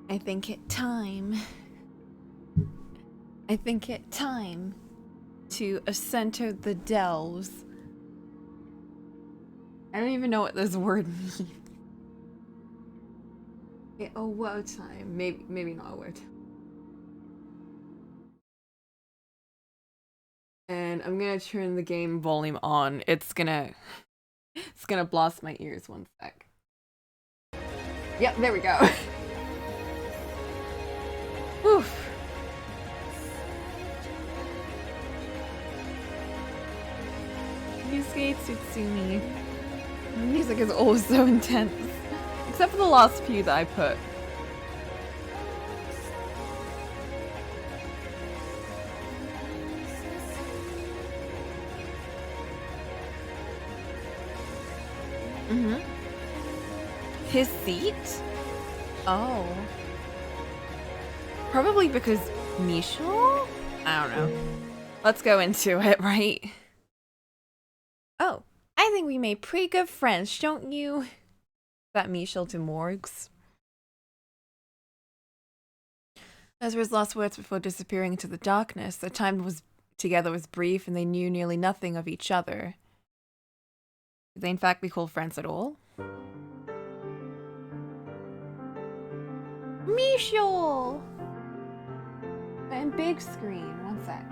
I think it time to Assento the Dells. I don't even know what this word means. Okay, oh, wow time. Maybe not a word. And I'm gonna turn the game volume on. It's gonna blast my ears. One sec. Yep, there we go. Oof. Yusuke Tsutsumi. The music is always so intense. Except for the last few that I put. His seat? Oh. Probably because Michel? I don't know. Let's go into it, right? Oh, I think we made pretty good friends, don't you? That Michel to Morgs. Those were his last words before disappearing into the darkness. Their time together was brief, and they knew nearly nothing of each other. Could they in fact be called friends at all? Michel! And big screen. One sec.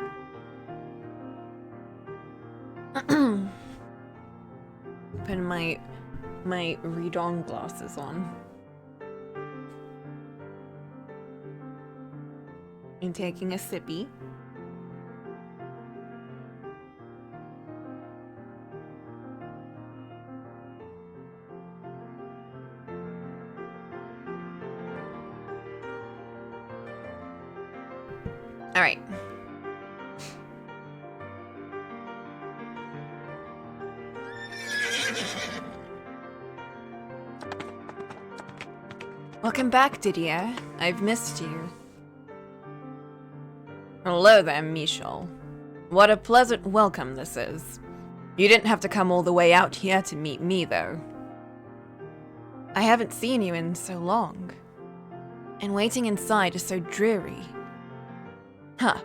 Putting my read-on glasses on. And taking a sippy. All right. Welcome back, Didier. I've missed you. Hello there, Michel. What a pleasant welcome this is. You didn't have to come all the way out here to meet me, though. I haven't seen you in so long. And waiting inside is so dreary. Huh.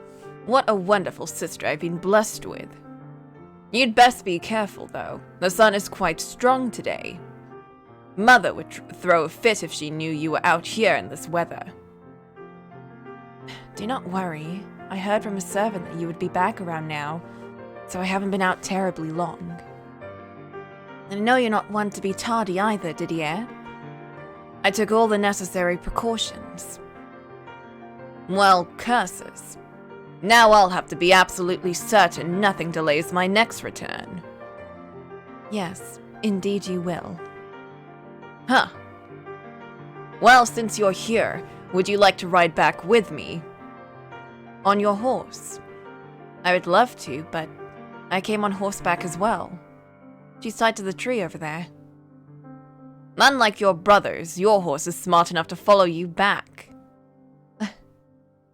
What a wonderful sister I've been blessed with. You'd best be careful, though. The sun is quite strong today. Mother would throw a fit if she knew you were out here in this weather. Do not worry. I heard from a servant that you would be back around now, so I haven't been out terribly long. And I know you're not one to be tardy either, Didier. I took all the necessary precautions. Well, curses. Now I'll have to be absolutely certain nothing delays my next return. Yes, indeed you will. Huh. Well, since you're here, would you like to ride back with me? On your horse? I would love to, but I came on horseback as well. She's tied to the tree over there. Unlike your brothers, your horse is smart enough to follow you back.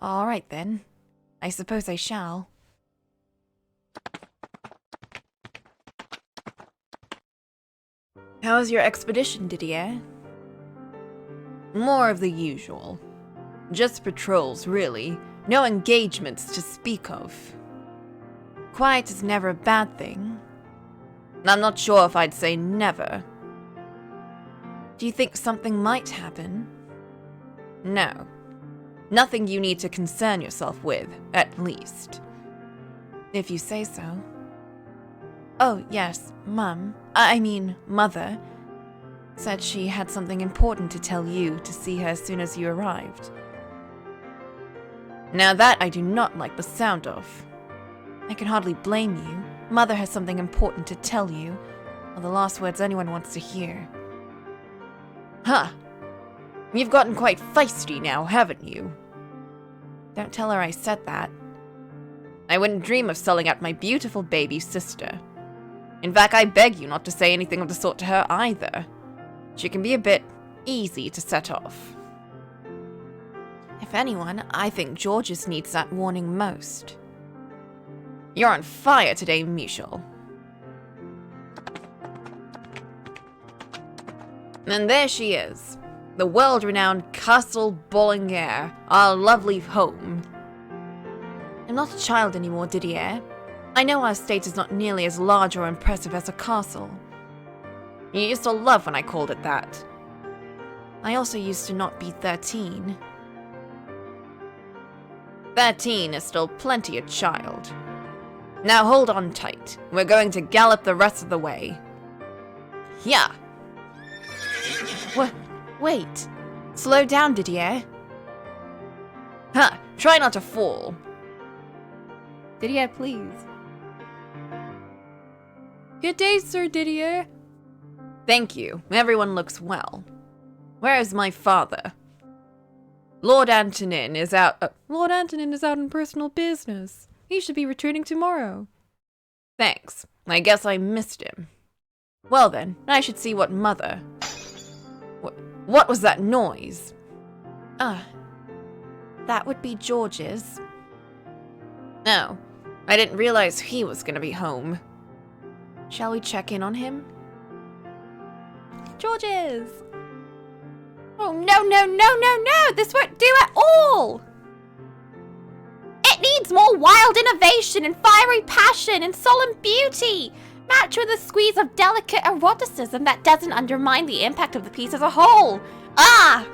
All right, then. I suppose I shall. How was your expedition, Didier? More of the usual. Just patrols, really. No engagements to speak of. Quiet is never a bad thing. I'm not sure if I'd say never. Do you think something might happen? No. Nothing you need to concern yourself with, at least. If you say so. Oh, yes, Mother, said she had something important to tell you to see her as soon as you arrived. Now that I do not like the sound of. I can hardly blame you. Mother has something important to tell you, or the last words anyone wants to hear. Huh. You've gotten quite feisty now, haven't you? Don't tell her I said that. I wouldn't dream of selling out my beautiful baby sister. In fact, I beg you not to say anything of the sort to her either. She can be a bit easy to set off. If anyone, I think Georges needs that warning most. You're on fire today, Michel. And there she is. The world-renowned Castle Bollinger, our lovely home. I'm not a child anymore, Didier. I know our estate is not nearly as large or impressive as a castle. You used to love when I called it that. I also used to not be 13. 13 is still plenty a child. Now hold on tight. We're going to gallop the rest of the way. Yeah. Wait. Slow down, Didier. Try not to fall. Didier, please. Good day, Sir Didier. Thank you. Everyone looks well. Where is my father? Lord Antonin is out. Lord Antonin is out on personal business. He should be returning tomorrow. Thanks. I guess I missed him. Well then, I should see what mother... What was that noise? That would be George's. Oh, I didn't realize he was gonna be home. Shall we check in on him? George's! Oh, no! This won't do at all! It needs more wild innovation and fiery passion and solemn beauty, matched with a squeeze of delicate eroticism that doesn't undermine the impact of the piece as a whole. It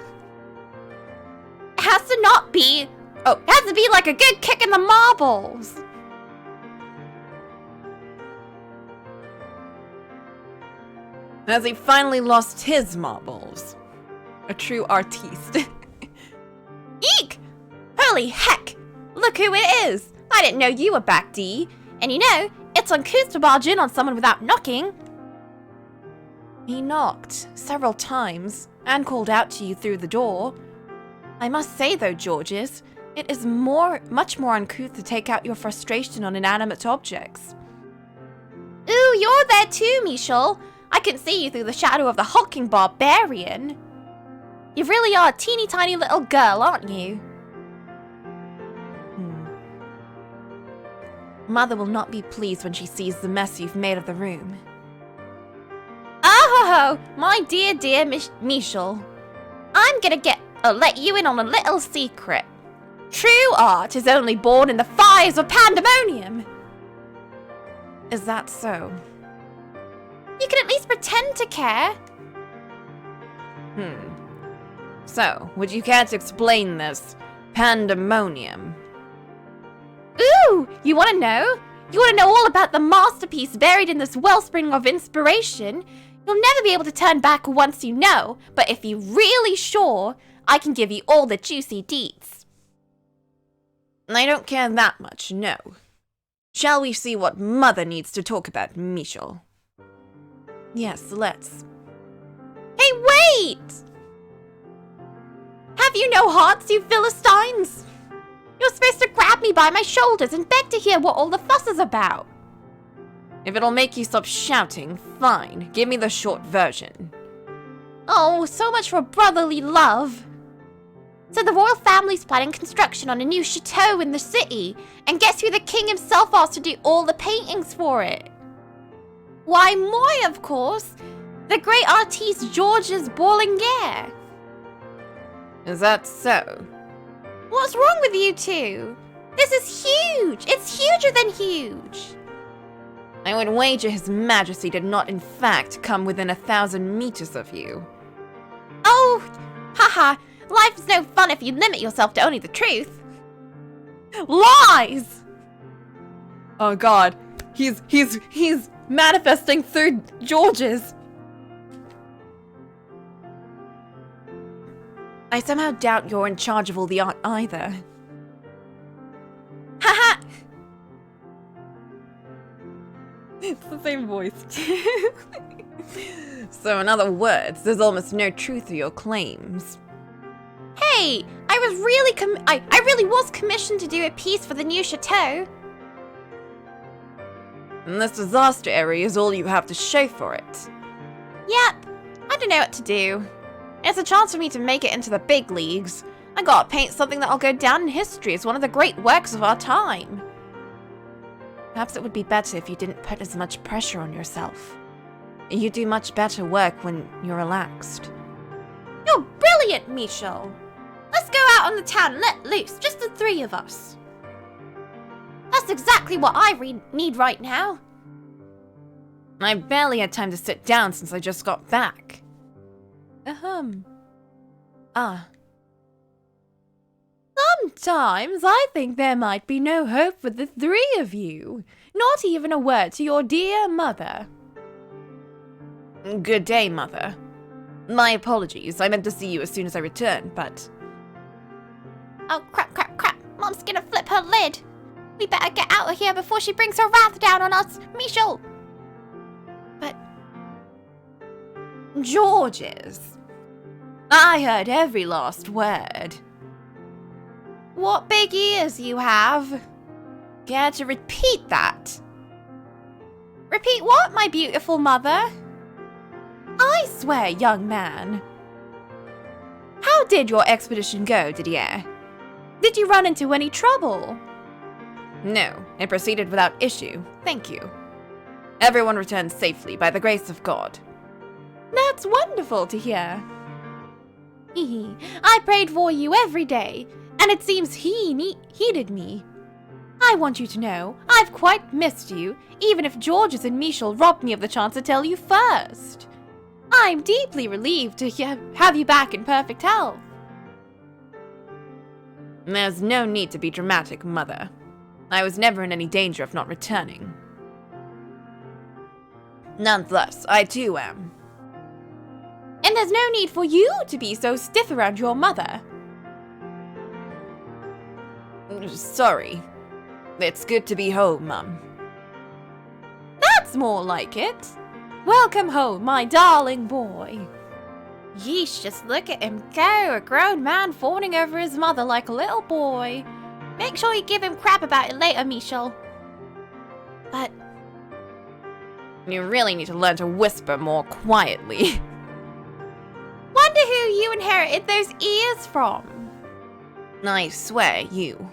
has to not be... Oh, it has to be like a good kick in the marbles. Has he finally lost his marbles? A true artiste. Eek! Holy heck! Look who it is! I didn't know you were back, Dee. And you know, it's uncouth to barge in on someone without knocking. He knocked several times and called out to you through the door. I must say though, Georges, it is much more uncouth to take out your frustration on inanimate objects. Ooh, you're there too, Michel. I can see you through the shadow of the hulking barbarian. You really are a teeny tiny little girl, aren't you? Mother will not be pleased when she sees the mess you've made of the room. Oh, my dear Michel. I'm gonna let you in on a little secret. True art is only born in the fires of pandemonium. Is that so? You can at least pretend to care. So, would you care to explain this pandemonium? Ooh, you want to know? You want to know all about the masterpiece buried in this wellspring of inspiration? You'll never be able to turn back once you know, but if you're really sure, I can give you all the juicy deets. I don't care that much, no. Shall we see what Mother needs to talk about, Michel? Yes, let's. Hey, wait! Have you no hearts, you Philistines? You're supposed to grab me by my shoulders and beg to hear what all the fuss is about. If it'll make you stop shouting, fine. Give me the short version. Oh, so much for brotherly love. So the royal family's planning construction on a new chateau in the city, and guess who the king himself asked to do all the paintings for it? Why, moi, of course. The great artiste Georges Bollinger. Is that so? What's wrong with you two? This is huge! It's huger than huge! I would wager His Majesty did not in fact come within 1,000 meters of you. Oh, haha, life is no fun if you limit yourself to only the truth. Lies! Oh god, he's manifesting through Georges. I somehow doubt you're in charge of all the art either. Haha! It's the same voice. So in other words, there's almost no truth to your claims. Hey, I really was commissioned to do a piece for the new chateau. And this disaster area is all you have to show for it. Yep, I don't know what to do. It's a chance for me to make it into the big leagues. I gotta paint something that'll go down in history as one of the great works of our time. Perhaps it would be better if you didn't put as much pressure on yourself. You do much better work when you're relaxed. You're brilliant! brilliant, Michel. Let's go out on the town and let loose, just the three of us. That's exactly what I need right now. I barely had time to sit down since I just got back. Sometimes I think there might be no hope for the three of you. Not even a word to your dear mother. Good day, Mother. My apologies. I meant to see you as soon as I returned, but... Oh, crap. Mom's gonna flip her lid. We better get out of here before she brings her wrath down on us. Michel! But... George's. I heard every last word. What big ears you have. Care to repeat that? Repeat what, my beautiful mother? I swear, young man. How did your expedition go, Didier? Did you run into any trouble? No, it proceeded without issue, thank you. Everyone returned safely by the grace of God. That's wonderful to hear. I prayed for you every day, and it seems he heeded me. I want you to know, I've quite missed you, even if Georges and Michel robbed me of the chance to tell you first. I'm deeply relieved to have you back in perfect health. There's no need to be dramatic, Mother. I was never in any danger of not returning. Nonetheless, I too am. And there's no need for you to be so stiff around your mother. Sorry. It's good to be home, Mum. That's more like it. Welcome home, my darling boy. Yeesh, just look at him go, a grown man fawning over his mother like a little boy. Make sure you give him crap about it later, Michel. But... You really need to learn to whisper more quietly. Wonder who you inherited those ears from. I swear, you.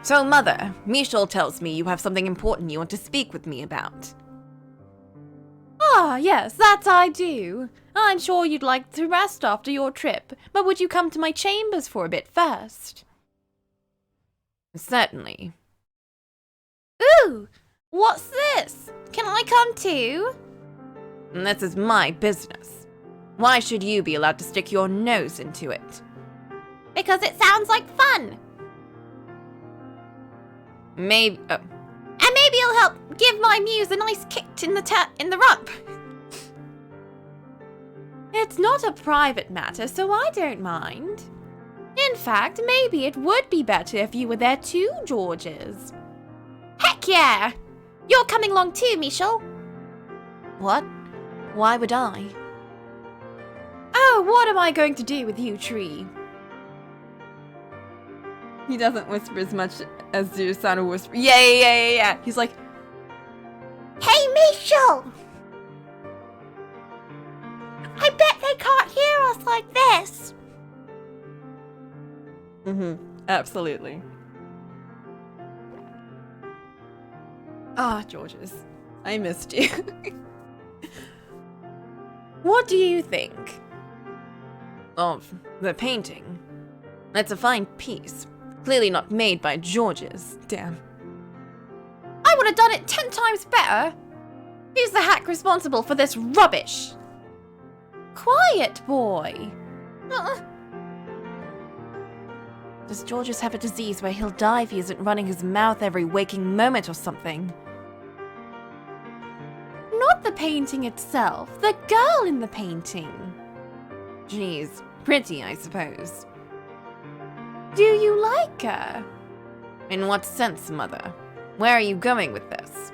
So, Mother, Michel tells me you have something important you want to speak with me about. Ah, yes, that I do. I'm sure you'd like to rest after your trip, but would you come to my chambers for a bit first? Certainly. Ooh, what's this? Can I come too? This is my business. Why should you be allowed to stick your nose into it? Because it sounds like fun. Maybe... Oh. And maybe it'll help give my muse a nice kick in the rump. It's not a private matter, so I don't mind. In fact, maybe it would be better if you were there too, Georges. Heck yeah! You're coming along too, Michel. What? Why would I? Oh, what am I going to do with you, Tree? He doesn't whisper as much as the sound of whisper. Yeah. He's like, hey, Michel! I bet they can't hear us like this. Absolutely. Ah, Georges, I missed you. What do you think of the painting? It's a fine piece. Clearly not made by Georges. Damn. I would have done it 10 times better. Who's the hack responsible for this rubbish? Quiet, boy. Does Georges have a disease where he'll die if he isn't running his mouth every waking moment or something? Not the painting itself, the girl in the painting. Geez, pretty, I suppose. Do you like her? In what sense, Mother? Where are you going with this?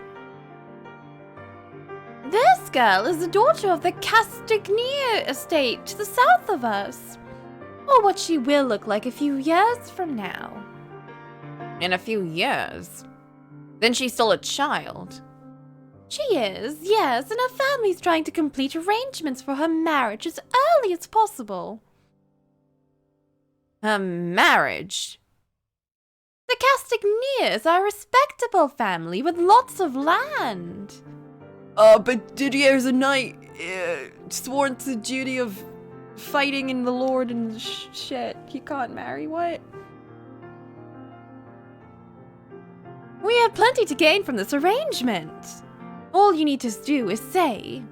This girl is the daughter of the Castagnier estate to the south of us. Or what she will look like a few years from now. In a few years? Then she's still a child. She is, yes, and her family's trying to complete arrangements for her marriage as early as possible. Her marriage? The Castagniers are a respectable family with lots of land. But Didier's a knight, sworn to the duty of fighting in the Lord and shit. He can't marry, what? We have plenty to gain from this arrangement. All you need to do is say,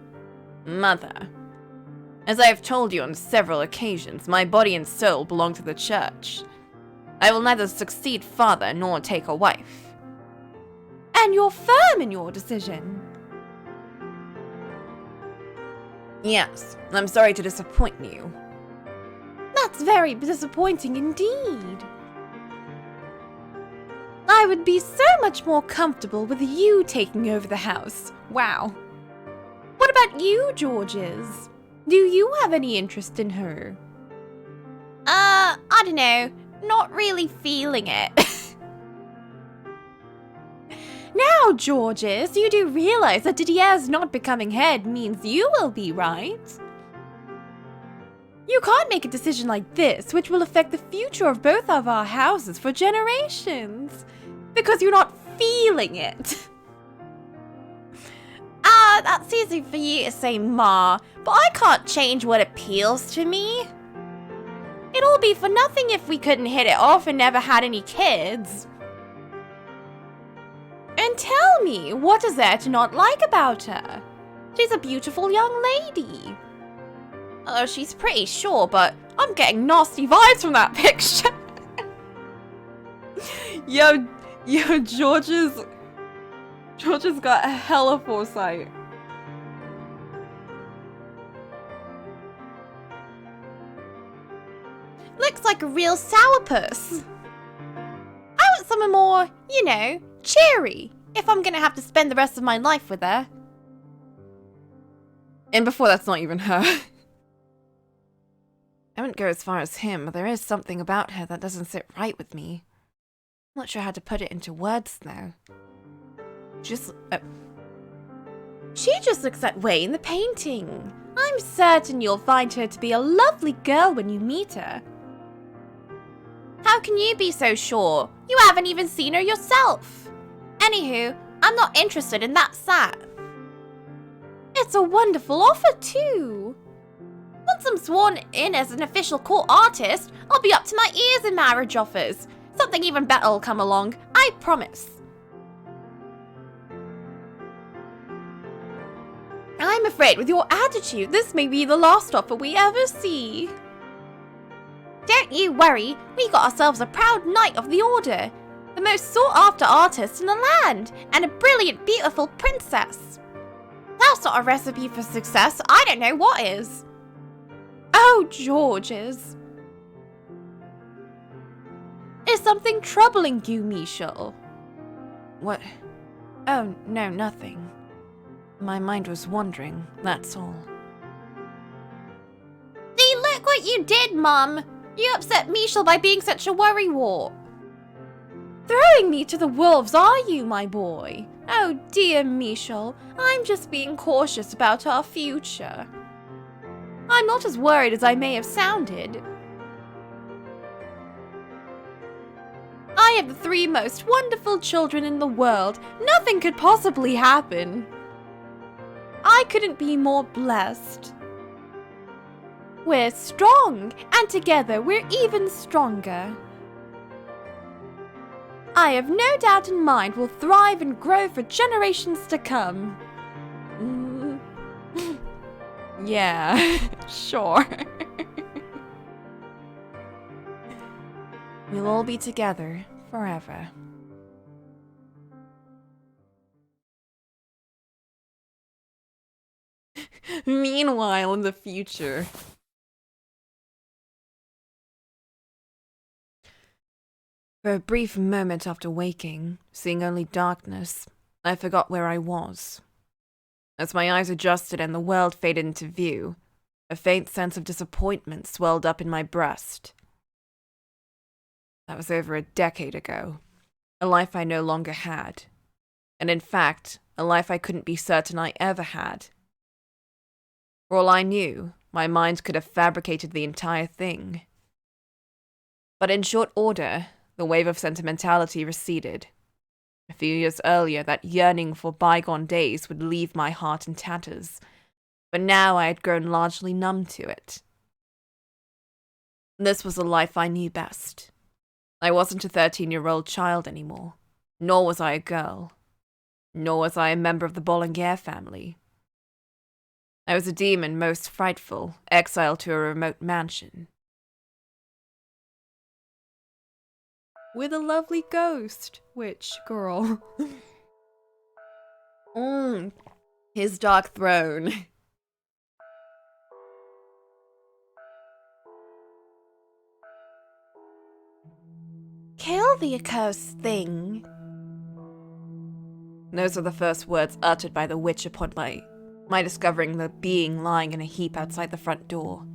Mother, as I have told you on several occasions, my body and soul belong to the church. I will neither succeed father nor take a wife. And you're firm in your decision. Yes, I'm sorry to disappoint you. That's very disappointing indeed. I would be so much more comfortable with you taking over the house. Wow. What about you, Georges? Do you have any interest in her? I don't know. Not really feeling it. Now, Georges, you do realize that Didier's not becoming head means you will be, right? You can't make a decision like this, which will affect the future of both of our houses for generations, because you're not feeling it. That's easy for you to say, Ma, but I can't change what appeals to me. It'd all be for nothing if we couldn't hit it off and never had any kids. And tell me, what is there to not like about her? She's a beautiful young lady. Oh, she's pretty, sure, but I'm getting nasty vibes from that picture. Yo, George's got a hella foresight. Looks like a real sourpuss. I want someone more, you know, cheery, if I'm gonna have to spend the rest of my life with her. And before that's not even her. I wouldn't go as far as him, but there is something about her that doesn't sit right with me. I'm not sure how to put it into words, though. She just looks that way in the painting. I'm certain you'll find her to be a lovely girl when you meet her. How can you be so sure? You haven't even seen her yourself. Anywho, I'm not interested in that sat. It's a wonderful offer too. Once I'm sworn in as an official court artist, I'll be up to my ears in marriage offers. Something even better will come along, I promise. I'm afraid with your attitude, this may be the last offer we ever see. Don't you worry, we got ourselves a proud knight of the order, the most sought-after artist in the land, and a brilliant, beautiful princess. That's not a recipe for success, I don't know what is. Oh, Georges. Is something troubling you, Michel? What? Oh, no, nothing. My mind was wandering, that's all. See, look what you did, Mum! You upset Michel by being such a worrywart. Throwing me to the wolves, are you, my boy? Oh dear, Michel, I'm just being cautious about our future. I'm not as worried as I may have sounded. I have the 3 most wonderful children in the world. Nothing could possibly happen. I couldn't be more blessed. We're strong, and together we're even stronger. I have no doubt in mind we'll thrive and grow for generations to come. Yeah, sure. We'll all be together forever. Meanwhile, in the future. For a brief moment after waking, seeing only darkness, I forgot where I was. As my eyes adjusted and the world faded into view, a faint sense of disappointment swelled up in my breast. That was over a decade ago, a life I no longer had, and in fact, a life I couldn't be certain I ever had. For all I knew, my mind could have fabricated the entire thing. But in short order, the wave of sentimentality receded. A few years earlier, that yearning for bygone days would leave my heart in tatters, but now I had grown largely numb to it. This was the life I knew best. I wasn't a 13-year-old child anymore, nor was I a girl, nor was I a member of the Bollinger family. I was a demon most frightful, exiled to a remote mansion. With a lovely ghost, witch girl. His dark throne. Kill the accursed thing. Those were the first words uttered by the witch upon my discovering the being lying in a heap outside the front door.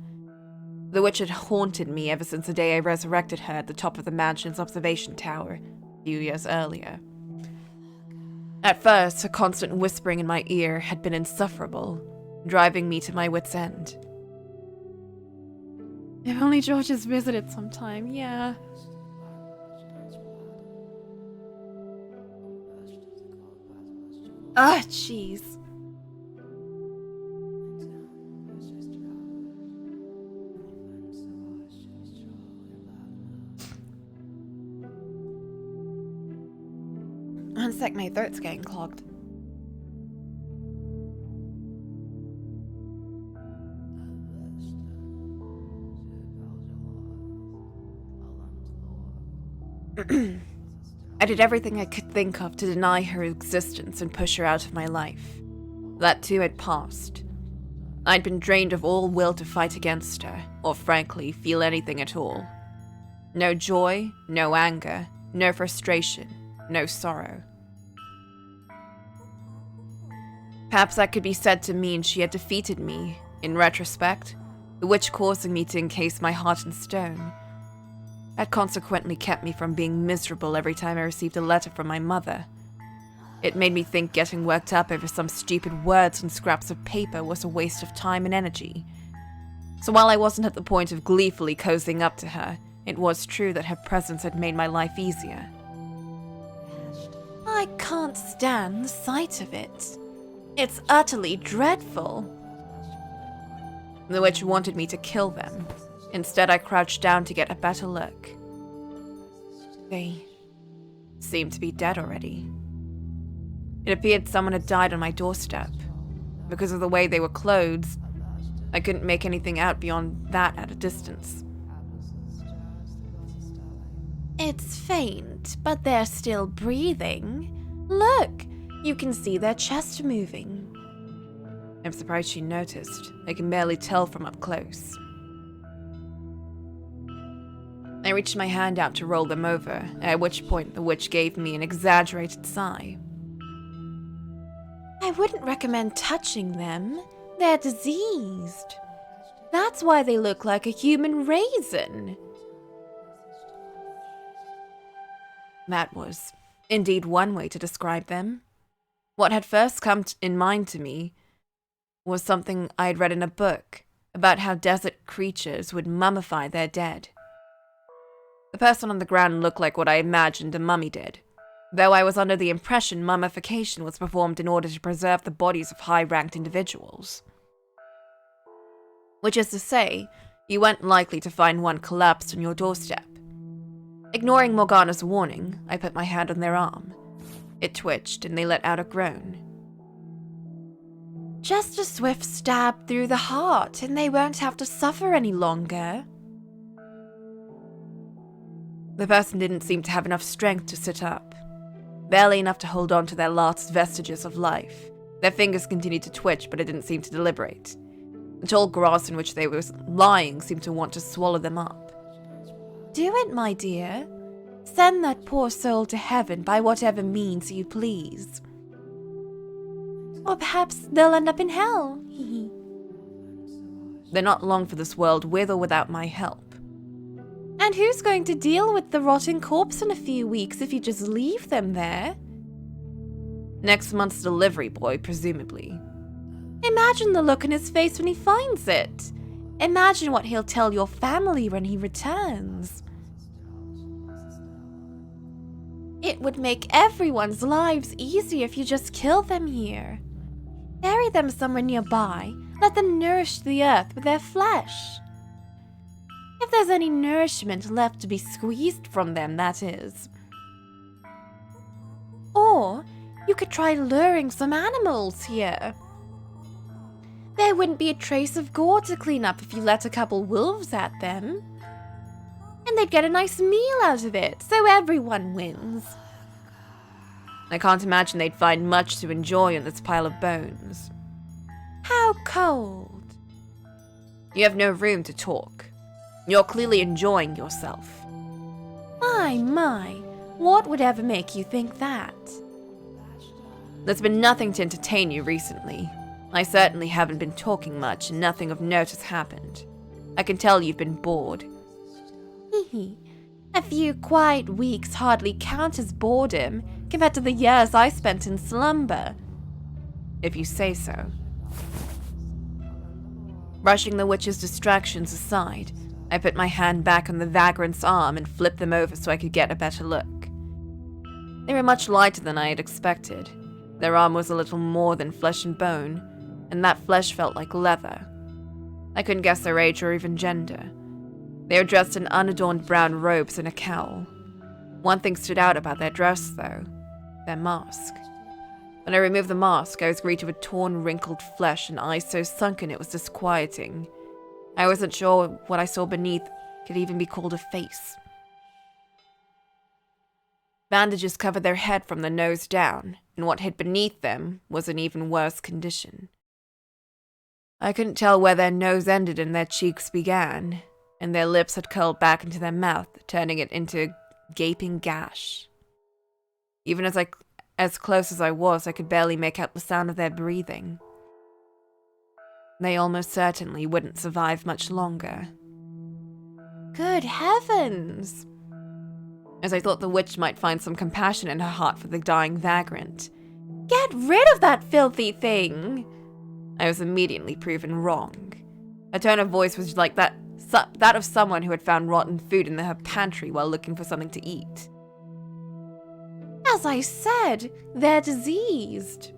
The witch had haunted me ever since the day I resurrected her at the top of the mansion's observation tower, a few years earlier. At first, her constant whispering in my ear had been insufferable, driving me to my wit's end. If only George has visited sometime, yeah. Ugh, jeez. One sec, my throat's getting clogged. I did everything I could think of to deny her existence and push her out of my life. That too had passed. I'd been drained of all will to fight against her, or frankly, feel anything at all. No joy, no anger, no frustration, no sorrow. Perhaps that could be said to mean she had defeated me, in retrospect, the witch causing me to encase my heart in stone. That consequently kept me from being miserable every time I received a letter from my mother. It made me think getting worked up over some stupid words on scraps of paper was a waste of time and energy. So while I wasn't at the point of gleefully cozying up to her, it was true that her presence had made my life easier. I can't stand the sight of it. It's utterly dreadful. The witch wanted me to kill them. Instead, I crouched down to get a better look. They seemed to be dead already. It appeared someone had died on my doorstep. Because of the way they were clothed, I couldn't make anything out beyond that at a distance. It's faint, but they're still breathing. Look, you can see their chest moving. I'm surprised she noticed. I can barely tell from up close. I reached my hand out to roll them over, at which point the witch gave me an exaggerated sigh. I wouldn't recommend touching them. They're diseased. That's why they look like a human raisin. That was indeed one way to describe them. What had first come in mind to me was something I had read in a book about how desert creatures would mummify their dead. The person on the ground looked like what I imagined a mummy did, though I was under the impression mummification was performed in order to preserve the bodies of high-ranked individuals. Which is to say, you weren't likely to find one collapsed on your doorstep. Ignoring Morgana's warning, I put my hand on their arm. It twitched, and they let out a groan. Just a swift stab through the heart, and they won't have to suffer any longer. The person didn't seem to have enough strength to sit up. Barely enough to hold on to their last vestiges of life. Their fingers continued to twitch, but it didn't seem to deliberate. The tall grass in which they were lying seemed to want to swallow them up. Do it, my dear. Send that poor soul to heaven by whatever means you please. Or perhaps they'll end up in hell. They're not long for this world with or without my help. And who's going to deal with the rotting corpse in a few weeks if you just leave them there? Next month's delivery boy, presumably. Imagine the look on his face when he finds it. Imagine what he'll tell your family when he returns. It would make everyone's lives easier if you just kill them here. Bury them somewhere nearby. Let them nourish the earth with their flesh. If there's any nourishment left to be squeezed from them, that is. Or you could try luring some animals here. There wouldn't be a trace of gore to clean up if you let a couple wolves at them. And they'd get a nice meal out of it, so everyone wins. I can't imagine they'd find much to enjoy on this pile of bones. How cold. You have no room to talk. You're clearly enjoying yourself. My, what would ever make you think that? There's been nothing to entertain you recently. I certainly haven't been talking much, and nothing of note has happened. I can tell you've been bored. A few quiet weeks hardly count as boredom compared to the years I spent in slumber. If you say so. Brushing the witch's distractions aside, I put my hand back on the vagrant's arm and flipped them over so I could get a better look. They were much lighter than I had expected. Their arm was a little more than flesh and bone, and that flesh felt like leather. I couldn't guess their age or even gender. They were dressed in unadorned brown robes and a cowl. One thing stood out about their dress, though: their mask. When I removed the mask, I was greeted with torn, wrinkled flesh and eyes so sunken it was disquieting. I wasn't sure what I saw beneath could even be called a face. Bandages covered their head from the nose down, and what hid beneath them was in even worse condition. I couldn't tell where their nose ended and their cheeks began, and their lips had curled back into their mouth, turning it into a gaping gash. Even as close as I was, I could barely make out the sound of their breathing. They almost certainly wouldn't survive much longer. Good heavens! As I thought the witch might find some compassion in her heart for the dying vagrant. Get rid of that filthy thing! I was immediately proven wrong. Her tone of voice was like that of someone who had found rotten food in her pantry while looking for something to eat. As I said, they're diseased.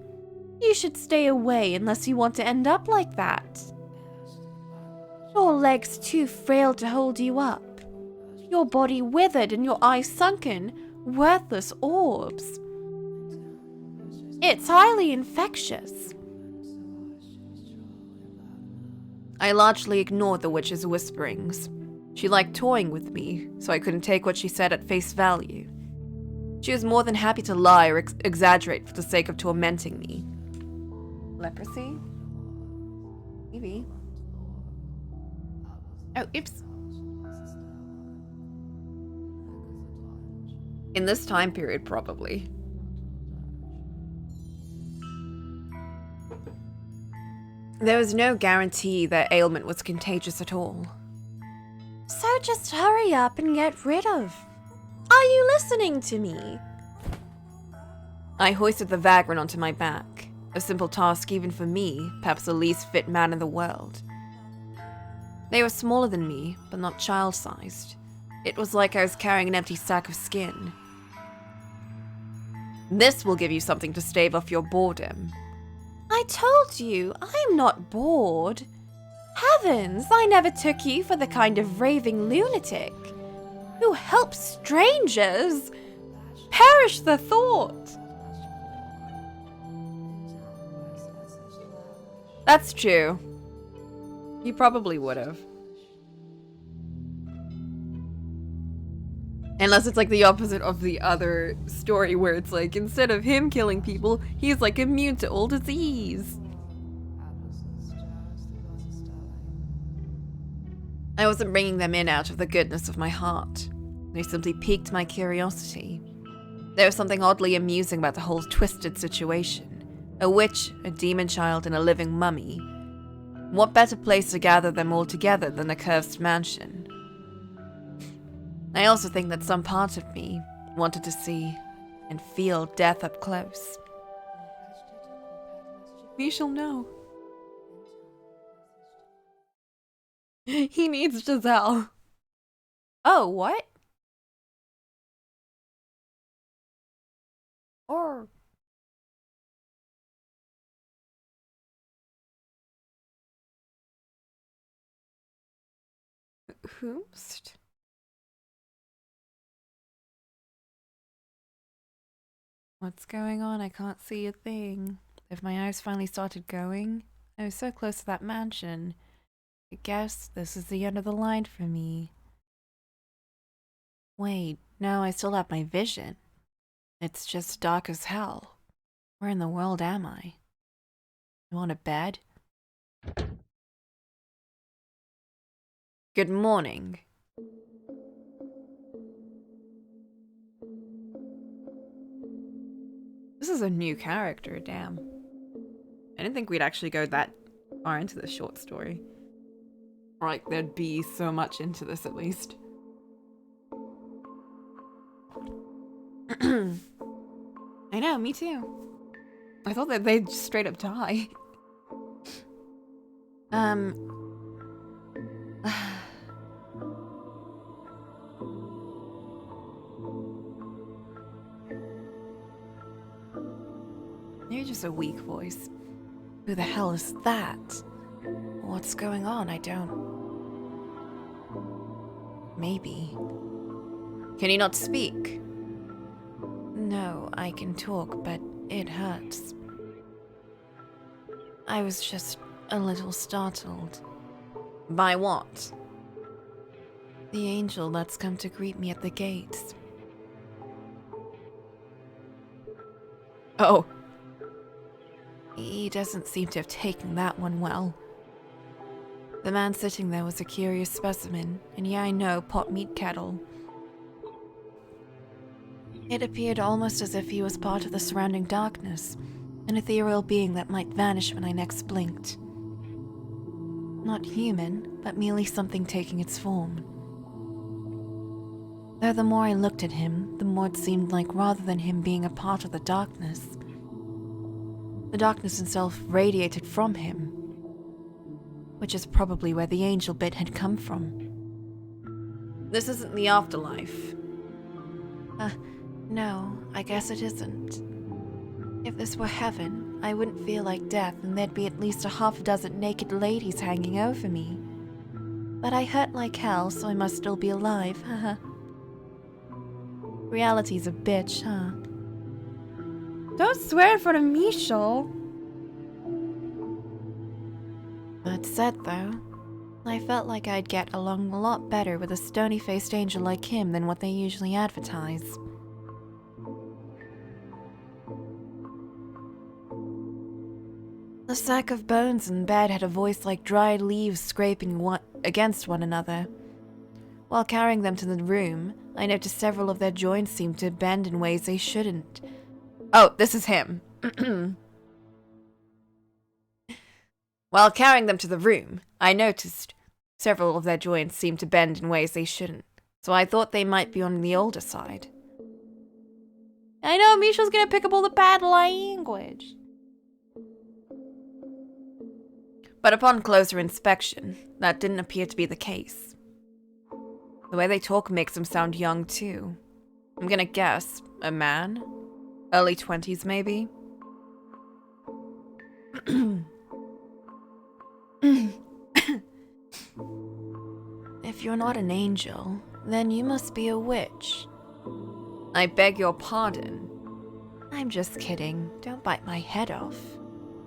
You should stay away unless you want to end up like that. Your legs too frail to hold you up. Your body withered and your eyes sunken, worthless orbs. It's highly infectious. I largely ignored the witch's whisperings. She liked toying with me, so I couldn't take what she said at face value. She was more than happy to lie or exaggerate for the sake of tormenting me. Leprosy? Maybe. Oh, oops. In this time period, probably. There was no guarantee their ailment was contagious at all. So just hurry up and get rid of. Are you listening to me? I hoisted the vagrant onto my back, a simple task even for me, perhaps the least fit man in the world. They were smaller than me, but not child-sized. It was like I was carrying an empty sack of skin. This will give you something to stave off your boredom. I told you, I'm not bored. Heavens, I never took you for the kind of raving lunatic who helps strangers. Perish the thought. That's true. You probably would have. Unless it's like the opposite of the other story where it's like, instead of him killing people, he's like immune to all disease. I wasn't bringing them in out of the goodness of my heart. They simply piqued my curiosity. There was something oddly amusing about the whole twisted situation. A witch, a demon child, and a living mummy. What better place to gather them all together than a cursed mansion? I also think that some part of me wanted to see and feel death up close. We shall know. He needs Giselle. Oh, what? Or... Whomst? What's going on? I can't see a thing. If my eyes finally started going, I was so close to that mansion. I guess this is the end of the line for me. Wait, no, I still have my vision. It's just dark as hell. Where in the world am I? You want a bed? Good morning. This is a new character, damn. I didn't think we'd actually go that far into this short story. Or like there'd be so much into this at least. I know, me too. I thought that they'd just straight up die. You're just a weak voice. Who the hell is that? What's going on? I don't... Maybe. Can you not speak? No, I can talk, but it hurts. I was just a little startled. By what? The angel that's come to greet me at the gates. Oh. He doesn't seem to have taken that one well. The man sitting there was a curious specimen, and yeah, I know, pot meat kettle. It appeared almost as if he was part of the surrounding darkness, an ethereal being that might vanish when I next blinked. Not human, but merely something taking its form. Though the more I looked at him, the more it seemed like rather than him being a part of the darkness itself radiated from him, which is probably where the angel bit had come from. This isn't the afterlife. No, I guess it isn't. If this were heaven, I wouldn't feel like death and there'd be at least a half dozen naked ladies hanging over me. But I hurt like hell, so I must still be alive, haha. Reality's a bitch, huh? Don't swear in front of me, Shoal. That said, though, I felt like I'd get along a lot better with a stony-faced angel like him than what they usually advertise. The sack of bones in bed had a voice like dried leaves scraping against one another. While carrying them to the room, I noticed several of their joints seemed to bend in ways they shouldn't. Oh, this is him. While carrying them to the room, I noticed several of their joints seemed to bend in ways they shouldn't, so I thought they might be on the older side. I know, Misha's gonna pick up all the bad language. But upon closer inspection, that didn't appear to be the case. The way they talk makes them sound young, too. I'm gonna guess, a man? Early 20s, maybe? If you're not an angel, then you must be a witch. I beg your pardon. I'm just kidding. Don't bite my head off.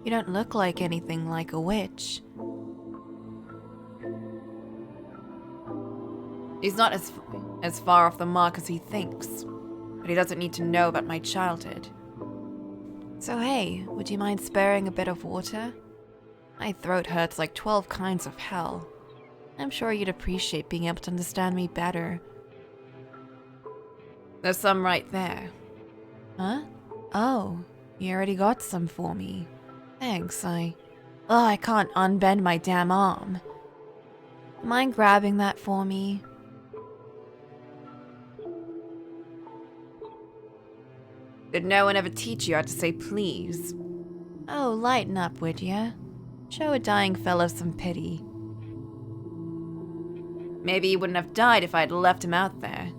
You don't look like anything like a witch. He's not as far off the mark as he thinks, but he doesn't need to know about my childhood. So hey, would you mind sparing a bit of water? My throat hurts like 12 kinds of hell. I'm sure you'd appreciate being able to understand me better. There's some right there. Huh? Oh, you already got some for me. Thanks, I can't unbend my damn arm. Mind grabbing that for me? Did no one ever teach you how to say please? Oh, lighten up, would ya? Show a dying fellow some pity. Maybe he wouldn't have died if I'd left him out there.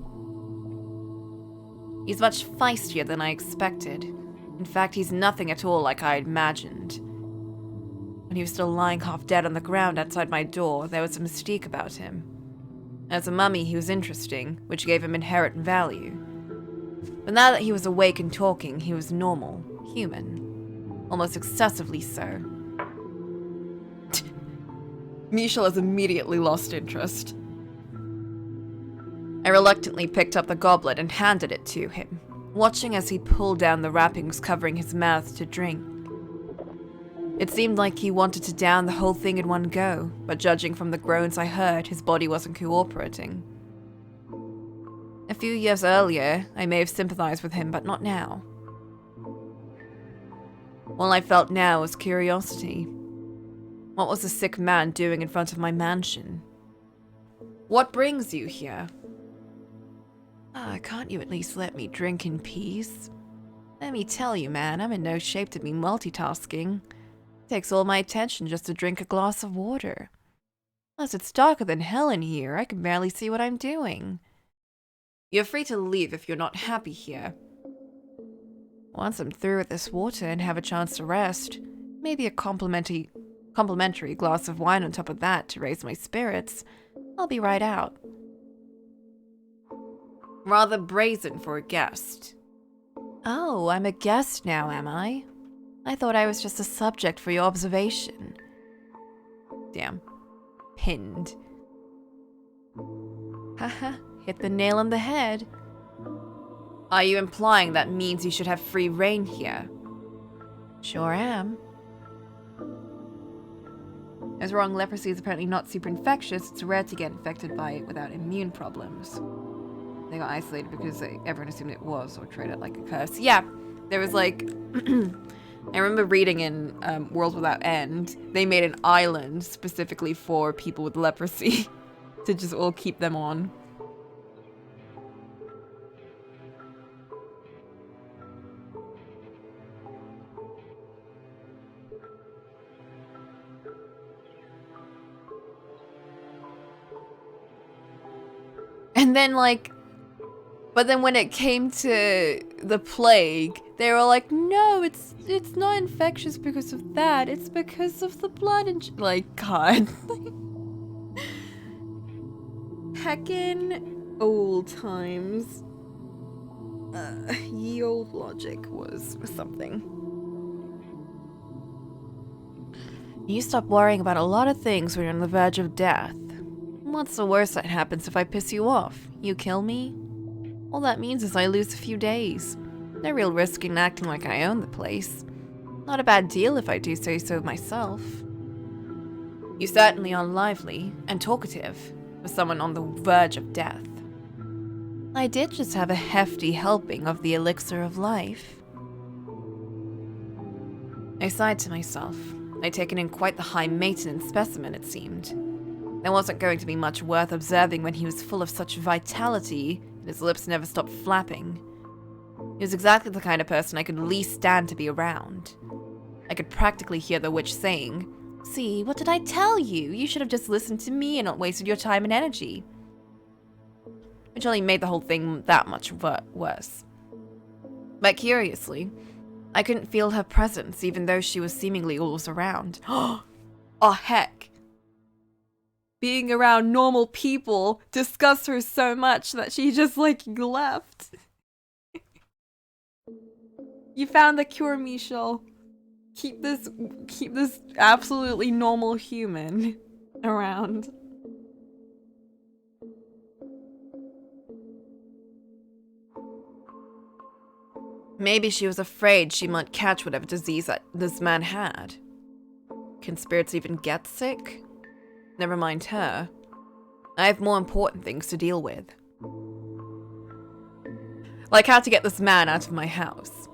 He's much feistier than I expected. In fact, he's nothing at all like I imagined. When he was still lying half dead on the ground outside my door, there was a mystique about him. As a mummy, he was interesting, which gave him inherent value. But now that he was awake and talking, he was normal, human. Almost excessively so. Michel has immediately lost interest. I reluctantly picked up the goblet and handed it to him, watching as he pulled down the wrappings covering his mouth to drink. It seemed like he wanted to down the whole thing in one go, but judging from the groans I heard, his body wasn't cooperating. A few years earlier, I may have sympathized with him, but not now. All I felt now was curiosity. What was the sick man doing in front of my mansion? What brings you here? Can't you at least let me drink in peace? Let me tell you, man, I'm in no shape to be multitasking. It takes all my attention just to drink a glass of water. Plus, it's darker than hell in here. I can barely see what I'm doing. You're free to leave if you're not happy here. Once I'm through with this water and have a chance to rest, maybe a complimentary glass of wine on top of that to raise my spirits, I'll be right out. Rather brazen for a guest. Oh, I'm a guest now, am I? I thought I was just a subject for your observation. Damn. Pinned. Haha, hit the nail on the head. Are you implying that means you should have free reign here? Sure am. I was wrong, leprosy is apparently not super infectious. It's rare to get infected by it without immune problems. They got isolated because everyone assumed it was, or treated it like a curse. Yeah, there was like... I remember reading in Worlds Without End, they made an island specifically for people with leprosy to just all keep them on. And then but then when it came to the plague, they were like, no, it's not infectious because of that. It's because of the blood and God. Heckin' old times. Ye old logic was something. You stop worrying about a lot of things when you're on the verge of death. What's the worst that happens if I piss you off? You kill me? All that means is I lose a few days. No real risk in acting like I own the place. Not a bad deal if I do say so myself. You certainly are lively and talkative for someone on the verge of death. I did just have a hefty helping of the elixir of life. I sighed to myself. I'd taken in quite the high-maintenance specimen, it seemed. There wasn't going to be much worth observing when he was full of such vitality and his lips never stopped flapping. He was exactly the kind of person I could least stand to be around. I could practically hear the witch saying, "See, what did I tell you? You should have just listened to me and not wasted your time and energy." Which only made the whole thing that much worse. But curiously, I couldn't feel her presence even though she was seemingly always around. Oh heck! Being around normal people disgusts her so much that she just left. You found the cure, Michel. Keep this absolutely normal human around. Maybe she was afraid she might catch whatever disease that this man had. Can spirits even get sick? Never mind her. I have more important things to deal with. Like how to get this man out of my house.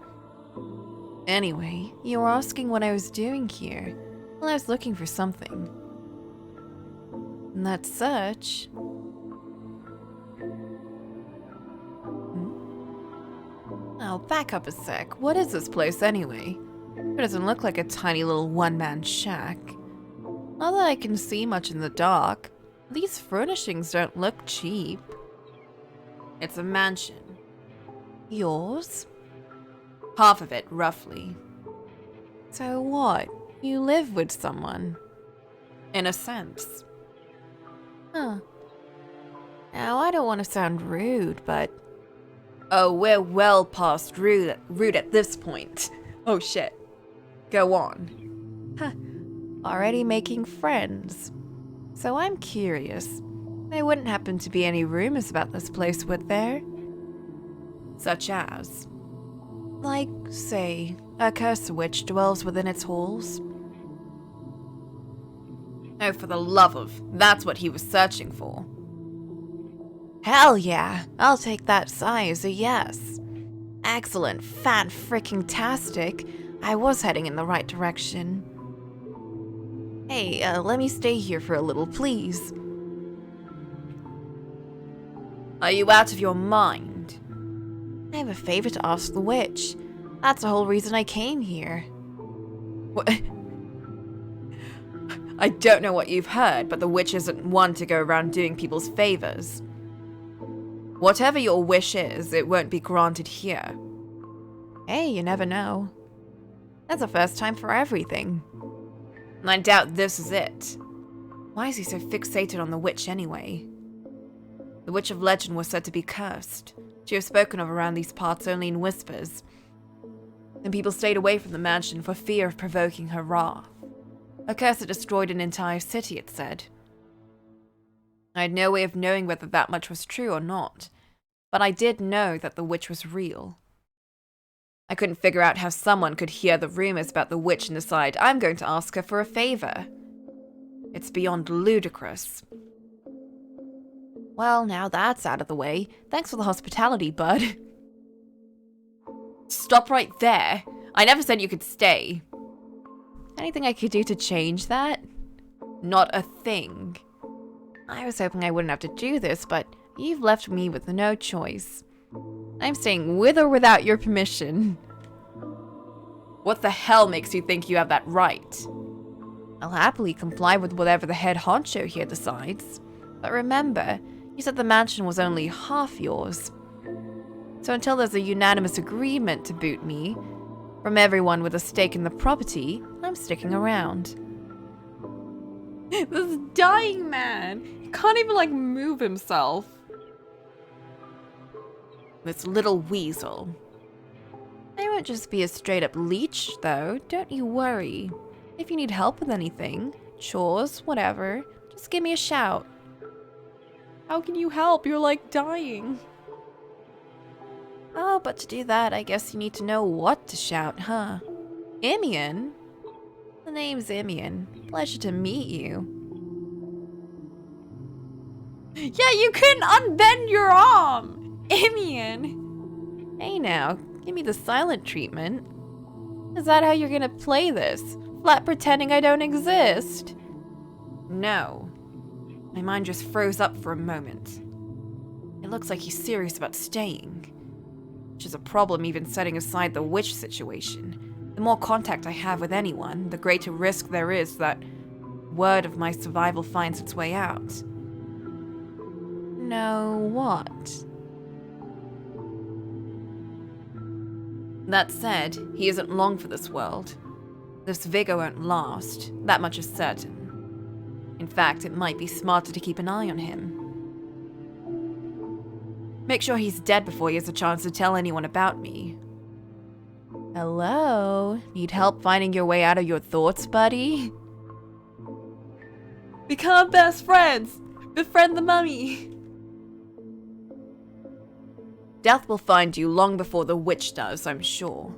Anyway, you were asking what I was doing here. Well, I was looking for something. In that search... Oh, back up a sec. What is this place anyway? It doesn't look like a tiny little one-man shack. Not that I can see much in the dark. These furnishings don't look cheap. It's a mansion. Yours? Half of it, roughly. So what? You live with someone? In a sense. Huh. Now, I don't want to sound rude, but... Oh, we're well past rude at this point. Oh shit. Go on. Huh. Already making friends. So I'm curious. There wouldn't happen to be any rumors about this place, would there? Such as? Like, say, a cursed witch dwells within its halls. Oh, for the love of... That's what he was searching for. Hell yeah, I'll take that sigh as a yes. Excellent, fat fricking tastic. I was heading in the right direction. Hey, let me stay here for a little, please. Are you out of your mind? I have a favor to ask the witch. That's the whole reason I came here. What? I don't know what you've heard, but the witch isn't one to go around doing people's favors. Whatever your wish is, it won't be granted here. Hey, you never know. That's a first time for everything. And I doubt this is it. Why is he so fixated on the witch anyway? The witch of legend was said to be cursed. She was spoken of around these parts only in whispers. And people stayed away from the mansion for fear of provoking her wrath. A curse that destroyed an entire city, it said. I had no way of knowing whether that much was true or not, but I did know that the witch was real. I couldn't figure out how someone could hear the rumors about the witch and decide I'm going to ask her for a favor. It's beyond ludicrous. Well, now that's out of the way. Thanks for the hospitality, bud. Stop right there. I never said you could stay. Anything I could do to change that? Not a thing. I was hoping I wouldn't have to do this, but you've left me with no choice. I'm staying with or without your permission. What the hell makes you think you have that right? I'll happily comply with whatever the head honcho here decides. But remember, you said the mansion was only half yours. So until there's a unanimous agreement to boot me, from everyone with a stake in the property, I'm sticking around. This dying man, he can't even, move himself. This little weasel. I won't just be a straight-up leech, though, don't you worry. If you need help with anything, chores, whatever, just give me a shout. How can you help? You're, dying. Oh, but to do that, I guess you need to know what to shout, huh? Imian? The name's Imian. Pleasure to meet you. Yeah, you couldn't unbend your arm! Imian! Hey now, give me the silent treatment. Is that how you're gonna play this? Flat pretending I don't exist? No. My mind just froze up for a moment. It looks like he's serious about staying. Which is a problem even setting aside the witch situation. The more contact I have with anyone, the greater risk there is that word of my survival finds its way out. No, what? That said, he isn't long for this world. This vigor won't last, that much is certain. In fact, it might be smarter to keep an eye on him. Make sure he's dead before he has a chance to tell anyone about me. Hello? Need help finding your way out of your thoughts, buddy? Become best friends! Befriend the mummy! Death will find you long before the witch does, I'm sure.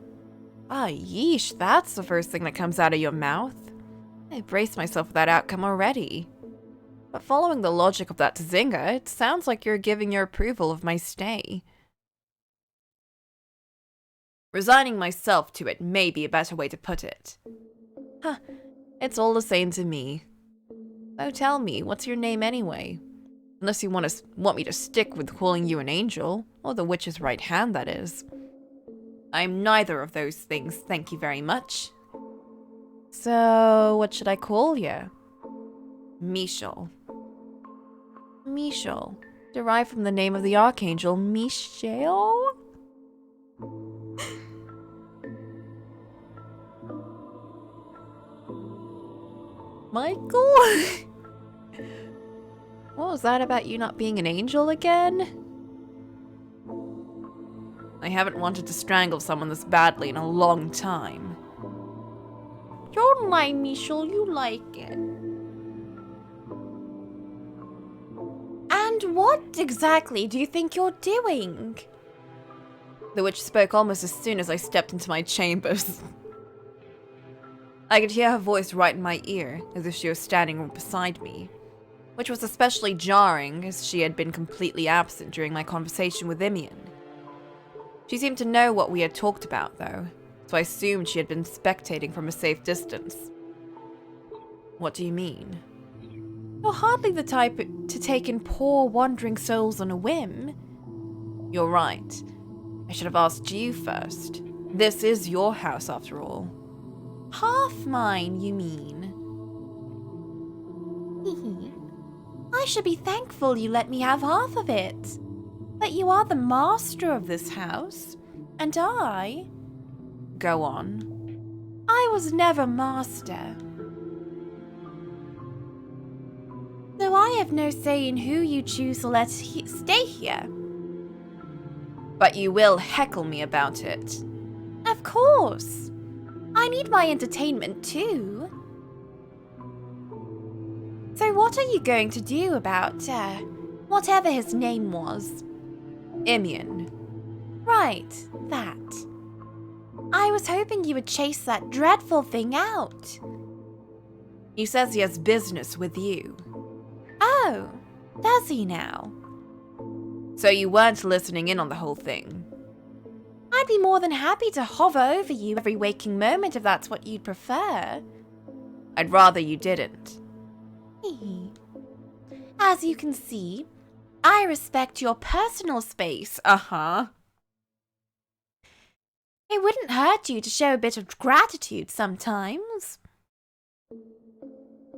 Ah, yeesh, that's the first thing that comes out of your mouth. I braced myself for that outcome already. But following the logic of that zinger, it sounds like you're giving your approval of my stay. Resigning myself to it may be a better way to put it. Huh, it's all the same to me. So tell me, what's your name anyway? Unless you want me to stick with calling you an angel, or the witch's right hand, that is. I'm neither of those things, thank you very much. So, what should I call you? Michel. Michel, derived from the name of the archangel Michel? Michael? What was that about you not being an angel again? I haven't wanted to strangle someone this badly in a long time. Don't lie, Michel, you like it. And what exactly do you think you're doing? The witch spoke almost as soon as I stepped into my chambers. I could hear her voice right in my ear, as if she was standing beside me, which was especially jarring as she had been completely absent during my conversation with Imian. She seemed to know what we had talked about, though, so I assumed she had been spectating from a safe distance. What do you mean? You're hardly the type to take in poor wandering souls on a whim. You're right. I should have asked you first. This is your house, after all. Half mine, you mean? I should be thankful you let me have half of it. But you are the master of this house, and I... Go on. I was never master. So I have no say in who you choose to let stay here. But you will heckle me about it. Of course. I need my entertainment too. So what are you going to do about, whatever his name was? Imian. Right, that. I was hoping you would chase that dreadful thing out. He says he has business with you. Oh, does he now? So you weren't listening in on the whole thing? I'd be more than happy to hover over you every waking moment if that's what you'd prefer. I'd rather you didn't. As you can see, I respect your personal space. Uh-huh. It wouldn't hurt you to show a bit of gratitude sometimes.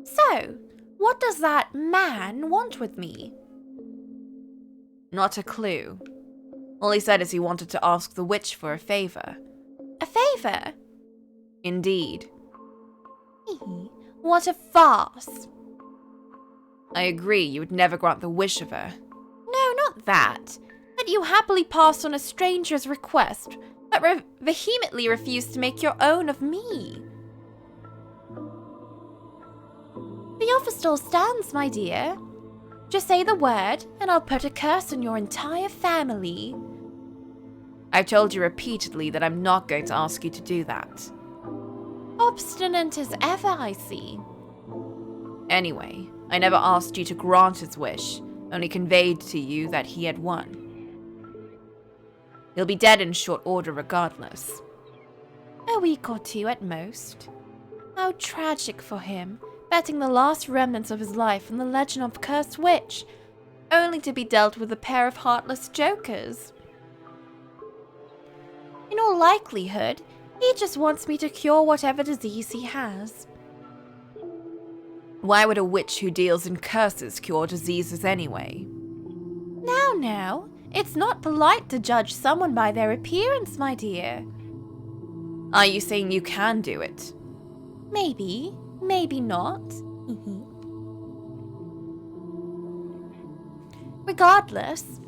So, what does that man want with me? Not a clue. All he said is he wanted to ask the witch for a favor. A favor? Indeed. What a farce. I agree you would never grant the wish of her. No, not that. That you happily passed on a stranger's request, but vehemently refused to make your own of me. The offer still stands, my dear. Just say the word, and I'll put a curse on your entire family. I've told you repeatedly that I'm not going to ask you to do that. Obstinate as ever, I see. Anyway, I never asked you to grant his wish, only conveyed to you that he had won. He'll be dead in short order regardless. A week or two at most. How tragic for him, betting the last remnants of his life on the legend of Cursed Witch, only to be dealt with a pair of heartless jokers. In all likelihood, he just wants me to cure whatever disease he has. Why would a witch who deals in curses cure diseases anyway? Now, it's not polite to judge someone by their appearance, my dear. Are you saying you can do it? Maybe, maybe not. Regardless,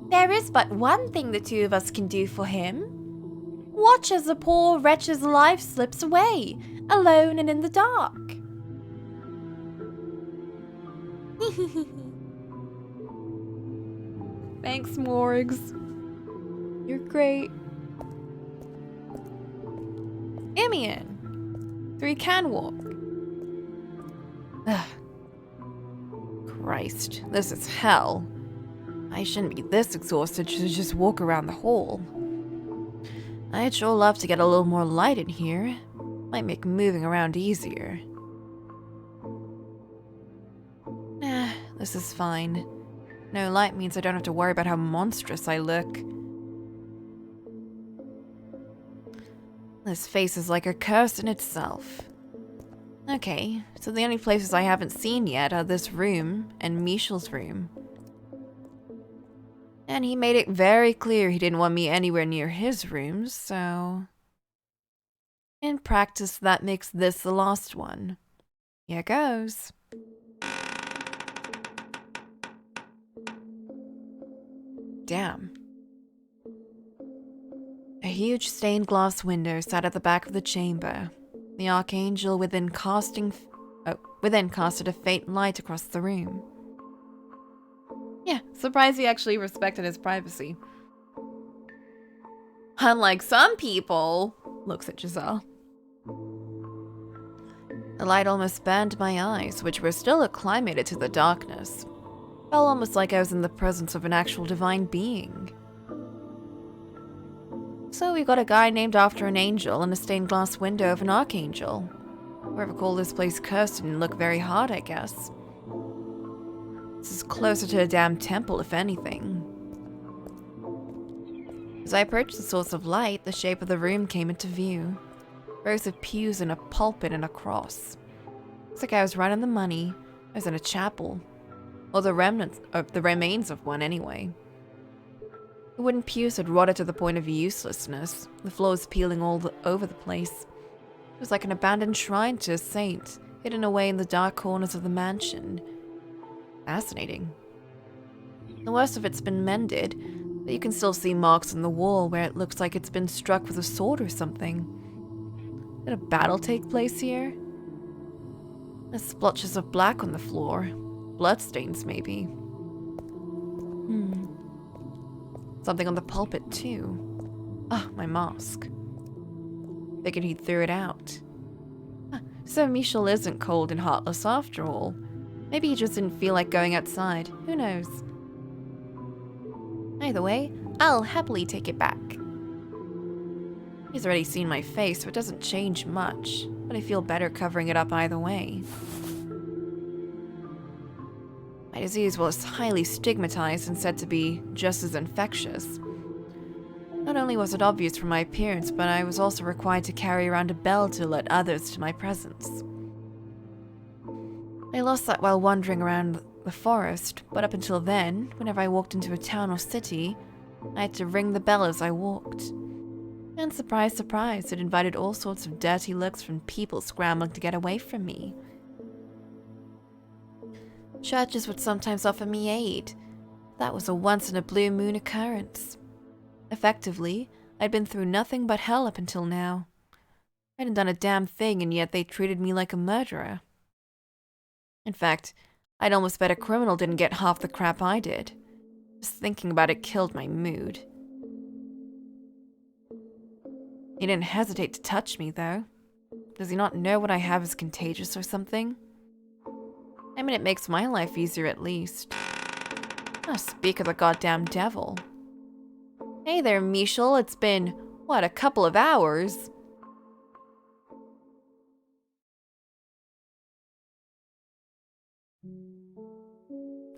there is but one thing the two of us can do for him. Watch as the poor wretch's life slips away, alone and in the dark. Thanks, Morgs. You're great. Imian, so he can walk. Ugh. Christ, this is hell. I shouldn't be this exhausted to just walk around the hall. I'd sure love to get a little more light in here. Might make moving around easier. This is fine. No light means I don't have to worry about how monstrous I look. This face is like a curse in itself. Okay, so the only places I haven't seen yet are this room and Michel's room. And he made it very clear he didn't want me anywhere near his rooms, so... In practice, that makes this the last one. Here goes. damn. A huge stained glass window sat at the back of the chamber. The archangel within casted a faint light across the room. Yeah, surprised he actually respected his privacy. Unlike some people, looks at Giselle. The light almost burned my eyes, which were still acclimated to the darkness. Felt almost like I was in the presence of an actual divine being. So we got a guy named after an angel and a stained glass window of an archangel. Whoever called this place cursed didn't look very hard, I guess. This is closer to a damn temple, if anything. As I approached the source of light, the shape of the room came into view. Rows of pews and a pulpit and a cross. Looks like I was right on the money. I was in a chapel. Or the remains of one, anyway. The wooden pews had rotted to the point of uselessness, the floors peeling all over the place. It was like an abandoned shrine to a saint, hidden away in the dark corners of the mansion. Fascinating. The worst of it's been mended, but you can still see marks on the wall where it looks like it's been struck with a sword or something. Did a battle take place here? There's splotches of black on the floor. Bloodstains, maybe. Something on the pulpit, too. Ah, my mask. Figured he threw it out. So Michel isn't cold and heartless after all. Maybe he just didn't feel like going outside. Who knows? Either way, I'll happily take it back. He's already seen my face, so it doesn't change much, but I feel better covering it up either way. My disease was highly stigmatized and said to be just as infectious. Not only was it obvious from my appearance, but I was also required to carry around a bell to alert others to my presence. I lost that while wandering around the forest, but up until then, whenever I walked into a town or city, I had to ring the bell as I walked. And surprise, surprise, it invited all sorts of dirty looks from people scrambling to get away from me. Churches would sometimes offer me aid. That was a once-in-a-blue-moon occurrence. Effectively, I'd been through nothing but hell up until now. I hadn't done a damn thing, and yet they treated me like a murderer. In fact, I'd almost bet a criminal didn't get half the crap I did. Just thinking about it killed my mood. He didn't hesitate to touch me, though. Does he not know what I have is contagious or something? I mean, it makes my life easier at least. Oh, speak of the goddamn devil. Hey there, Michel. It's been, what, a couple of hours?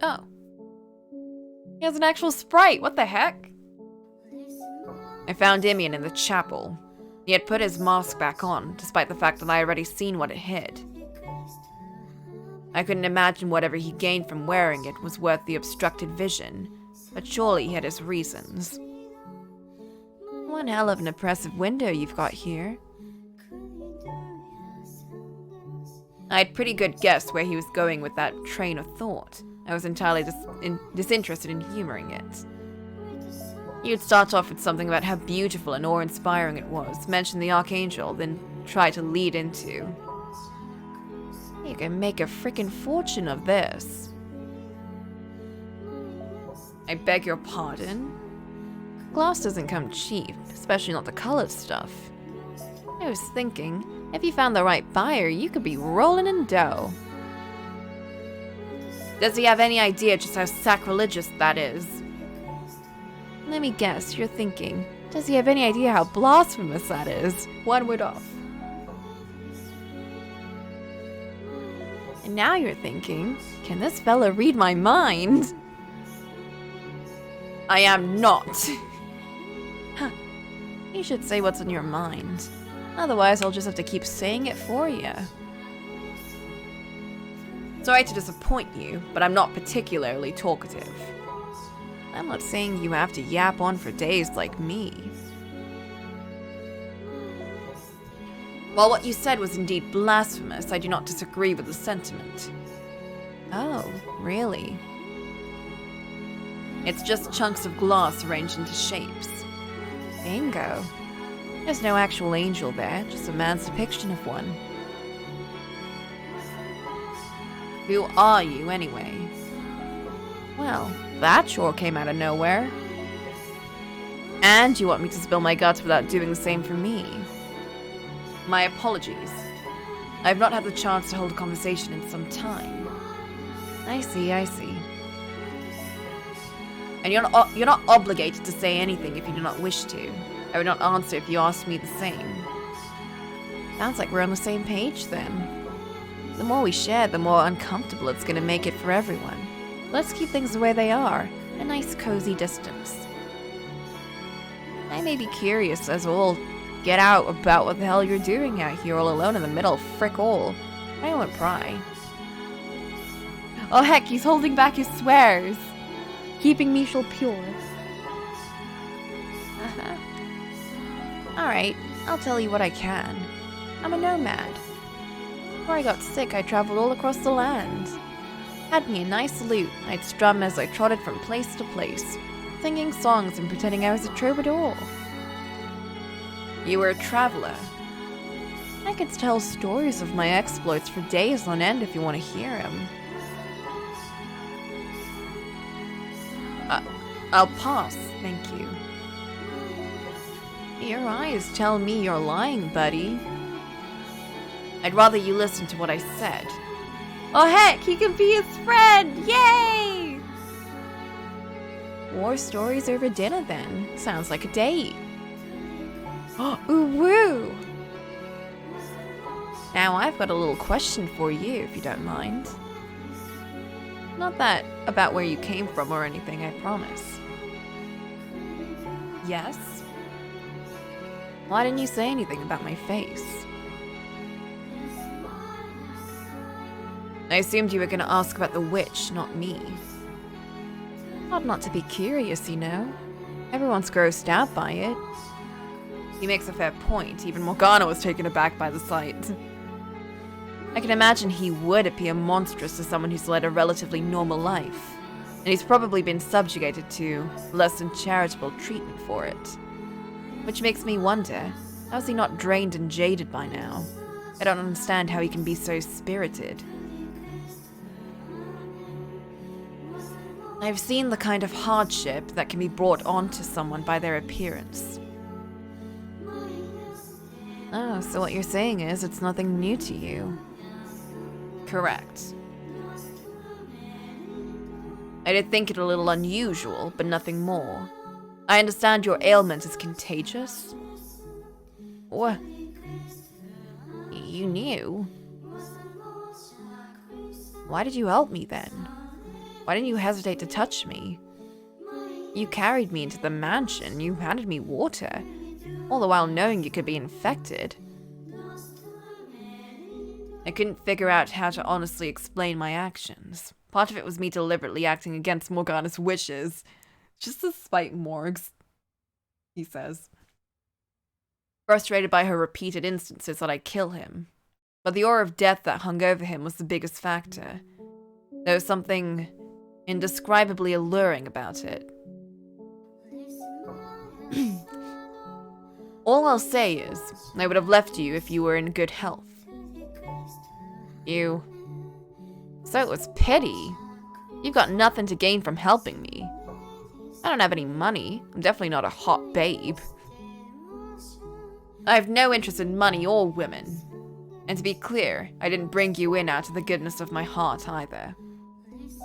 Oh. He has an actual sprite. What the heck? I found Imian in the chapel. He had put his mask back on, despite the fact that I had already seen what it hid. I couldn't imagine whatever he gained from wearing it was worth the obstructed vision, but surely he had his reasons. One hell of an impressive window you've got here. I had pretty good guess where he was going with that train of thought. I was entirely disinterested in humoring it. You'd start off with something about how beautiful and awe-inspiring it was, mention the Archangel, then try to lead into... You can make a frickin' fortune of this. I beg your pardon? Glass doesn't come cheap, especially not the colored stuff. I was thinking, if you found the right buyer, you could be rolling in dough. Does he have any idea just how sacrilegious that is? Let me guess, you're thinking, does he have any idea how blasphemous that is? One word off. And now you're thinking, can this fella read my mind? I am not. Huh. You should say what's on your mind. Otherwise, I'll just have to keep saying it for you. Sorry to disappoint you, but I'm not particularly talkative. I'm not saying you have to yap on for days like me. While what you said was indeed blasphemous, I do not disagree with the sentiment. Oh, really? It's just chunks of glass arranged into shapes. Bingo. There's no actual angel there, just a man's depiction of one. Who are you, anyway? Well, that sure came out of nowhere. And you want me to spill my guts without doing the same for me. My apologies. I have not had the chance to hold a conversation in some time. I see. And you're not obligated to say anything if you do not wish to. I would not answer if you asked me the same. Sounds like we're on the same page then. The more we share, the more uncomfortable it's going to make it for everyone. Let's keep things the way they are, a nice cozy distance. I may be curious as we'll get out about what the hell you're doing out here all alone in the middle of frick all. I won't pry. Oh heck, he's holding back his swears. Keeping Michel pure. Alright, I'll tell you what I can. I'm a nomad. Before I got sick, I traveled all across the land. Had me a nice lute I'd strum as I trotted from place to place, singing songs and pretending I was a troubadour. You were a traveler. I could tell stories of my exploits for days on end if you want to hear them. I'll pass, thank you. Your eyes tell me you're lying, buddy. I'd rather you listen to what I said. Oh heck, he can be his friend! Yay! War stories over dinner then. Sounds like a date. Ooh woo! Now I've got a little question for you, if you don't mind. Not that about where you came from or anything, I promise. Yes? Why didn't you say anything about my face? I assumed you were going to ask about the witch, not me. Hard not to be curious, you know. Everyone's grossed out by it. He makes a fair point. Even Morgana was taken aback by the sight. I can imagine he would appear monstrous to someone who's led a relatively normal life. And he's probably been subjugated to less than charitable treatment for it. Which makes me wonder, how is he not drained and jaded by now? I don't understand how he can be so spirited. I've seen the kind of hardship that can be brought onto someone by their appearance. Oh, so what you're saying is it's nothing new to you. Correct. I did think it a little unusual, but nothing more. I understand your ailment is contagious. What? You knew? Why did you help me then? Why didn't you hesitate to touch me? You carried me into the mansion, you handed me water, all the while knowing you could be infected. I couldn't figure out how to honestly explain my actions. Part of it was me deliberately acting against Morgana's wishes. Just to spite Morgs, he says. Frustrated by her repeated instances that I kill him. But the aura of death that hung over him was the biggest factor. There was something indescribably alluring about it. All I'll say is, I would have left you if you were in good health. You... So it was pity. You've got nothing to gain from helping me. I don't have any money. I'm definitely not a hot babe. I have no interest in money or women. And to be clear, I didn't bring you in out of the goodness of my heart either.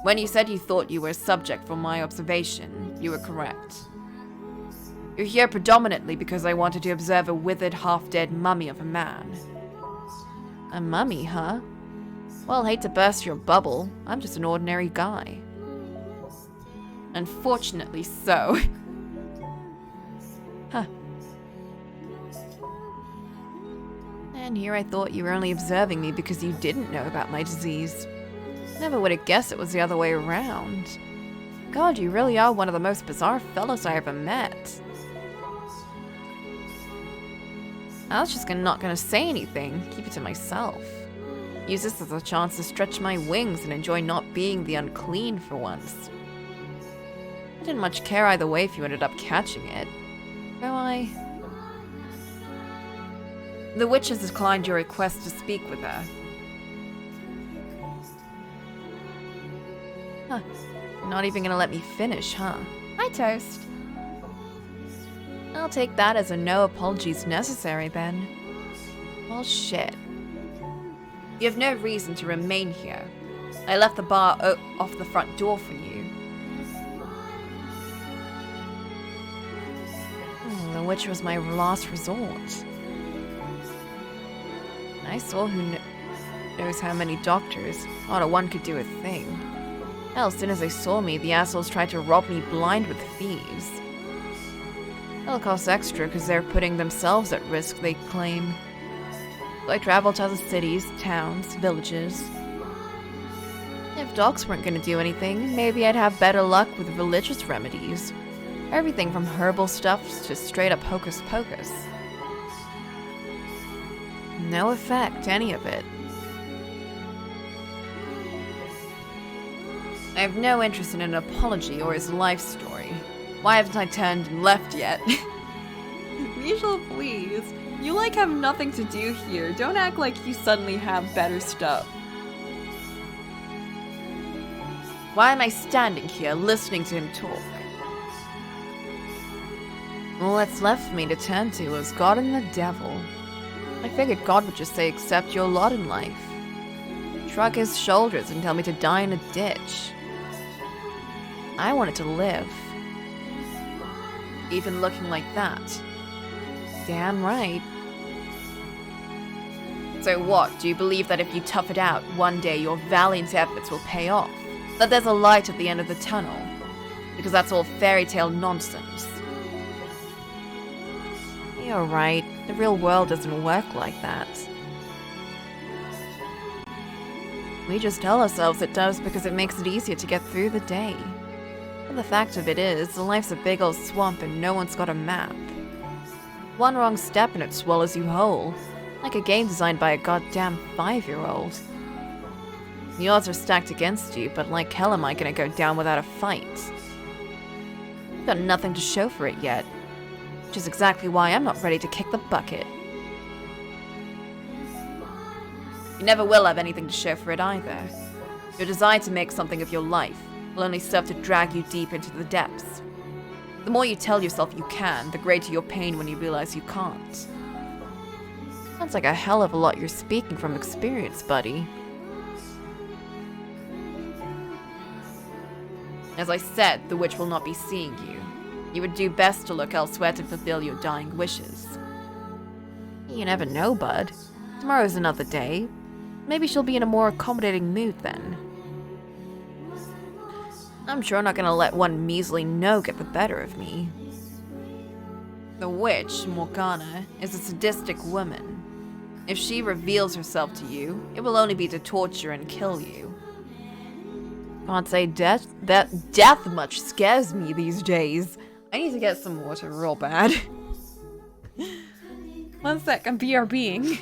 When you said you thought you were a subject for my observation, you were correct. You're here predominantly because I wanted to observe a withered, half-dead mummy of a man. A mummy, huh? Well, hate to burst your bubble, I'm just an ordinary guy. Unfortunately so. Huh. And here I thought you were only observing me because you didn't know about my disease. Never would have guessed it was the other way around. God, you really are one of the most bizarre fellows I ever met. I was just not gonna say anything, keep it to myself. Use this as a chance to stretch my wings and enjoy not being the unclean for once. I didn't much care either way if you ended up catching it. Though The witch has declined your request to speak with her. Huh. Not even gonna let me finish, huh? Hi, Toast. I'll take that as a no apologies necessary then. Well, shit. You have no reason to remain here. I left the bar off the front door for you. The witch was my last resort. I saw who knows how many doctors. Not a one could do a thing. Hell, as soon as they saw me, the assholes tried to rob me blind with thieves. It'll cost extra because they're putting themselves at risk, they claim. So I traveled to other cities, towns, villages. If dogs weren't going to do anything, maybe I'd have better luck with religious remedies. Everything from herbal stuffs to straight up hocus pocus. No effect, any of it. I have no interest in an apology or his life story. Why haven't I turned and left yet? Michelle, please. You have nothing to do here. Don't act like you suddenly have better stuff. Why am I standing here listening to him talk? All that's left for me to turn to is God and the devil. I figured God would just say accept your lot in life. Shrug his shoulders and tell me to die in a ditch. I wanted to live. Even looking like that. Damn right. So what, do you believe that if you tough it out, one day your valiant efforts will pay off? That there's a light at the end of the tunnel? Because that's all fairy tale nonsense. You're right, the real world doesn't work like that. We just tell ourselves it does because it makes it easier to get through the day. But the fact of it is, life's a big old swamp and no one's got a map. One wrong step and it swallows you whole. Like a game designed by a goddamn 5-year-old. The odds are stacked against you, but like hell am I gonna go down without a fight? I've got nothing to show for it yet. Which is exactly why I'm not ready to kick the bucket. You never will have anything to show for it either. Your desire to make something of your life will only serve to drag you deep into the depths. The more you tell yourself you can, the greater your pain when you realize you can't. Sounds like a hell of a lot you're speaking from experience, buddy. As I said, the witch will not be seeing you. You would do best to look elsewhere to fulfill your dying wishes. You never know, bud. Tomorrow's another day. Maybe she'll be in a more accommodating mood then. I'm sure not gonna let one measly no get the better of me. The witch, Morgana, is a sadistic woman. If she reveals herself to you, it will only be to torture and kill you. Can't say death much scares me these days. I need to get some water real bad. One sec, I'm BRBing.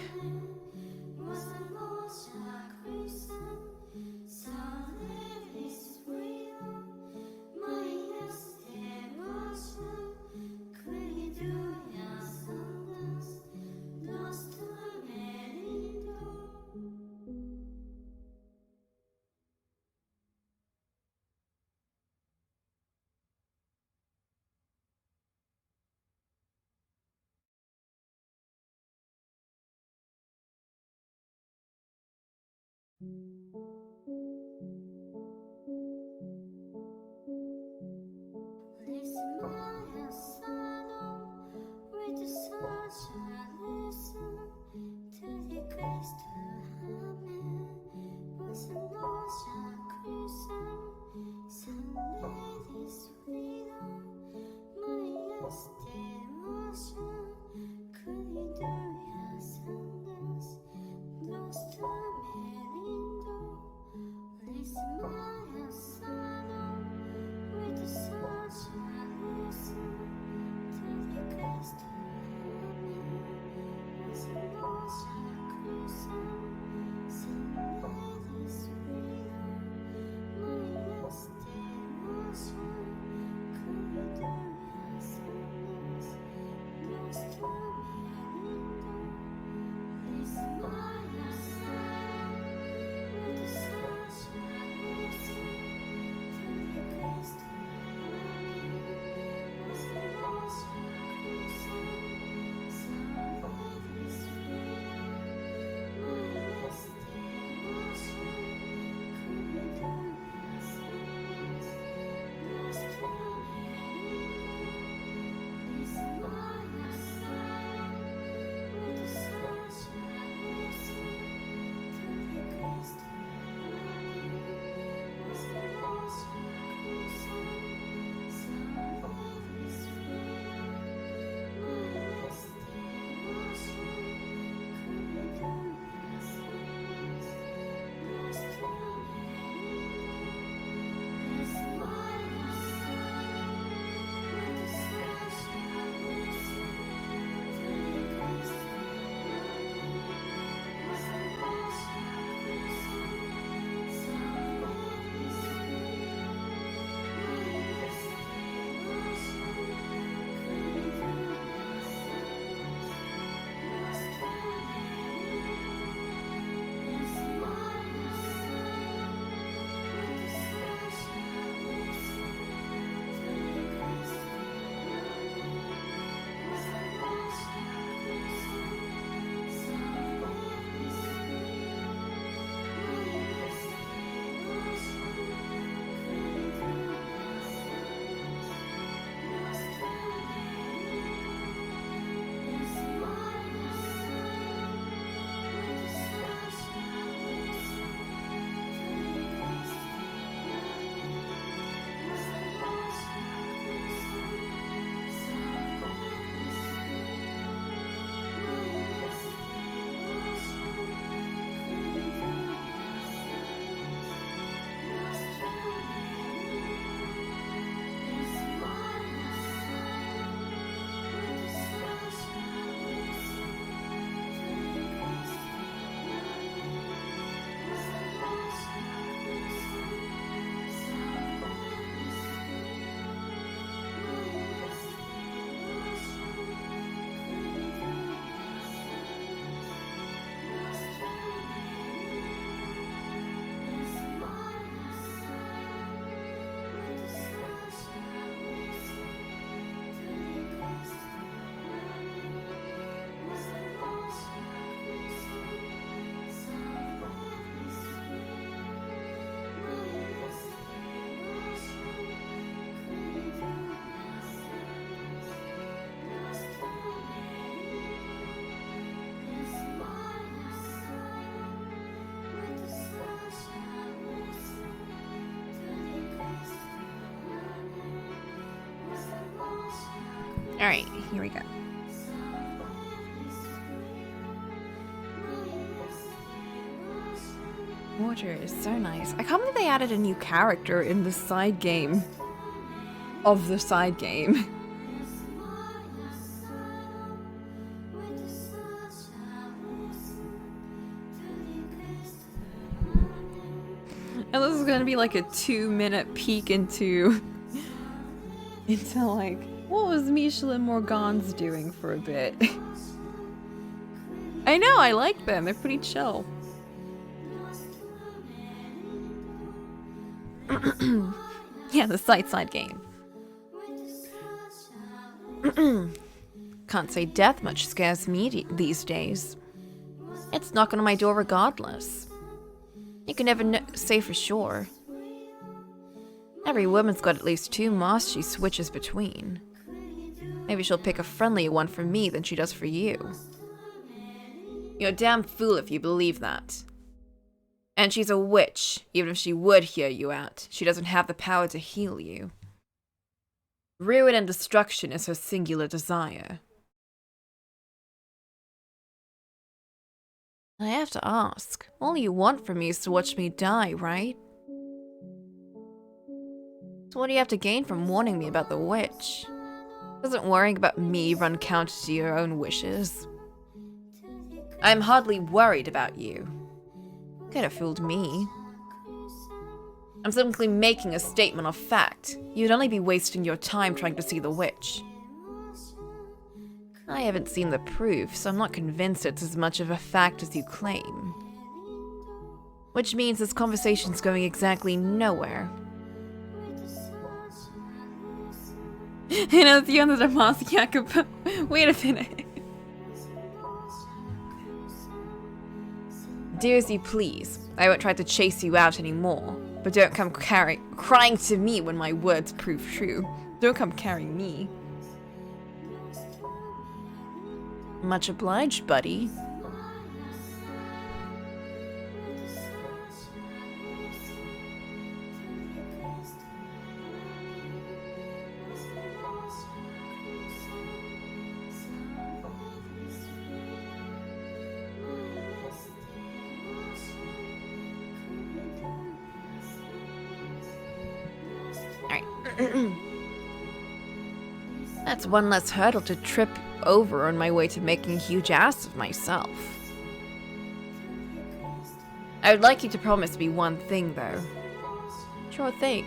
Alright, here we go. Water is so nice. I can't believe they added a new character in the side game. Of the side game. And this is gonna be like a 2-minute peek into like, what was Michel and Morgana's doing for a bit? I know, I like them. They're pretty chill. Yeah, the side game. Can't say death much scares me these days. It's knocking on my door regardless. You can never say for sure. Every woman's got at least 2 masks she switches between. Maybe she'll pick a friendlier one for me than she does for you. You're a damn fool if you believe that. And she's a witch. Even if she would hear you out, she doesn't have the power to heal you. Ruin and destruction is her singular desire. I have to ask, all you want from me is to watch me die, right? So what do you have to gain from warning me about the witch? Doesn't worrying about me run counter to your own wishes? I'm hardly worried about you. Could have fooled me. I'm simply making a statement of fact. You'd only be wasting your time trying to see the witch. I haven't seen the proof, so I'm not convinced it's as much of a fact as you claim. Which means this conversation's going exactly nowhere. You know, the end of the mask, Jakob. Wait a minute. Do as you please. I won't try to chase you out anymore. But don't come crying to me when my words prove true. Don't come carrying me. Much obliged, buddy. That's one less hurdle to trip over on my way to making a huge ass of myself. I would like you to promise me one thing, though. Sure thing.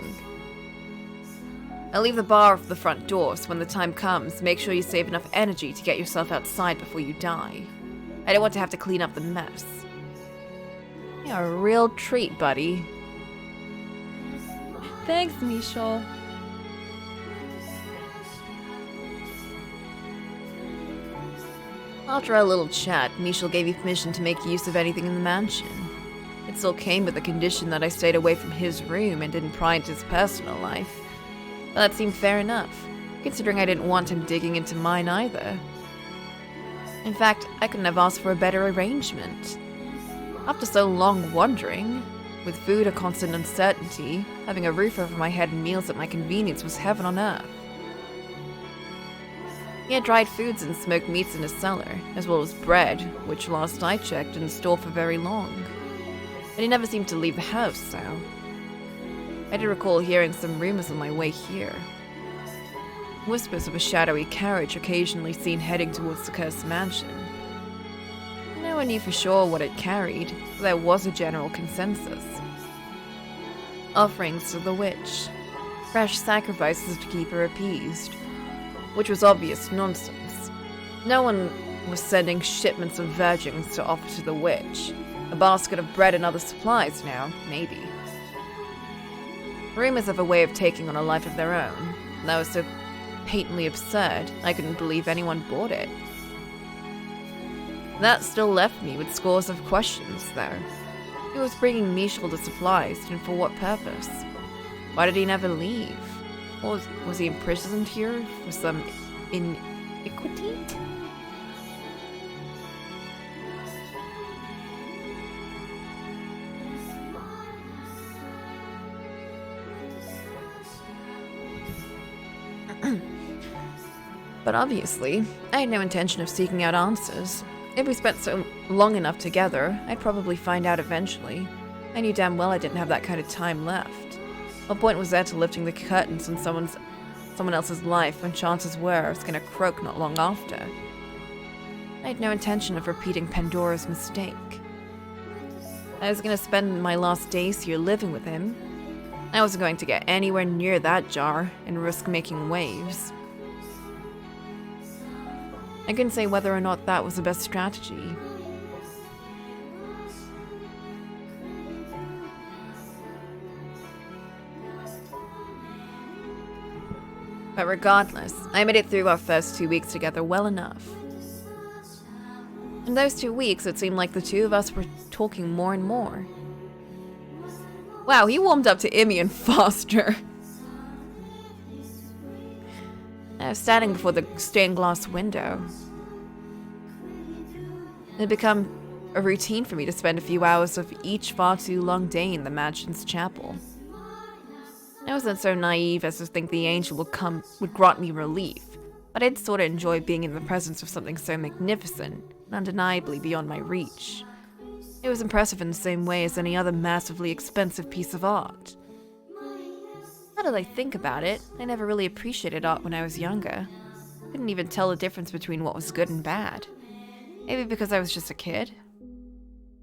I'll leave the bar off the front door, so when the time comes, make sure you save enough energy to get yourself outside before you die. I don't want to have to clean up the mess. You're a real treat, buddy. Thanks, Michel. After our little chat, Michel gave me permission to make use of anything in the mansion. It still came with the condition that I stayed away from his room and didn't pry into his personal life. But that seemed fair enough, considering I didn't want him digging into mine either. In fact, I couldn't have asked for a better arrangement. After so long wandering, with food a constant uncertainty, having a roof over my head and meals at my convenience was heaven on earth. He had dried foods and smoked meats in his cellar, as well as bread, which last I checked didn't store for very long. But he never seemed to leave the house, so... I did recall hearing some rumors on my way here. Whispers of a shadowy carriage occasionally seen heading towards the cursed mansion. No one knew for sure what it carried, but there was a general consensus. Offerings to the witch. Fresh sacrifices to keep her appeased. Which was obvious nonsense. No one was sending shipments of virgins to offer to the witch. A basket of bread and other supplies now, maybe. Rumors of a way of taking on a life of their own. That was so patently absurd, I couldn't believe anyone bought it. That still left me with scores of questions, though. Who was bringing Michel the supplies, and for what purpose? Why did he never leave? Or was he imprisoned here for some iniquity? But obviously, I had no intention of seeking out answers. If we spent so long enough together, I'd probably find out eventually. I knew damn well I didn't have that kind of time left. What point was there to lifting the curtains on someone else's life when chances were I was going to croak not long after? I had no intention of repeating Pandora's mistake. I was going to spend my last days here living with him. I wasn't going to get anywhere near that jar and risk making waves. I couldn't say whether or not that was the best strategy. But regardless, I made it through our first 2 weeks together well enough. In those 2 weeks, it seemed like the two of us were talking more and more. Wow, he warmed up to Imian faster. I was standing before the stained glass window. It had become a routine for me to spend a few hours of each far too long day in the mansion's chapel. I wasn't so naive as to think the angel would grant me relief, but I did sort of enjoy being in the presence of something so magnificent and undeniably beyond my reach. It was impressive in the same way as any other massively expensive piece of art. Now that I think about it, I never really appreciated art when I was younger. I couldn't even tell the difference between what was good and bad. Maybe because I was just a kid?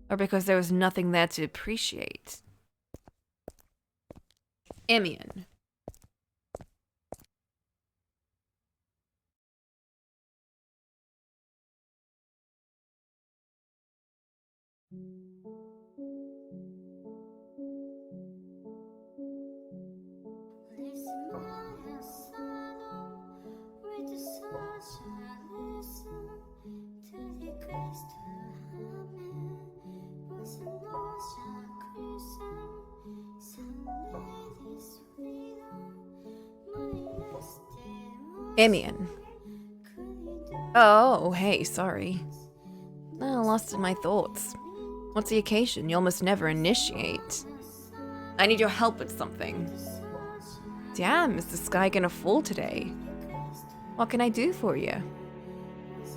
Or because there was nothing there to appreciate. Imian. Imian. Oh, hey, sorry. Oh, lost in my thoughts. What's the occasion? You almost never initiate. I need your help with something. Damn, is the sky gonna fall today? What can I do for you?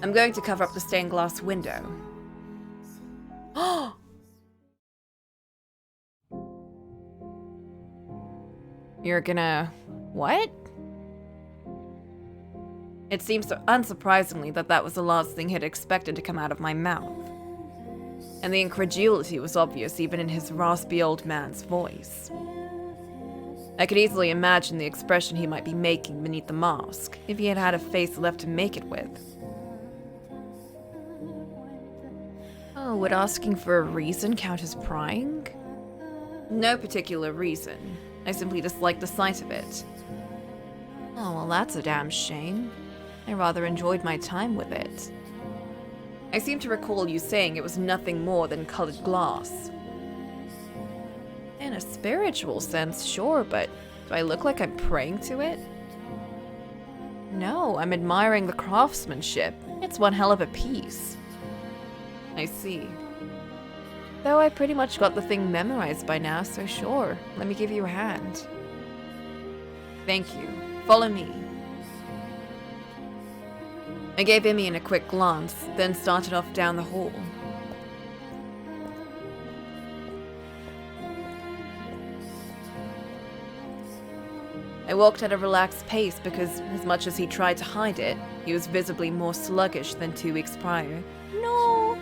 I'm going to cover up the stained glass window. Oh! You're gonna... what? It seems so unsurprisingly that was the last thing he'd expected to come out of my mouth. And the incredulity was obvious even in his raspy old man's voice. I could easily imagine the expression he might be making beneath the mask, if he had had a face left to make it with. Oh, would asking for a reason count as prying? No particular reason. I simply disliked the sight of it. Oh, well, that's a damn shame. I rather enjoyed my time with it. I seem to recall you saying it was nothing more than colored glass. In a spiritual sense, sure, but do I look like I'm praying to it? No, I'm admiring the craftsmanship. It's one hell of a piece. I see. Though I pretty much got the thing memorized by now, so sure, let me give you a hand. Thank you. Follow me. I gave Imian a quick glance, then started off down the hall. I walked at a relaxed pace because, as much as he tried to hide it, he was visibly more sluggish than 2 weeks prior. No!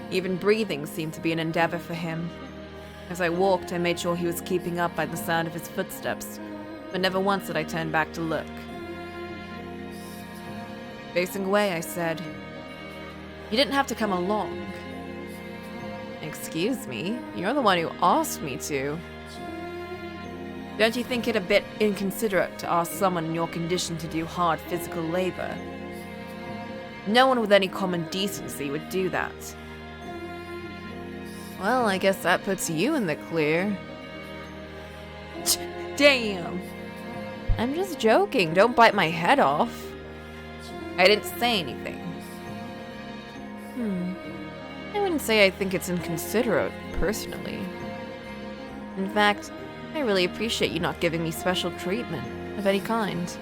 Even breathing seemed to be an endeavor for him. As I walked, I made sure he was keeping up by the sound of his footsteps, but never once did I turn back to look. Facing away, I said, "You didn't have to come along." Excuse me, you're the one who asked me to. Don't you think it a bit inconsiderate to ask someone in your condition to do hard physical labor? No one with any common decency would do that. Well, I guess that puts you in the clear. Damn! I'm just joking, don't bite my head off. I didn't say anything. I wouldn't say I think it's inconsiderate, personally. In fact, I really appreciate you not giving me special treatment of any kind.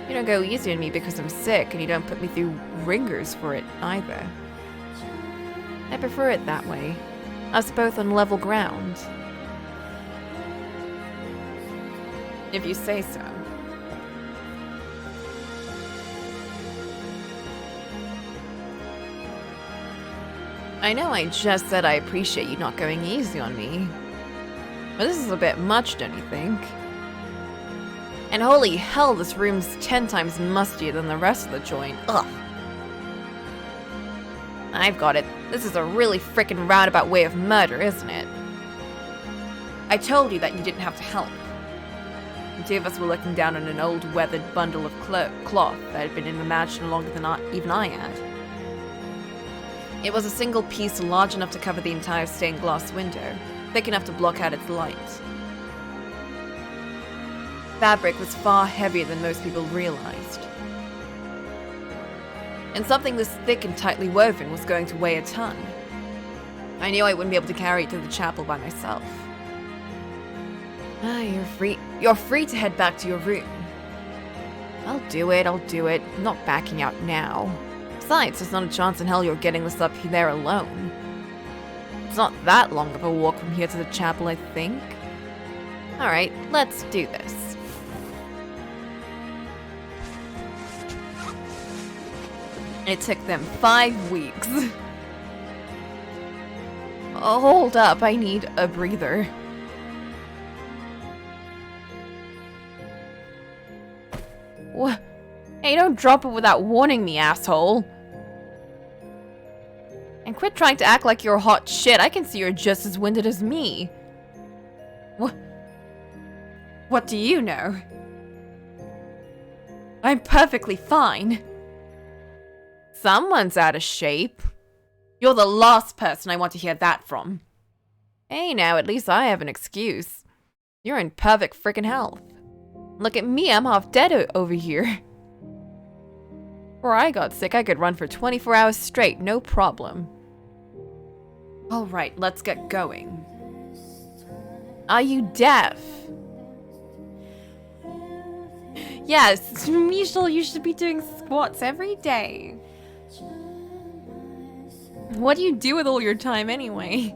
You don't go easy on me because I'm sick, and you don't put me through ringers for it either. I prefer it that way. Us both on level ground. If you say so. I know I just said I appreciate you not going easy on me. But this is a bit much, don't you think? And holy hell, this room's 10 times mustier than the rest of the joint. Ugh. I've got it. This is a really frickin' roundabout way of murder, isn't it? I told you that you didn't have to help. The two of us were looking down on an old weathered bundle of cloth that had been in the mansion longer than even I had. It was a single piece large enough to cover the entire stained glass window, thick enough to block out its light. Fabric was far heavier than most people realized. And something this thick and tightly woven was going to weigh a ton. I knew I wouldn't be able to carry it to the chapel by myself. You're free to head back to your room. I'll do it. I'm not backing out now. Besides, there's not a chance in hell you're getting this up there alone. It's not that long of a walk from here to the chapel, I think. Alright, let's do this. It took them 5 weeks. Oh, hold up, I need a breather. What? Hey, don't drop it without warning me, asshole. And quit trying to act like you're hot shit. I can see you're just as winded as me. What do you know? I'm perfectly fine. Someone's out of shape. You're the last person I want to hear that from. Hey now, at least I have an excuse. You're in perfect frickin' health. Look at me, I'm half dead over here. Before I got sick, I could run for 24 hours straight, no problem. Alright, let's get going. Are you deaf? Yes, Michel, you should be doing squats every day. What do you do with all your time anyway?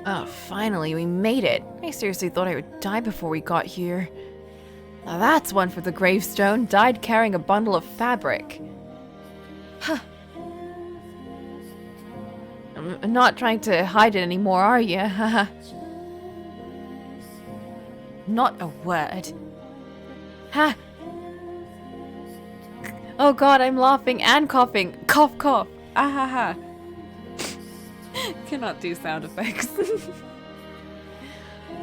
Oh, finally, we made it. I seriously thought I would die before we got here. Now that's one for the gravestone. Died carrying a bundle of fabric. Huh. I'm not trying to hide it anymore, are you? Haha. Not a word. Ha! Oh god, I'm laughing and coughing. Cough, cough. Ah ha ha. Cannot do sound effects.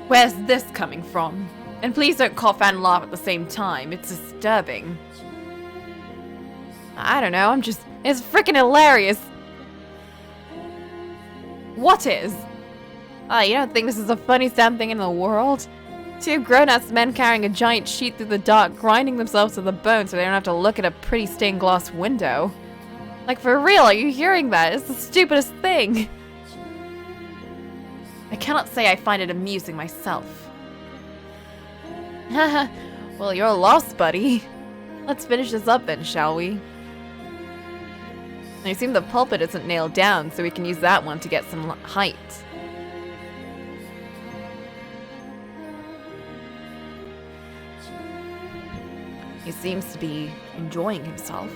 Where's this coming from? And please don't cough and laugh at the same time. It's disturbing. I don't know, it's freaking hilarious. What is? You don't think this is the funniest damn thing in the world? Two grown-ass men carrying a giant sheet through the dark, grinding themselves to the bone so they don't have to look at a pretty stained glass window. Like, for real, are you hearing that? It's the stupidest thing. I cannot say I find it amusing myself. Haha, well, you're lost, buddy. Let's finish this up then, shall we? I assume the pulpit isn't nailed down, so we can use that one to get some height. He seems to be enjoying himself.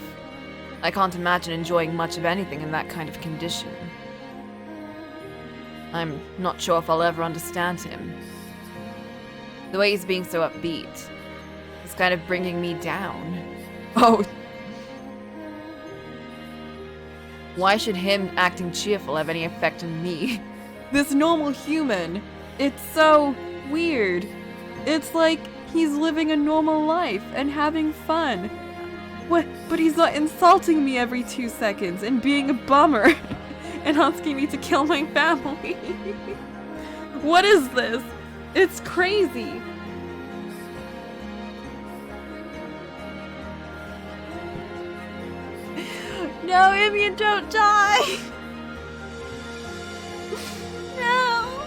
I can't imagine enjoying much of anything in that kind of condition. I'm not sure if I'll ever understand him. The way he's being so upbeat is kind of bringing me down. Oh. Why should him acting cheerful have any effect on me? This normal human. It's so weird. It's like he's living a normal life and having fun. What? But he's not insulting me every 2 seconds and being a bummer and asking me to kill my family. What is this? It's crazy. No, Amian, don't die. No.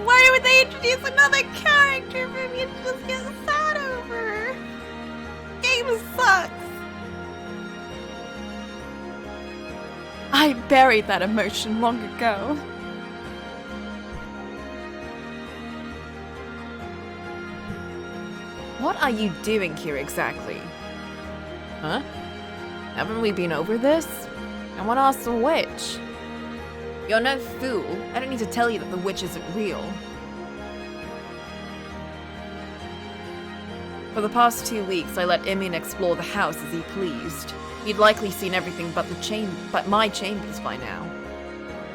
Why would they introduce another character for me to just get sad over? Game sucks. I buried that emotion long ago. What are you doing here exactly? Huh? Haven't we been over this? I want to ask the witch. You're no fool. I don't need to tell you that the witch isn't real. For the past 2 weeks, I let Imian explore the house as he pleased. He'd likely seen everything but my chambers by now.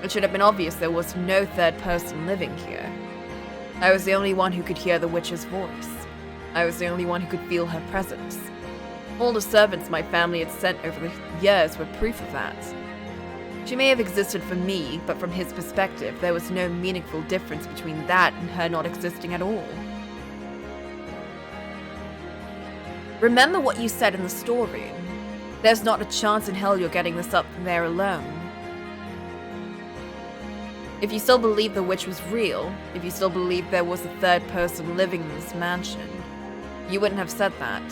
It should have been obvious there was no third person living here. I was the only one who could hear the witch's voice. I was the only one who could feel her presence. All the servants my family had sent over the years were proof of that. She may have existed for me, but from his perspective, there was no meaningful difference between that and her not existing at all. Remember what you said in the storeroom. There's not a chance in hell you're getting this up there alone. If you still believe the witch was real, if you still believe there was a third person living in this mansion, you wouldn't have said that.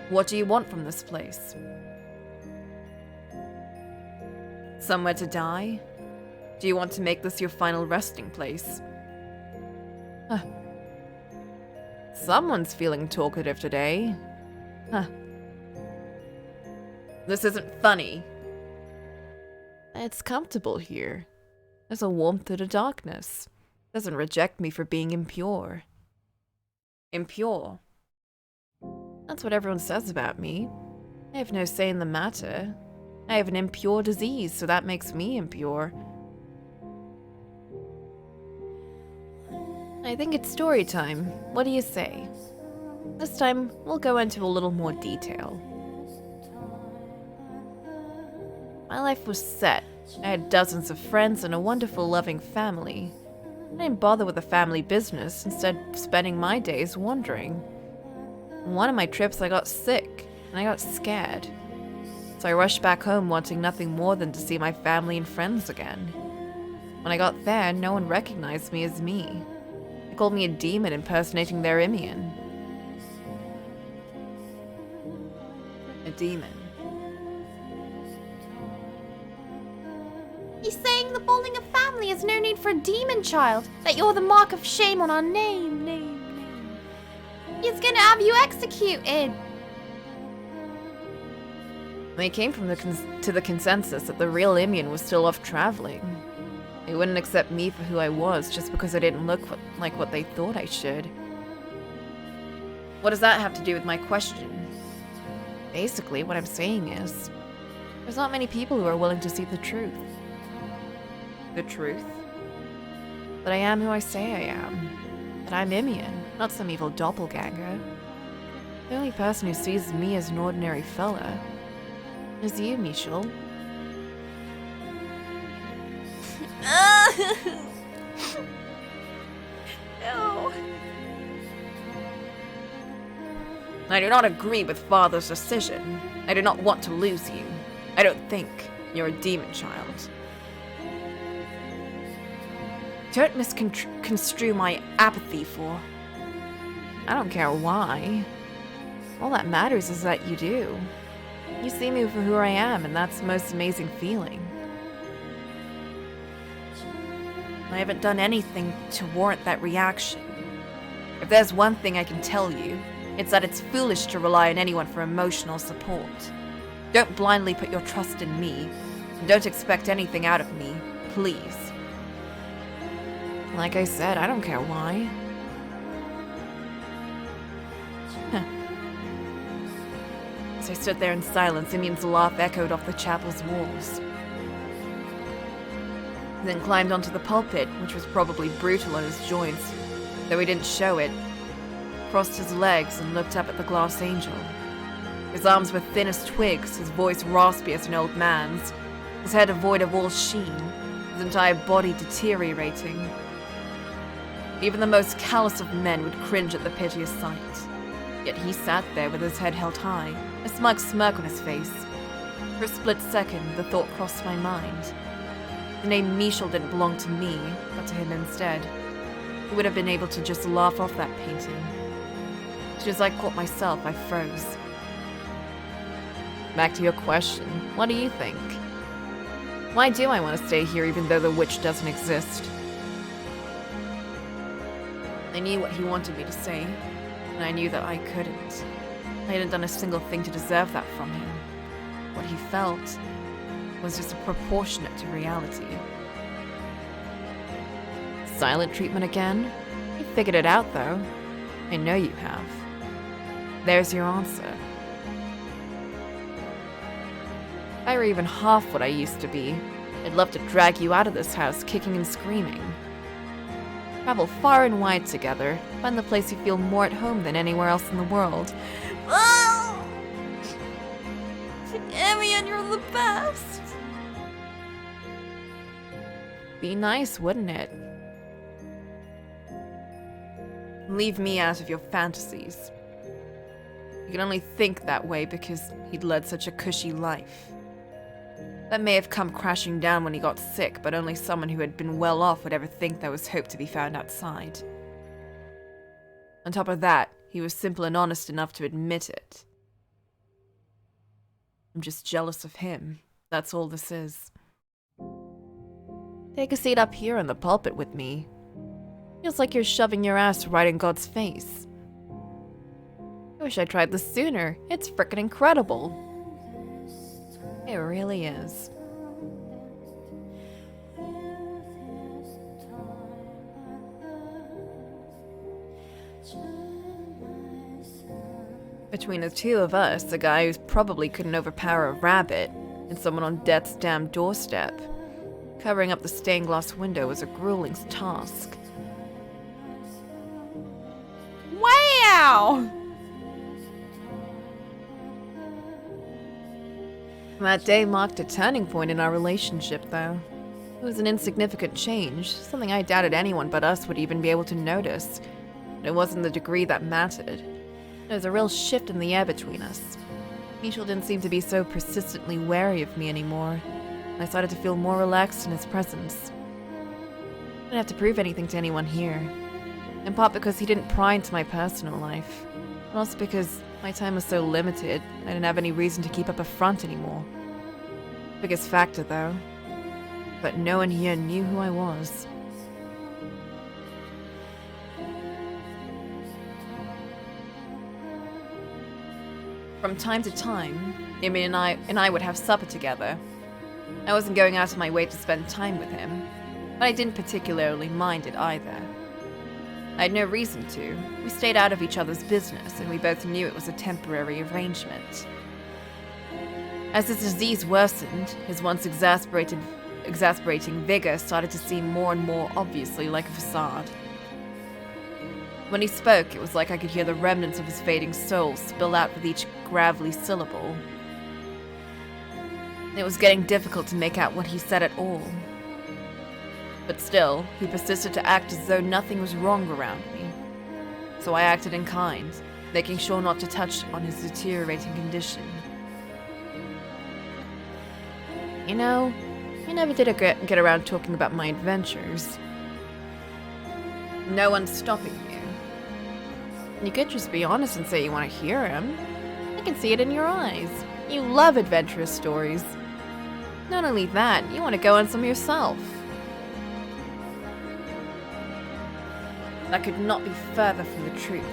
What do you want from this place? Somewhere to die? Do you want to make this your final resting place? Huh. Someone's feeling talkative today. Huh. This isn't funny. It's comfortable here. There's a warmth to the darkness. Doesn't reject me for being impure. Impure? That's what everyone says about me. I have no say in the matter. I have an impure disease, so that makes me impure. I think it's story time. What do you say? This time, we'll go into a little more detail. My life was set. I had dozens of friends and a wonderful, loving family. I didn't bother with the family business, instead spending my days wandering. On one of my trips, I got sick, and I got scared. So I rushed back home wanting nothing more than to see my family and friends again. When I got there, no one recognized me as me. They called me a demon impersonating their Imian. A demon. He's saying the Bollinger family has no need for a demon child, that you're the mark of shame on our name. He's gonna have you executed. They came to the consensus that the real Imian was still off traveling. They wouldn't accept me for who I was just because I didn't look like what they thought I should. What does that have to do with my question? Basically, what I'm saying is, there's not many people who are willing to see the truth. The truth? That I am who I say I am. That I'm Imian, not some evil doppelganger. The only person who sees me as an ordinary fella is you, Michel. No. I do not agree with Father's decision. I do not want to lose you. I don't think you're a demon child. Don't misconstrue my apathy for... I don't care why. All that matters is that you do. You see me for who I am, and that's the most amazing feeling. I haven't done anything to warrant that reaction. If there's one thing I can tell you, it's that it's foolish to rely on anyone for emotional support. Don't blindly put your trust in me, and don't expect anything out of me, please. Like I said, I don't care why. As I stood there in silence, Imian's laugh echoed off the chapel's walls. He then climbed onto the pulpit, which was probably brutal on his joints, though he didn't show it, crossed his legs and looked up at the glass angel. His arms were thin as twigs, his voice raspy as an old man's, his head devoid of all sheen, his entire body deteriorating. Even the most callous of men would cringe at the piteous sight. Yet he sat there with his head held high, a smug smirk on his face. For a split second, the thought crossed my mind. The name Michel didn't belong to me, but to him instead. He would have been able to just laugh off that painting. As soon as I caught myself, I froze. Back to your question, what do you think? Why do I want to stay here even though the witch doesn't exist? I knew what he wanted me to say, and I knew that I couldn't. I hadn't done a single thing to deserve that from him. What he felt was just proportionate to reality. Silent treatment again? You figured it out, though. I know you have. There's your answer. If I were even half what I used to be, I'd love to drag you out of this house kicking and screaming. Travel far and wide together, find the place you feel more at home than anywhere else in the world. Oh! Amian, you're the best! Be nice, wouldn't it? Leave me out of your fantasies. You can only think that way because he'd led such a cushy life. That may have come crashing down when he got sick, but only someone who had been well off would ever think there was hope to be found outside. On top of that, he was simple and honest enough to admit it. I'm just jealous of him. That's all this is. Take a seat up here in the pulpit with me. Feels like you're shoving your ass right in God's face. I wish I tried this sooner. It's frickin' incredible. It really is. Between the two of us, a guy who probably couldn't overpower a rabbit, and someone on death's damn doorstep, covering up the stained glass window was a grueling task. Wow! That day marked a turning point in our relationship, though. It was an insignificant change, something I doubted anyone but us would even be able to notice. It wasn't the degree that mattered. There was a real shift in the air between us. Michel didn't seem to be so persistently wary of me anymore. I started to feel more relaxed in his presence. I didn't have to prove anything to anyone here. In part because he didn't pry into my personal life. And also because my time was so limited, I didn't have any reason to keep up a front anymore. Biggest factor, though. But no one here knew who I was. From time to time, Amy and I would have supper together. I wasn't going out of my way to spend time with him, but I didn't particularly mind it either. I had no reason to. We stayed out of each other's business, and we both knew it was a temporary arrangement. As his disease worsened, his once exasperating vigor started to seem more and more obviously like a facade. When he spoke, it was like I could hear the remnants of his fading soul spill out with each gravelly syllable. It was getting difficult to make out what he said at all. But still, he persisted to act as though nothing was wrong around me. So I acted in kind, making sure not to touch on his deteriorating condition. You know, I never did get around talking about my adventures. No one's stopping you. You could just be honest and say you want to hear him. I can see it in your eyes. You love adventurous stories. Not only that, you want to go on some yourself. That could not be further from the truth.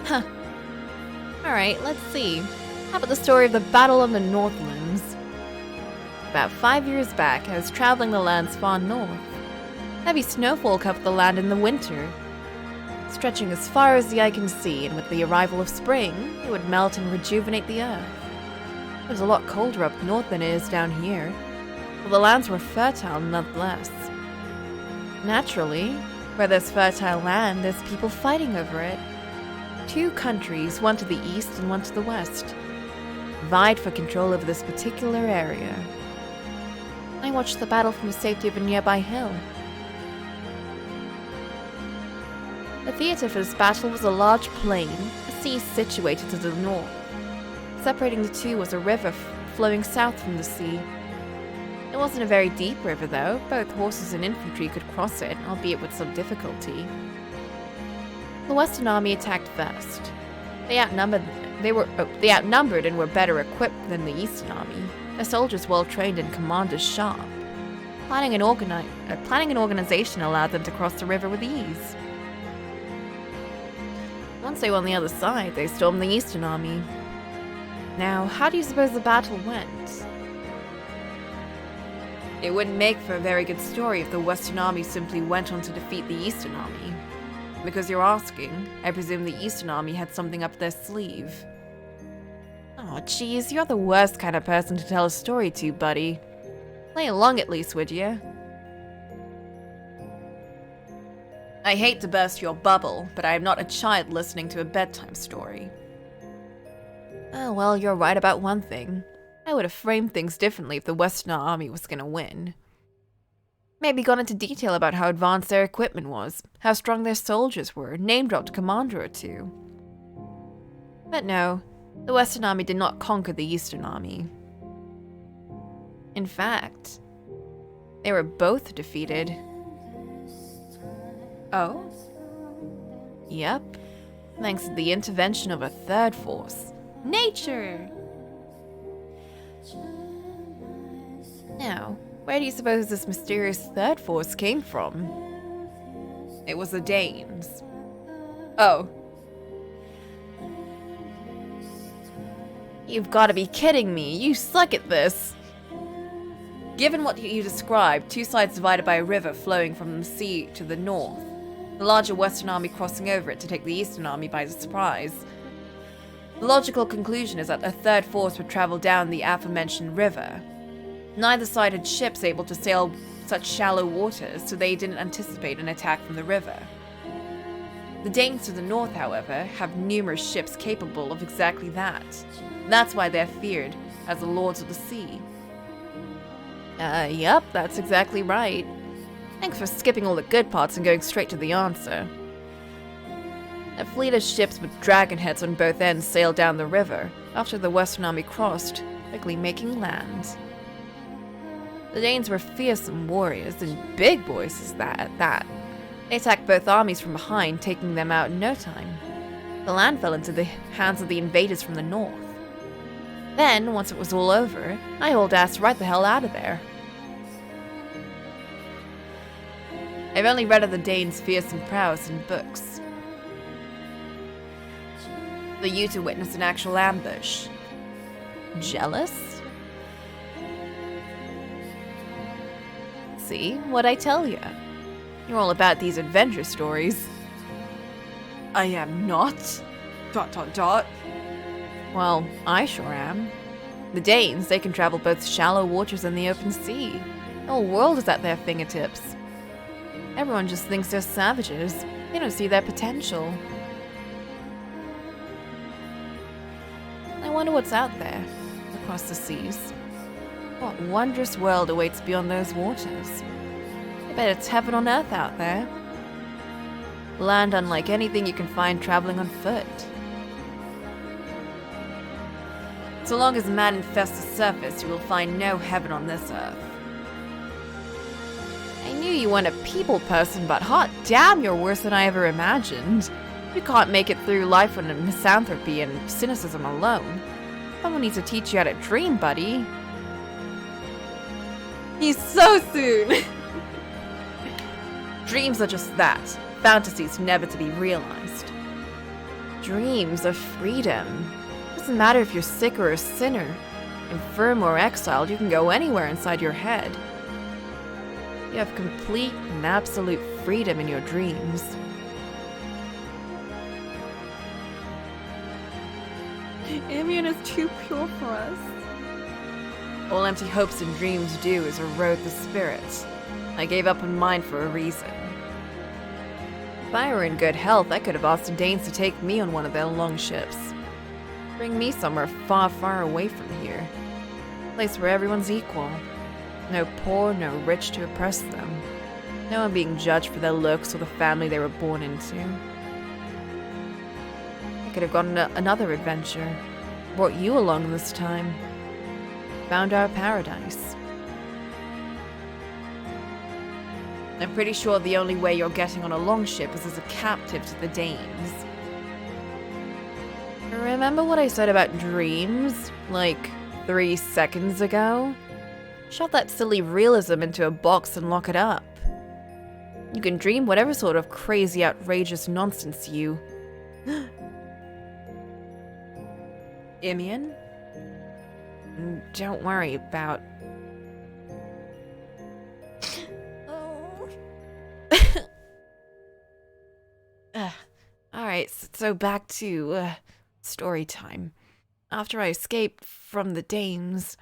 Huh. Alright, let's see. How about the story of the Battle of the Northlands? About 5 years back, I was traveling the lands far north. Heavy snowfall covered the land in the winter, stretching as far as the eye can see, and with the arrival of spring, it would melt and rejuvenate the earth. It was a lot colder up north than it is down here, but the lands were fertile nonetheless. Naturally, where there's fertile land, there's people fighting over it. Two countries, one to the east and one to the west, vied for control over this particular area. I watched the battle from the safety of a nearby hill. The theater for this battle was a large plain, a sea situated to the north. Separating the two was a river flowing south from the sea. It wasn't a very deep river, though. Both horses and infantry could cross it, albeit with some difficulty. The Western Army attacked first. They outnumbered and were better equipped than the Eastern Army. Their soldiers well trained and commanders sharp. Planning and organization allowed them to cross the river with ease. Once they were on the other side, they stormed the Eastern Army. Now, how do you suppose the battle went? It wouldn't make for a very good story if the Western Army simply went on to defeat the Eastern Army. Because you're asking, I presume the Eastern Army had something up their sleeve. Oh, jeez, you're the worst kind of person to tell a story to, buddy. Play along at least, would you? I hate to burst your bubble, but I am not a child listening to a bedtime story. Oh, well, you're right about one thing. I would have framed things differently if the Western Army was gonna win. Maybe gone into detail about how advanced their equipment was, how strong their soldiers were, name-dropped a commander or two. But no, the Western Army did not conquer the Eastern Army. In fact, they were both defeated. Oh? Yep, thanks to the intervention of a third force. Nature! Now, where do you suppose this mysterious third force came from? It was the Danes. Oh. You've got to be kidding me. You suck at this. Given what you described, two sides divided by a river flowing from the sea to the north, the larger Western Army crossing over it to take the Eastern Army by surprise. The logical conclusion is that a third force would travel down the aforementioned river. Neither side had ships able to sail such shallow waters, so they didn't anticipate an attack from the river. The Danes to the north, however, have numerous ships capable of exactly that. That's why they're feared as the Lords of the Sea. Yep, that's exactly right. Thanks for skipping all the good parts and going straight to the answer. A fleet of ships with dragon heads on both ends sailed down the river after the Western Army crossed, quickly making land. The Danes were fearsome warriors and big boys at that. They attacked both armies from behind, taking them out in no time. The land fell into the hands of the invaders from the north. Then, once it was all over, I hauled ass right the hell out of there. I've only read of the Danes' fearsome prowess in books. For you to witness an actual ambush. Jealous? See, what'd I tell you? You're all about these adventure stories. I am not. ... Well, I sure am. The Danes, they can travel both shallow waters and the open sea. The whole world is at their fingertips. Everyone just thinks they're savages. They don't see their potential. I wonder what's out there, across the seas. What wondrous world awaits beyond those waters? I bet it's heaven on earth out there. Land unlike anything you can find traveling on foot. So long as man infests the surface, you will find no heaven on this earth. I knew you weren't a people person, but hot damn, you're worse than I ever imagined. You can't make it through life on misanthropy and cynicism alone. Someone needs to teach you how to dream, buddy. He's so soon! Dreams are just that. Fantasies never to be realized. Dreams of freedom. Doesn't matter if you're sick or a sinner. Infirm or exiled, you can go anywhere inside your head. You have complete and absolute freedom in your dreams. Ambien is too pure for us. All empty hopes and dreams do is erode the spirit. I gave up on mine for a reason. If I were in good health, I could have asked the Danes to take me on one of their longships. Bring me somewhere far, far away from here. A place where everyone's equal. No poor, no rich to oppress them. No one being judged for their looks or the family they were born into. I could have gone on another adventure. Brought you along this time. Found our paradise. I'm pretty sure the only way you're getting on a longship is as a captive to the Danes. Remember what I said about dreams, like 3 seconds ago? Shove that silly realism into a box and lock it up. You can dream whatever sort of crazy, outrageous nonsense you... Imian? Don't worry about... Alright, so back to, story time. After I escaped from the Danes,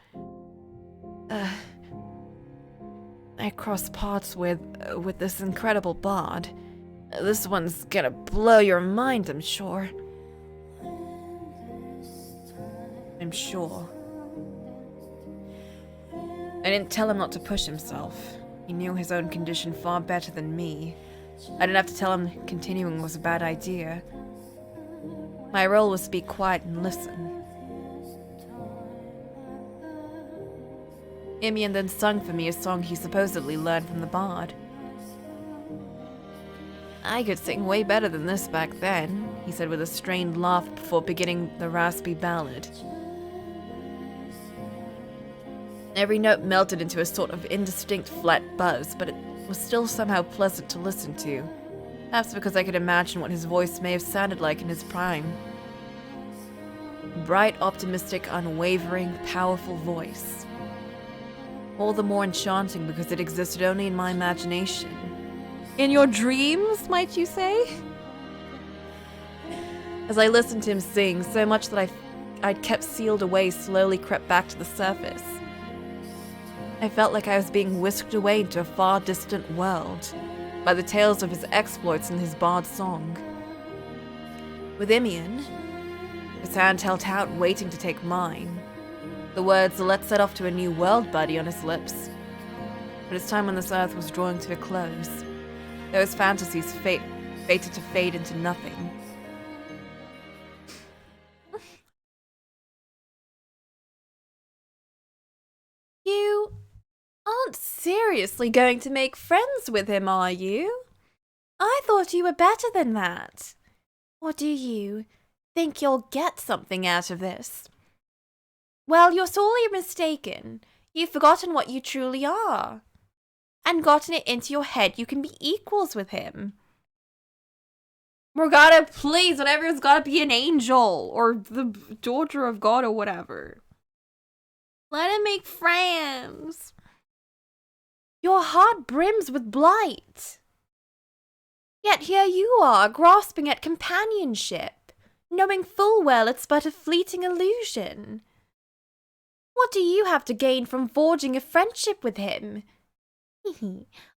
I crossed paths with this incredible bard. This one's gonna blow your mind, I'm sure. I'm sure. I didn't tell him not to push himself. He knew his own condition far better than me. I didn't have to tell him continuing was a bad idea. My role was to be quiet and listen. Imian then sung for me a song he supposedly learned from the bard. I could sing way better than this back then, he said with a strained laugh before beginning the raspy ballad. Every note melted into a sort of indistinct flat buzz, but it was still somehow pleasant to listen to. Perhaps because I could imagine what his voice may have sounded like in his prime. Bright, optimistic, unwavering, powerful voice. All the more enchanting because it existed only in my imagination. In your dreams, might you say? As I listened to him sing, so much that I'd kept sealed away slowly crept back to the surface. I felt like I was being whisked away into a far distant world by the tales of his exploits in his bard song. With Imian, his hand held out, waiting to take mine. The words, "Let's set off to a new world, buddy," on his lips. But his time on this earth was drawing to a close. Those fantasies fated to fade into nothing. You aren't seriously going to make friends with him, are you? I thought you were better than that. Or do you think you'll get something out of this? Well, you're sorely mistaken. You've forgotten what you truly are. And gotten it into your head you can be equals with him. Morgana, please, not everyone's gotta be an angel or the daughter of God or whatever. Let him make friends. Your heart brims with blight. Yet here you are, grasping at companionship, knowing full well it's but a fleeting illusion. What do you have to gain from forging a friendship with him?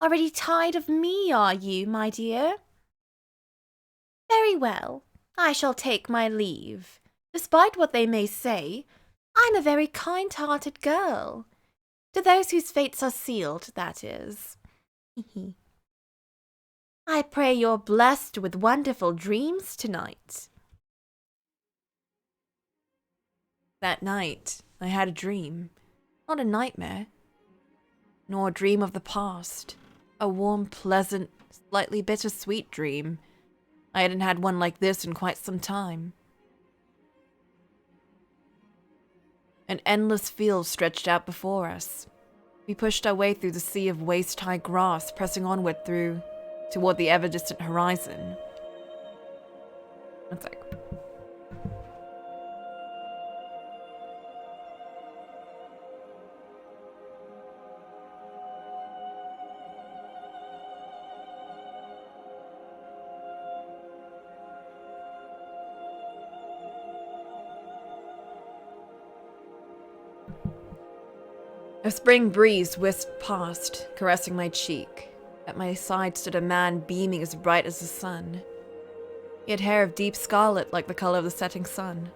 Already tired of me, are you, my dear? Very well, I shall take my leave. Despite what they may say, I'm a very kind-hearted girl. To those whose fates are sealed, that is. I pray you're blessed with wonderful dreams tonight. That night, I had a dream. Not a nightmare. Nor a dream of the past. A warm, pleasant, slightly bittersweet dream. I hadn't had one like this in quite some time. An endless field stretched out before us. We pushed our way through the sea of waist-high grass, pressing onward toward the ever-distant horizon. One sec. A spring breeze whisked past, caressing my cheek. At my side stood a man beaming as bright as the sun. He had hair of deep scarlet like the color of the setting sun.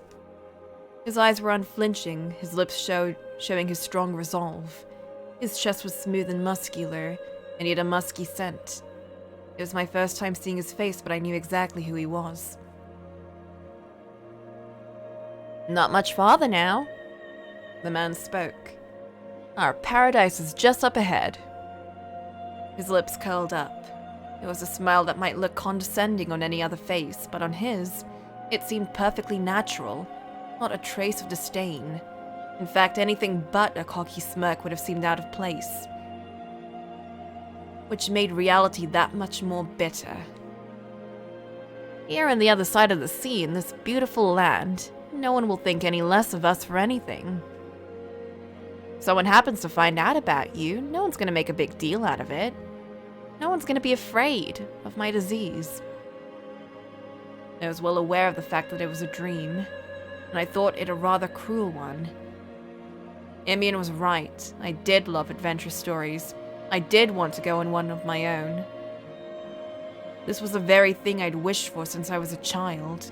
His eyes were unflinching, his lips showing his strong resolve. His chest was smooth and muscular, and he had a musky scent. It was my first time seeing his face, but I knew exactly who he was. "Not much farther now," the man spoke. "Our paradise is just up ahead." His lips curled up. It was a smile that might look condescending on any other face, but on his, it seemed perfectly natural, not a trace of disdain. In fact, anything but a cocky smirk would have seemed out of place, which made reality that much more bitter. Here on the other side of the sea, in this beautiful land, no one will think any less of us for anything. If someone happens to find out about you, no one's going to make a big deal out of it. No one's going to be afraid of my disease. I was well aware of the fact that it was a dream, and I thought it a rather cruel one. Emian was right. I did love adventure stories. I did want to go on one of my own. This was the very thing I'd wished for since I was a child.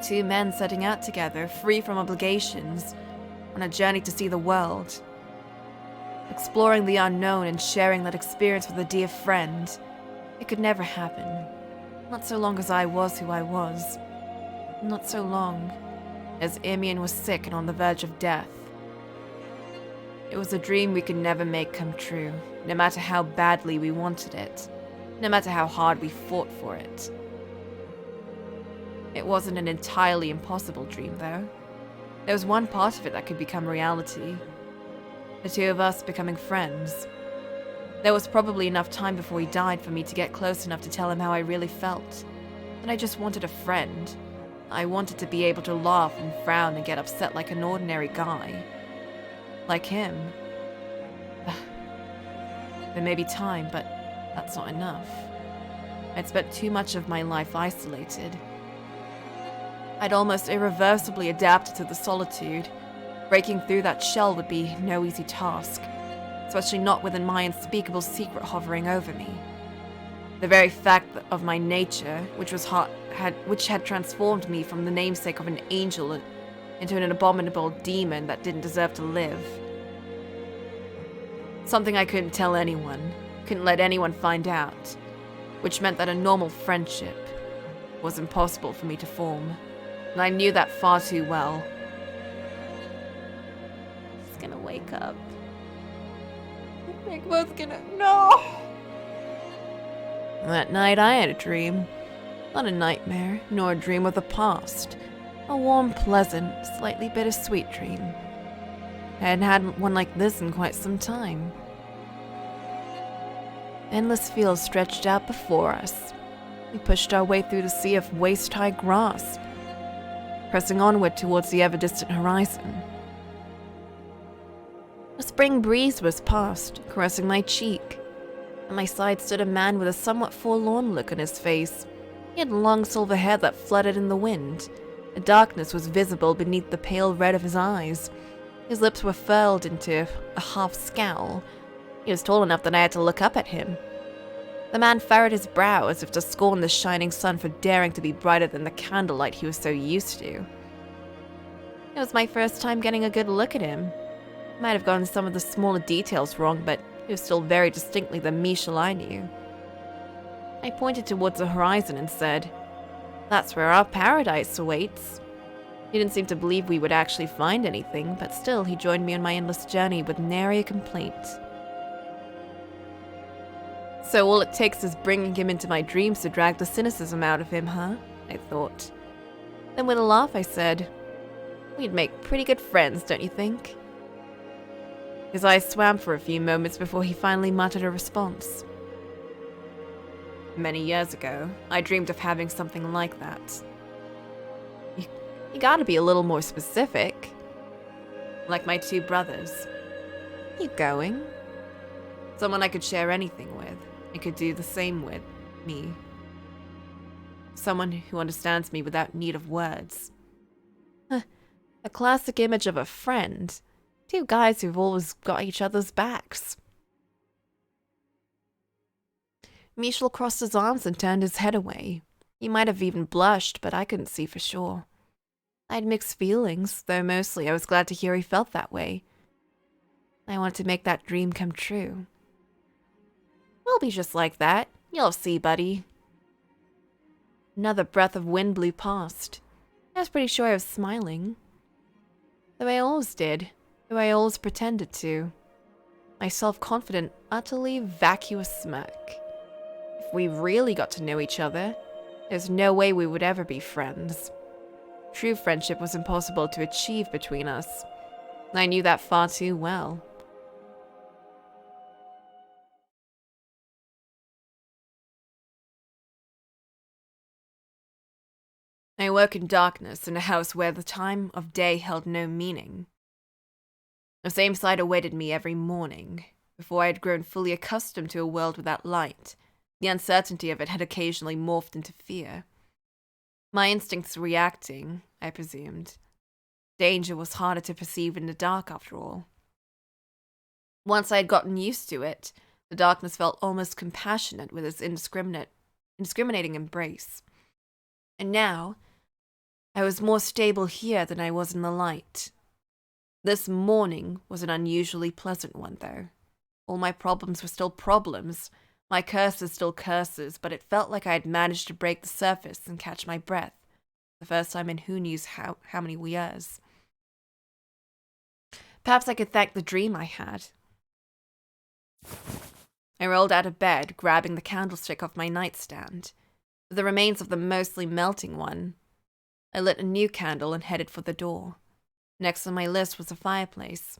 Two men setting out together, free from obligations, on a journey to see the world. Exploring the unknown and sharing that experience with a dear friend. It could never happen. Not so long as I was who I was. Not so long as Emian was sick and on the verge of death. It was a dream we could never make come true, no matter how badly we wanted it, no matter how hard we fought for it. It wasn't an entirely impossible dream, though. There was one part of it that could become reality. The two of us becoming friends. There was probably enough time before he died for me to get close enough to tell him how I really felt. And I just wanted a friend. I wanted to be able to laugh and frown and get upset like an ordinary guy. Like him. There may be time, but that's not enough. I'd spent too much of my life isolated. I'd almost irreversibly adapted to the solitude. Breaking through that shell would be no easy task, especially not within my unspeakable secret hovering over me. The very fact of my nature, which had transformed me from the namesake of an angel into an abominable demon that didn't deserve to live. Something I couldn't tell anyone, couldn't let anyone find out, which meant that a normal friendship was impossible for me to form, and I knew that far too well. He's gonna wake up. We're both gonna... No! That night I had a dream. Not a nightmare, nor a dream of the past. A warm, pleasant, slightly bittersweet dream. I hadn't had one like this in quite some time. Endless fields stretched out before us. We pushed our way through the sea of waist-high grass, pressing onward towards the ever-distant horizon. A spring breeze was past, caressing my cheek. At my side stood a man with a somewhat forlorn look on his face. He had long silver hair that fluttered in the wind. A darkness was visible beneath the pale red of his eyes. His lips were furled into a half scowl. He was tall enough that I had to look up at him. The man furrowed his brow as if to scorn the shining sun for daring to be brighter than the candlelight he was so used to. It was my first time getting a good look at him. I might have gotten some of the smaller details wrong, but he was still very distinctly the Michel I knew. I pointed towards the horizon and said, "That's where our paradise awaits." He didn't seem to believe we would actually find anything, but still he joined me on my endless journey with nary a complaint. So all it takes is bringing him into my dreams to drag the cynicism out of him, huh? I thought. Then with a laugh I said, "We'd make pretty good friends, don't you think?" His eyes swam for a few moments before he finally muttered a response. Many years ago, I dreamed of having something like that. You gotta be a little more specific. Like my two brothers. Keep going. Someone I could share anything with. And could do the same with me. Someone who understands me without need of words. A classic image of a friend. Two guys who've always got each other's backs. Michel crossed his arms and turned his head away. He might have even blushed, but I couldn't see for sure. I had mixed feelings, though mostly I was glad to hear he felt that way. I wanted to make that dream come true. We'll be just like that. You'll see, buddy. Another breath of wind blew past. I was pretty sure I was smiling. The way I always did. The way I always pretended to. my self-confident, utterly vacuous smirk. If we really got to know each other, there's no way we would ever be friends. True friendship was impossible to achieve between us. I knew that far too well. I woke in darkness in a house where the time of day held no meaning. The same sight awaited me every morning. Before I had grown fully accustomed to a world without light, the uncertainty of it had occasionally morphed into fear. My instincts reacting, I presumed. Danger was harder to perceive in the dark, after all. Once I had gotten used to it, the darkness felt almost compassionate with its indiscriminating embrace. And now, I was more stable here than I was in the light. This morning was an unusually pleasant one, though. All my problems were still problems, my curses still curses, but it felt like I had managed to break the surface and catch my breath, the first time in who knows how many years. Perhaps I could thank the dream I had. I rolled out of bed, grabbing the candlestick off my nightstand. With the remains of the mostly melting one, I lit a new candle and headed for the door. Next on my list was a fireplace.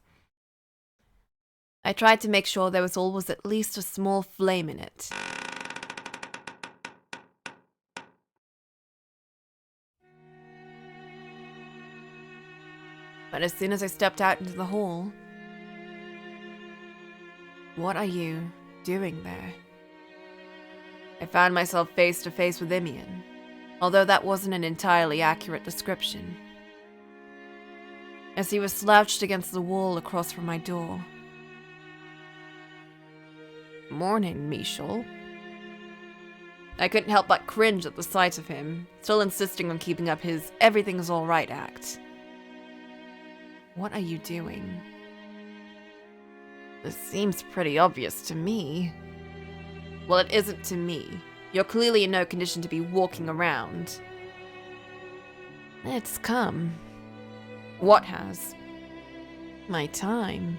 I tried to make sure there was always at least a small flame in it. But as soon as I stepped out into the hall, "What are you doing there?" I found myself face to face with Imian, although that wasn't an entirely accurate description. As he was slouched against the wall across from my door. "Morning, Michel." I couldn't help but cringe at the sight of him, still insisting on keeping up his everything's alright act. "What are you doing?" "This seems pretty obvious to me." "Well, it isn't to me. You're clearly in no condition to be walking around." "It's come." "What has?" "My time."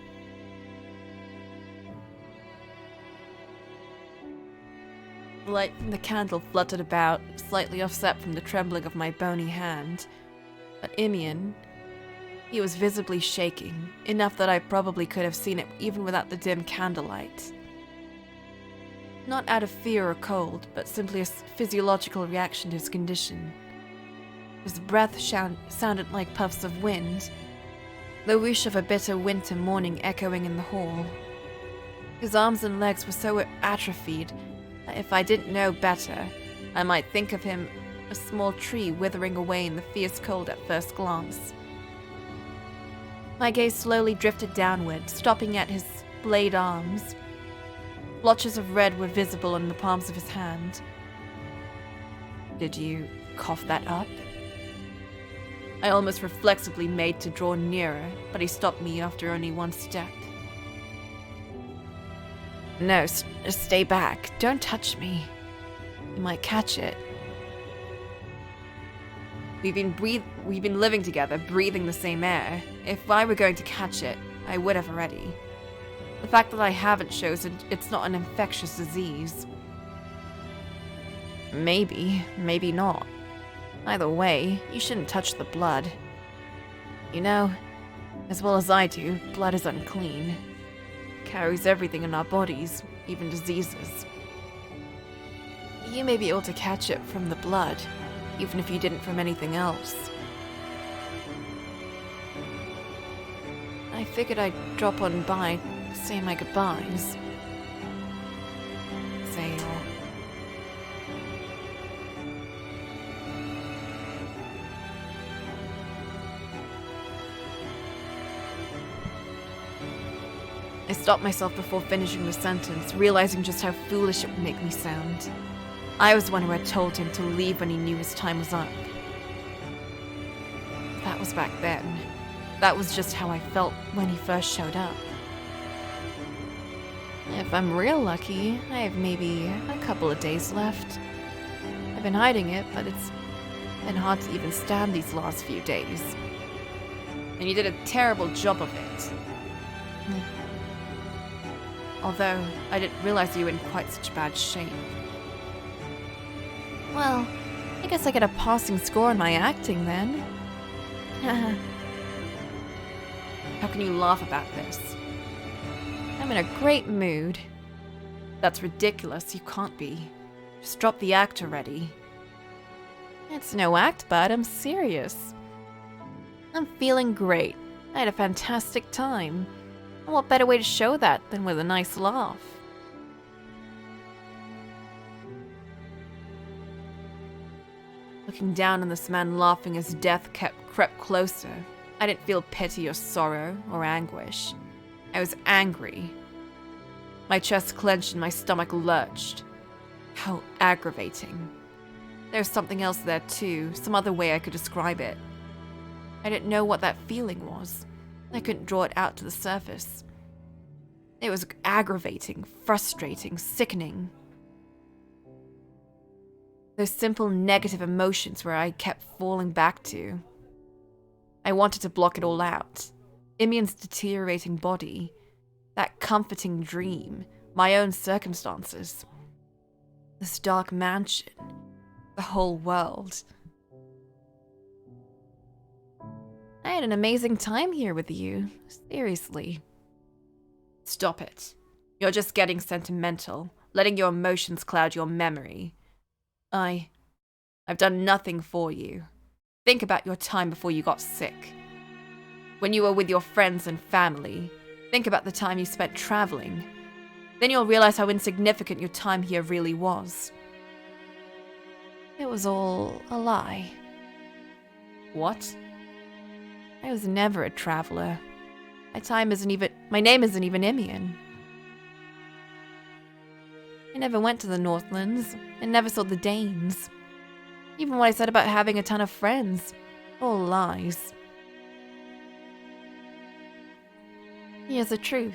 The light from the candle fluttered about, slightly offset from the trembling of my bony hand. But Imian, he was visibly shaking, enough that I probably could have seen it even without the dim candlelight. Not out of fear or cold, but simply a physiological reaction to his condition. His breath sounded like puffs of wind, the whoosh of a bitter winter morning echoing in the hall. His arms and legs were so atrophied that if I didn't know better, I might think of him a small tree withering away in the fierce cold at first glance. My gaze slowly drifted downward, stopping at his blade arms. Blotches of red were visible on the palms of his hand. "Did you cough that up?" I almost reflexively made to draw nearer, but he stopped me after only one step. "No, stay back. Don't touch me. You might catch it." We've been living together, breathing the same air. If I were going to catch it, I would have already. The fact that I haven't shows it's not an infectious disease. Maybe not. Either way, you shouldn't touch the blood. You know, as well as I do, blood is unclean. It carries everything in our bodies, even diseases. You may be able to catch it from the blood, even if you didn't from anything else. I figured I'd drop on by, say my goodbyes. I stopped myself before finishing the sentence, realizing just how foolish it would make me sound. I was the one who had told him to leave when he knew his time was up. That was back then. That was just how I felt when he first showed up. If I'm real lucky, I have maybe a couple of days left. I've been hiding it, but it's been hard to even stand these last few days. And you did a terrible job of it. Although, I didn't realize you were in quite such bad shape. Well, I guess I get a passing score on my acting then. How can you laugh about this? I'm in a great mood. That's ridiculous, you can't be. Just drop the act already. It's no act, bud, I'm serious. I'm feeling great. I had a fantastic time. And what better way to show that than with a nice laugh? Looking down on this man laughing as death crept closer, I didn't feel pity or sorrow or anguish. I was angry. My chest clenched and my stomach lurched. How aggravating. There's something else there too, some other way I could describe it. I didn't know what that feeling was. I couldn't draw it out to the surface. It was aggravating, frustrating, sickening. Those simple negative emotions where I kept falling back to. I wanted to block it all out. Imian's deteriorating body, that comforting dream, my own circumstances, this dark mansion, the whole world. I had an amazing time here with you, seriously. Stop it. You're just getting sentimental, letting your emotions cloud your memory. I've done nothing for you. Think about your time before you got sick. When you were with your friends and family. Think about the time you spent traveling. Then you'll realize how insignificant your time here really was. It was all a lie. What? I was never a traveler. My name isn't even Imian. I never went to the Northlands and never saw the Danes. Even what I said about having a ton of friends, all lies. Here's the truth.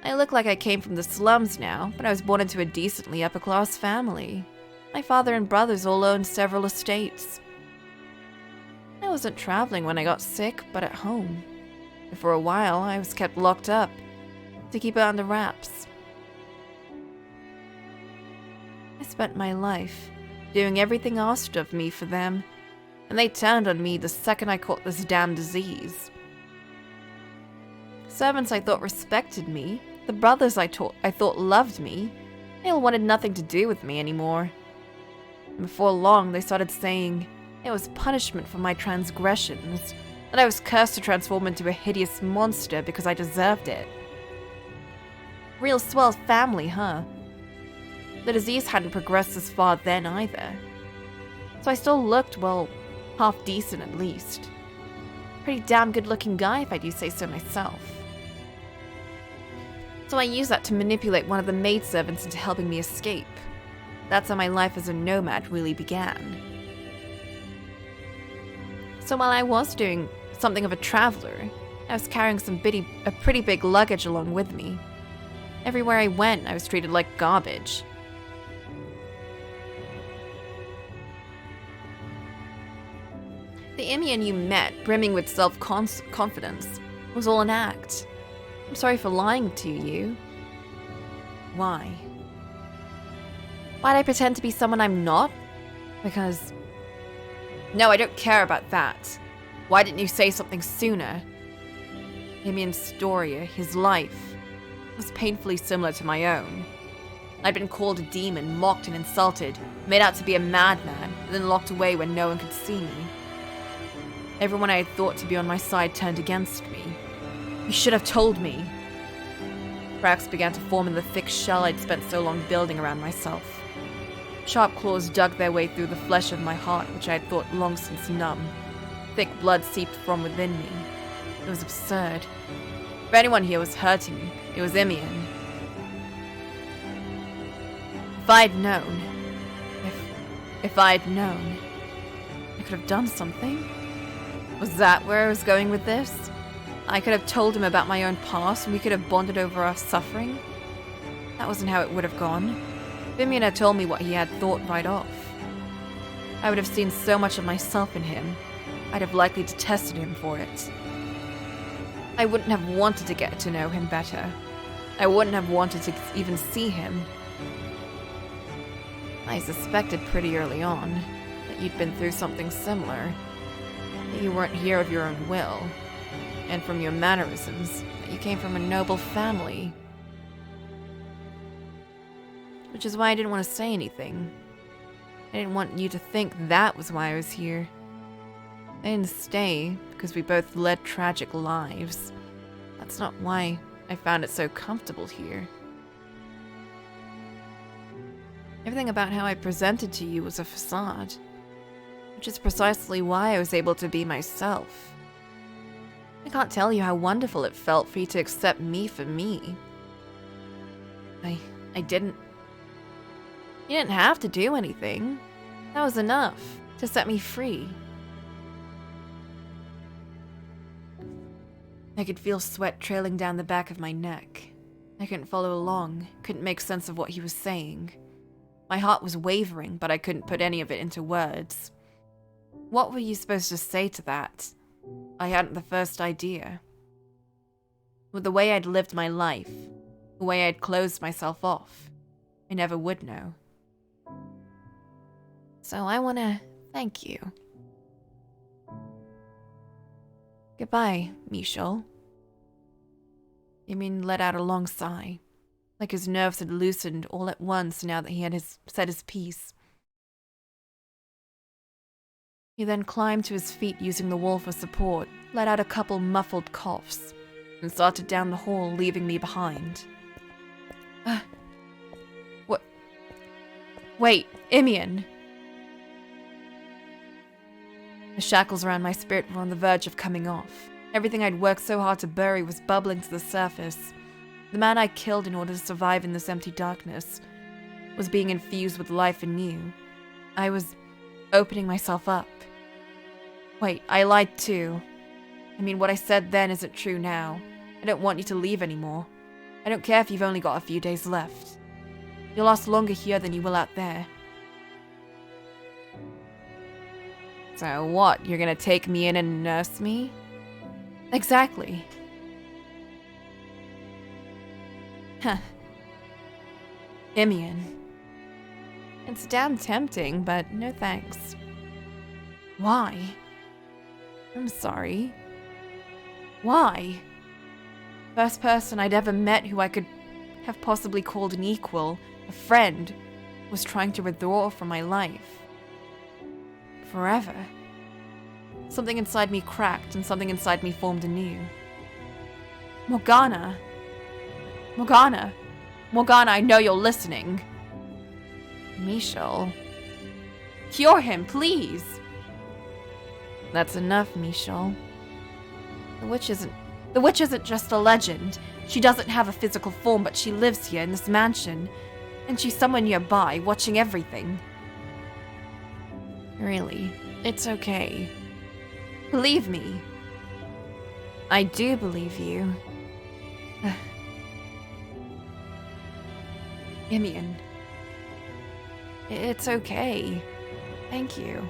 I look like I came from the slums now, but I was born into a decently upper-class family. My father and brothers all owned several estates. I wasn't traveling when I got sick, but at home. And for a while, I was kept locked up to keep it under wraps. I spent my life doing everything asked of me for them, and they turned on me the second I caught this damn disease. Servants I thought respected me, the brothers I thought loved me, they all wanted nothing to do with me anymore. And before long, they started saying it was punishment for my transgressions, that I was cursed to transform into a hideous monster because I deserved it. Real swell family, huh? The disease hadn't progressed as far then either. So I still looked, well, half decent at least. Pretty damn good looking guy if I do say so myself. So I used that to manipulate one of the maidservants into helping me escape. That's how my life as a nomad really began. So while I was doing something of a traveler, I was carrying a pretty big luggage along with me. Everywhere I went, I was treated like garbage. The Imian you met, brimming with self-confidence, was all an act. I'm sorry for lying to you. Why? Why'd I pretend to be someone I'm not? Because... No, I don't care about that. Why didn't you say something sooner? Imian's story, his life, was painfully similar to my own. I'd been called a demon, mocked and insulted, made out to be a madman, and then locked away when no one could see me. Everyone I had thought to be on my side turned against me. You should have told me. Cracks began to form in the thick shell I'd spent so long building around myself. Sharp claws dug their way through the flesh of my heart, which I had thought long since numb. Thick blood seeped from within me. It was absurd. If anyone here was hurting, it was Imian. If I'd known, I could have done something. Was that where I was going with this? I could have told him about my own past and we could have bonded over our suffering. That wasn't how it would have gone. Imian had told me what he had thought right off. I would have seen so much of myself in him, I'd have likely detested him for it. I wouldn't have wanted to get to know him better. I wouldn't have wanted to even see him. I suspected pretty early on that you'd been through something similar, that you weren't here of your own will, and from your mannerisms, that you came from a noble family. Which is why I didn't want to say anything. I didn't want you to think that was why I was here. I didn't stay because we both led tragic lives. That's not why I found it so comfortable here. Everything about how I presented to you was a facade, which is precisely why I was able to be myself. I can't tell you how wonderful it felt for you to accept me for me. I didn't. You didn't have to do anything. That was enough to set me free. I could feel sweat trailing down the back of my neck. I couldn't follow along, couldn't make sense of what he was saying. My heart was wavering, but I couldn't put any of it into words. What were you supposed to say to that? I hadn't the first idea. With the way I'd lived my life, the way I'd closed myself off, I never would know. So I want to thank you. Goodbye, Michel. Yamin let out a long sigh, like his nerves had loosened all at once now that he had said his piece. He then climbed to his feet using the wall for support, let out a couple muffled coughs, and started down the hall, leaving me behind. What? Wait, Imian! The shackles around my spirit were on the verge of coming off. Everything I'd worked so hard to bury was bubbling to the surface. The man I killed in order to survive in this empty darkness was being infused with life anew. I was opening myself up. Wait, I lied too. I mean, what I said then isn't true now. I don't want you to leave anymore. I don't care if you've only got a few days left. You'll last longer here than you will out there. So what, you're gonna take me in and nurse me? Exactly. Huh. Imian. It's damn tempting, but no thanks. Why? I'm sorry. Why? First person I'd ever met who I could have possibly called an equal, a friend, was trying to withdraw from my life. Forever. Something inside me cracked and something inside me formed anew. Morgana! Morgana! Morgana, I know you're listening! Michel. Cure him, please! That's enough, Michel. The witch isn't just a legend. She doesn't have a physical form, but she lives here in this mansion. And she's somewhere nearby, watching everything. Really, it's okay. Believe me. I do believe you. Imian. It's okay. Thank you.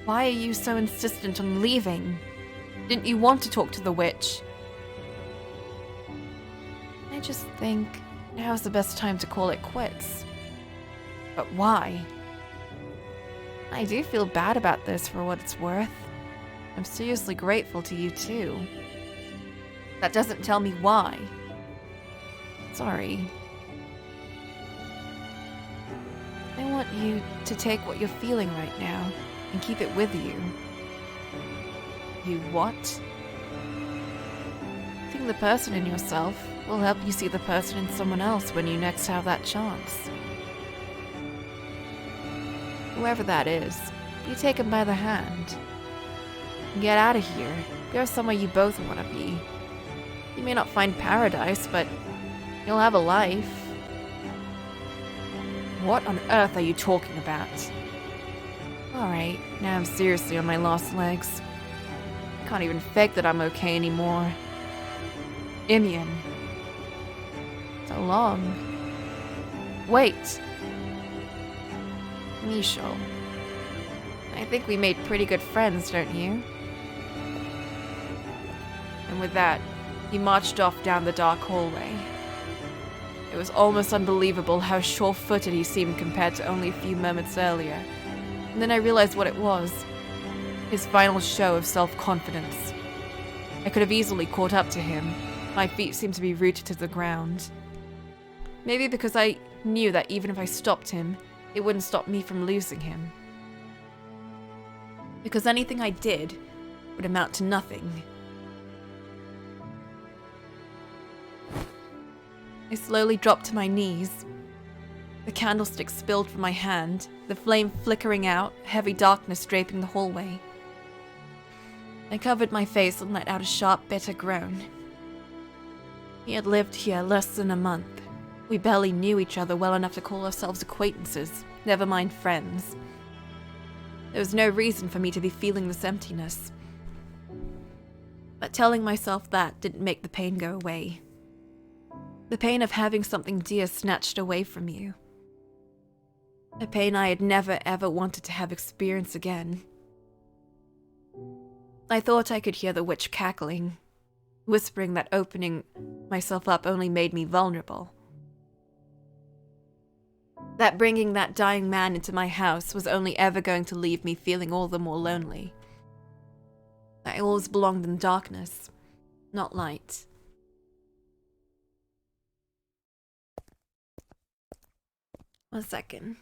Why are you so insistent on leaving? Didn't you want to talk to the witch? I just think now's the best time to call it quits. But why? I do feel bad about this for what it's worth. I'm seriously grateful to you too. That doesn't tell me why. Sorry. I want you to take what you're feeling right now and keep it with you. You what? Seeing the person in yourself will help you see the person in someone else when you next have that chance. Whoever that is, you take him by the hand. Get out of here. Go somewhere you both want to be. You may not find paradise, but you'll have a life. What on earth are you talking about? Alright, now I'm seriously on my last legs. I can't even fake that I'm okay anymore. Imian. So long. Wait. Michel. I think we made pretty good friends, don't you? And with that, he marched off down the dark hallway. It was almost unbelievable how sure-footed he seemed compared to only a few moments earlier. And then I realized what it was. His final show of self-confidence. I could have easily caught up to him. My feet seemed to be rooted to the ground. Maybe because I knew that even if I stopped him, it wouldn't stop me from losing him. Because anything I did would amount to nothing. I slowly dropped to my knees. The candlestick spilled from my hand, the flame flickering out, heavy darkness draping the hallway. I covered my face and let out a sharp, bitter groan. He had lived here less than a month. We barely knew each other well enough to call ourselves acquaintances, never mind friends. There was no reason for me to be feeling this emptiness. But telling myself that didn't make the pain go away. The pain of having something dear snatched away from you. A pain I had never ever wanted to have experienced again. I thought I could hear the witch cackling, whispering that opening myself up only made me vulnerable. That bringing that dying man into my house was only ever going to leave me feeling all the more lonely. I always belonged in darkness, not light. One second.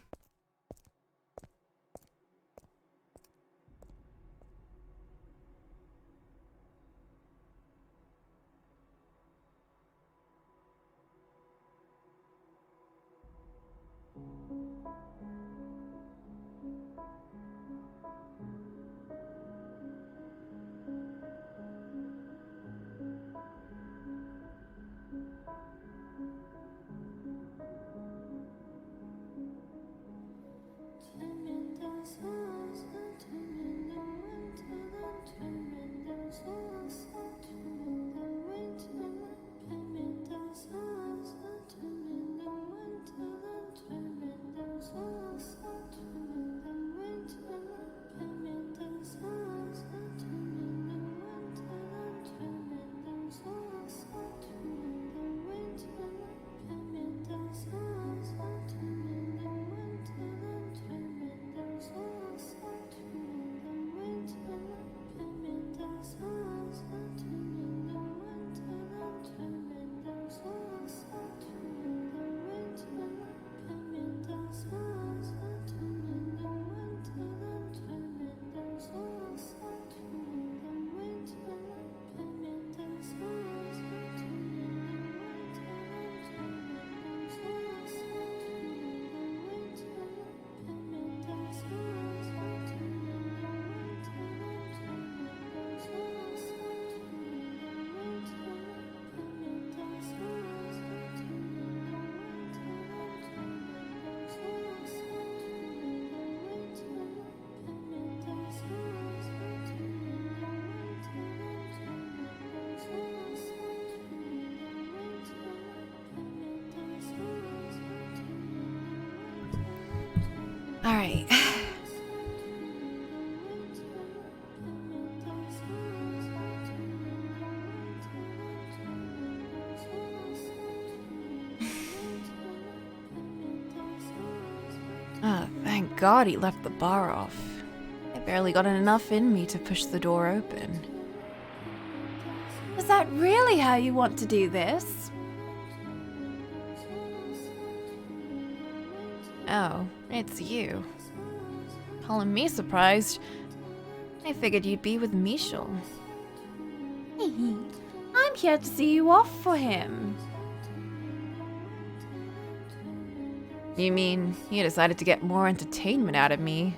All right. Oh, thank God he left the bar off. I barely got enough in me to push the door open. Is that really how you want to do this? Oh, it's you. Calling me surprised. I figured you'd be with Michel. I'm here to see you off for him. You mean you decided to get more entertainment out of me?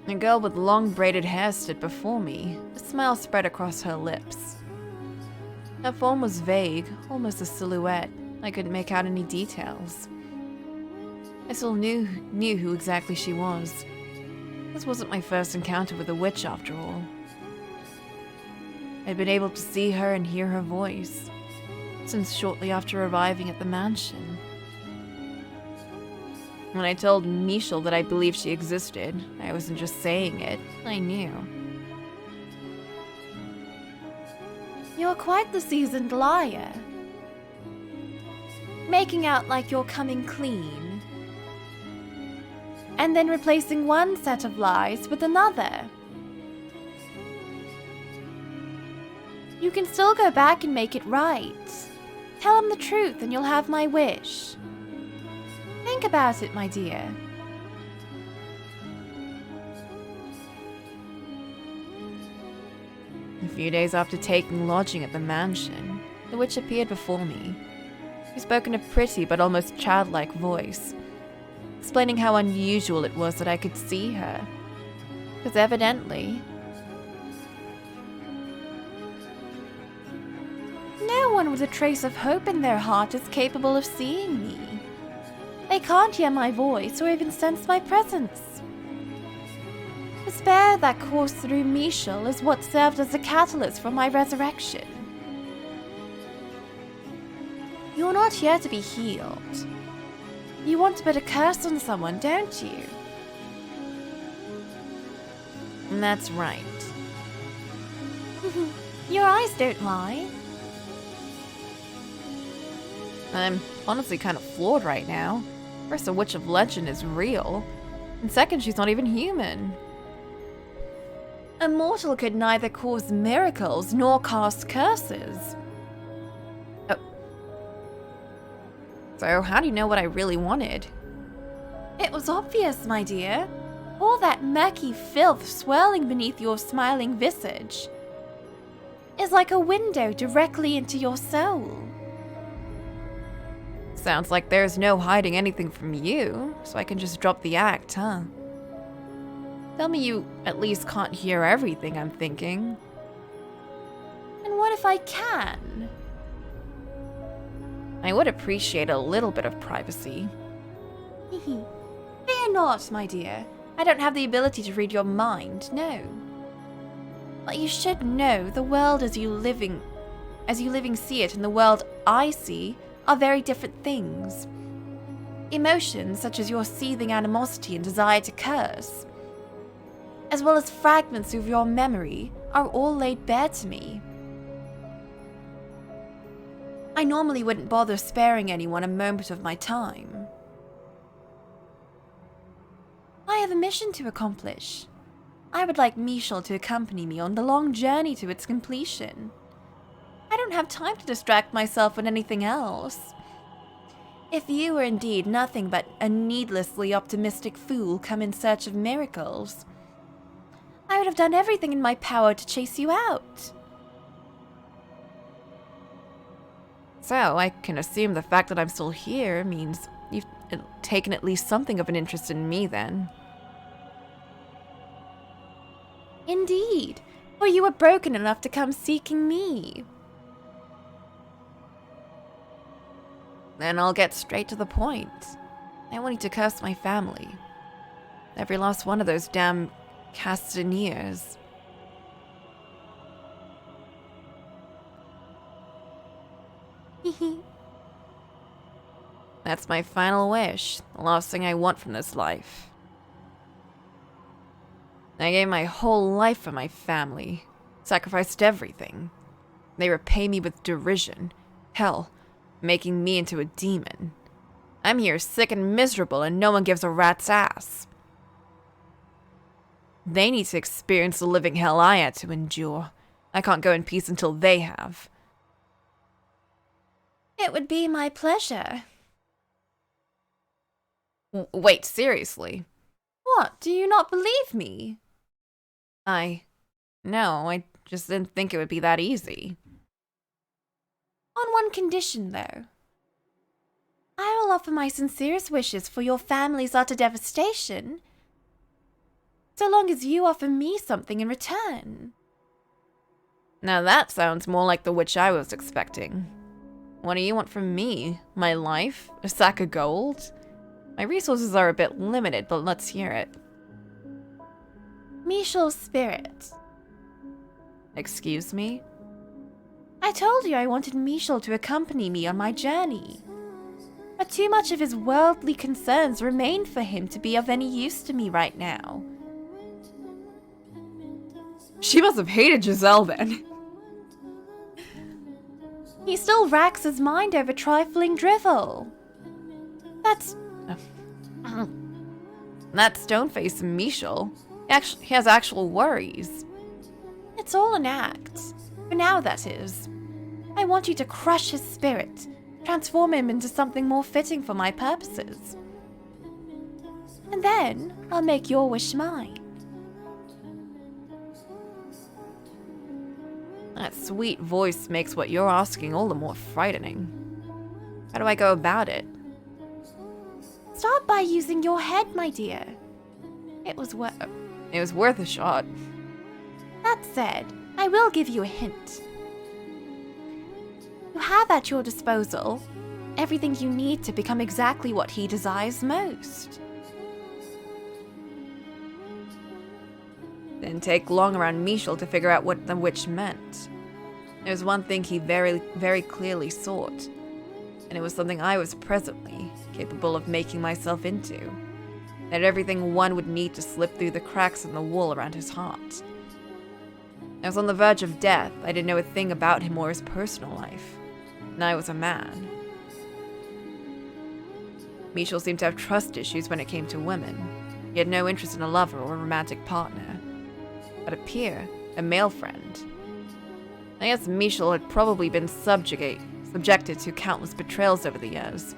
A girl with long braided hair stood before me, a smile spread across her lips. Her form was vague, almost a silhouette. I couldn't make out any details. I still knew who exactly she was. This wasn't my first encounter with a witch, after all. I'd been able to see her and hear her voice, since shortly after arriving at the mansion. When I told Michel that I believed she existed, I wasn't just saying it, I knew. You're quite the seasoned liar. Making out like you're coming clean. And then replacing one set of lies with another. You can still go back and make it right. Tell him the truth and you'll have my wish. Think about it, my dear. A few days after taking lodging at the mansion, the witch appeared before me. She spoke in a pretty but almost childlike voice, explaining how unusual it was that I could see her. Because evidently, no one with a trace of hope in their heart is capable of seeing me. They can't hear my voice or even sense my presence. Despair that coursed through Michel is what served as a catalyst for my resurrection. You're not here to be healed. You want to put a curse on someone, don't you? and that's right. Your eyes don't lie. I'm honestly kind of floored right now. First, a witch of legend is real, and second, she's not even human. A mortal could neither cause miracles nor cast curses. So, how do you know what I really wanted? It was obvious, my dear. All that murky filth swirling beneath your smiling visage is like a window directly into your soul. Sounds like there's no hiding anything from you, so I can just drop the act, huh? Tell me you at least can't hear everything I'm thinking. And what if I can? I would appreciate a little bit of privacy. Fear not, my dear. I don't have the ability to read your mind, no. But you should know the world as you living see it and the world I see are very different things. Emotions such as your seething animosity and desire to curse, as well as fragments of your memory, are all laid bare to me. I normally wouldn't bother sparing anyone a moment of my time. I have a mission to accomplish. I would like Michel to accompany me on the long journey to its completion. I don't have time to distract myself with anything else. If you were indeed nothing but a needlessly optimistic fool come in search of miracles, I would have done everything in my power to chase you out. So, I can assume the fact that I'm still here means you've taken at least something of an interest in me then. Indeed, for you were broken enough to come seeking me. Then I'll get straight to the point. I want you to curse my family. Every last one of those damn Castaneers. That's my final wish, the last thing I want from this life. I gave my whole life for my family, sacrificed everything. They repay me with derision, hell, making me into a demon. I'm here sick and miserable and no one gives a rat's ass. They need to experience the living hell I had to endure. I can't go in peace until they have. It would be my pleasure. Wait, seriously? What, do you not believe me? No, I just didn't think it would be that easy. On one condition, though. I will offer my sincerest wishes for your family's utter devastation, so long as you offer me something in return. Now that sounds more like the witch I was expecting. What do you want from me? My life? A sack of gold? My resources are a bit limited, but let's hear it. Michel's spirit. Excuse me? I told you I wanted Michel to accompany me on my journey. A But too much of his worldly concerns remain for him to be of any use to me right now. She must have hated Giselle then. He still racks his mind over trifling drivel. That's... That stone-faced Michel, he has actual worries. It's all an act. For now, that is. I want you to crush his spirit, transform him into something more fitting for my purposes. And then, I'll make your wish mine. That sweet voice makes what you're asking all the more frightening. How do I go about it? Start by using your head, my dear. It was worth a shot. That said, I will give you a hint. You have at your disposal everything you need to become exactly what he desires most. Didn't take long around Michel to figure out what the witch meant. There was one thing he very, very clearly sought, and it was something I was presently capable of making myself into. It had everything one would need to slip through the cracks in the wall around his heart. I was on the verge of death. I didn't know a thing about him or his personal life, and I was a man. Michel seemed to have trust issues when it came to women. He had no interest in a lover or a romantic partner, but a peer, a male friend. I guess Michel had probably been subjected to countless betrayals over the years.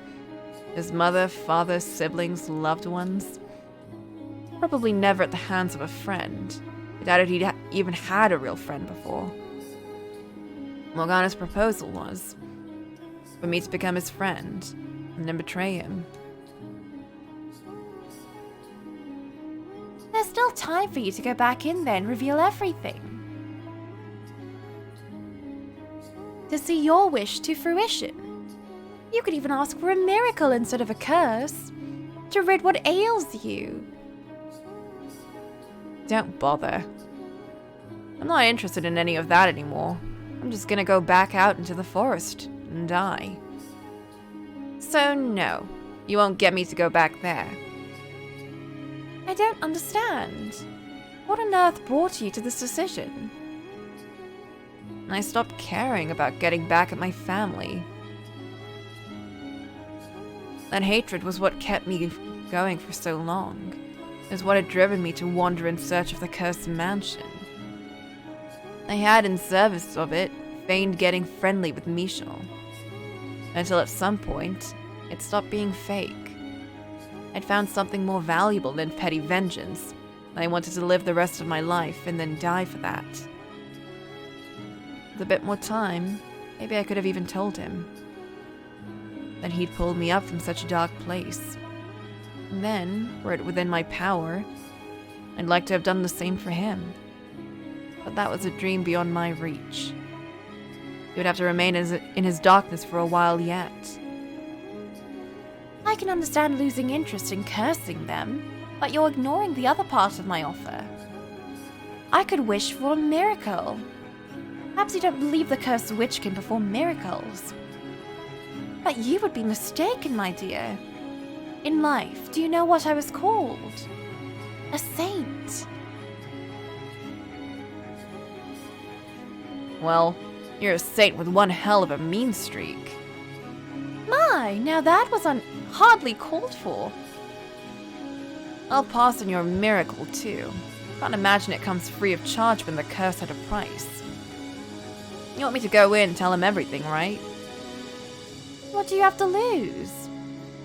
His mother, father, siblings, loved ones. Probably never at the hands of a friend. I doubted he'd even had a real friend before. Morgana's proposal was for me to become his friend and then betray him. There's still time for you to go back in there and reveal everything. To see your wish to fruition. You could even ask for a miracle instead of a curse, to rid what ails you. Don't bother. I'm not interested in any of that anymore. I'm just gonna go back out into the forest and die. So no, you won't get me to go back there. I don't understand. What on earth brought you to this decision? I stopped caring about getting back at my family. That hatred was what kept me going for so long. It was what had driven me to wander in search of the cursed mansion. I had, in service of it, feigned getting friendly with Michel. Until at some point, it stopped being fake. I'd found something more valuable than petty vengeance. I wanted to live the rest of my life and then die for that. With a bit more time, maybe I could have even told him that he'd pulled me up from such a dark place. And then, were it within my power, I'd like to have done the same for him. But that was a dream beyond my reach. He would have to remain in his darkness for a while yet. I can understand losing interest in cursing them, but you're ignoring the other part of my offer. I could wish for a miracle. Perhaps you don't believe the cursed witch can perform miracles. But you would be mistaken, my dear. In life, do you know what I was called? A saint. Well, you're a saint with one hell of a mean streak. My, now that was hardly called for. I'll pass on your miracle, too. Can't imagine it comes free of charge when the curse had a price. You want me to go in and tell him everything, right? What do you have to lose?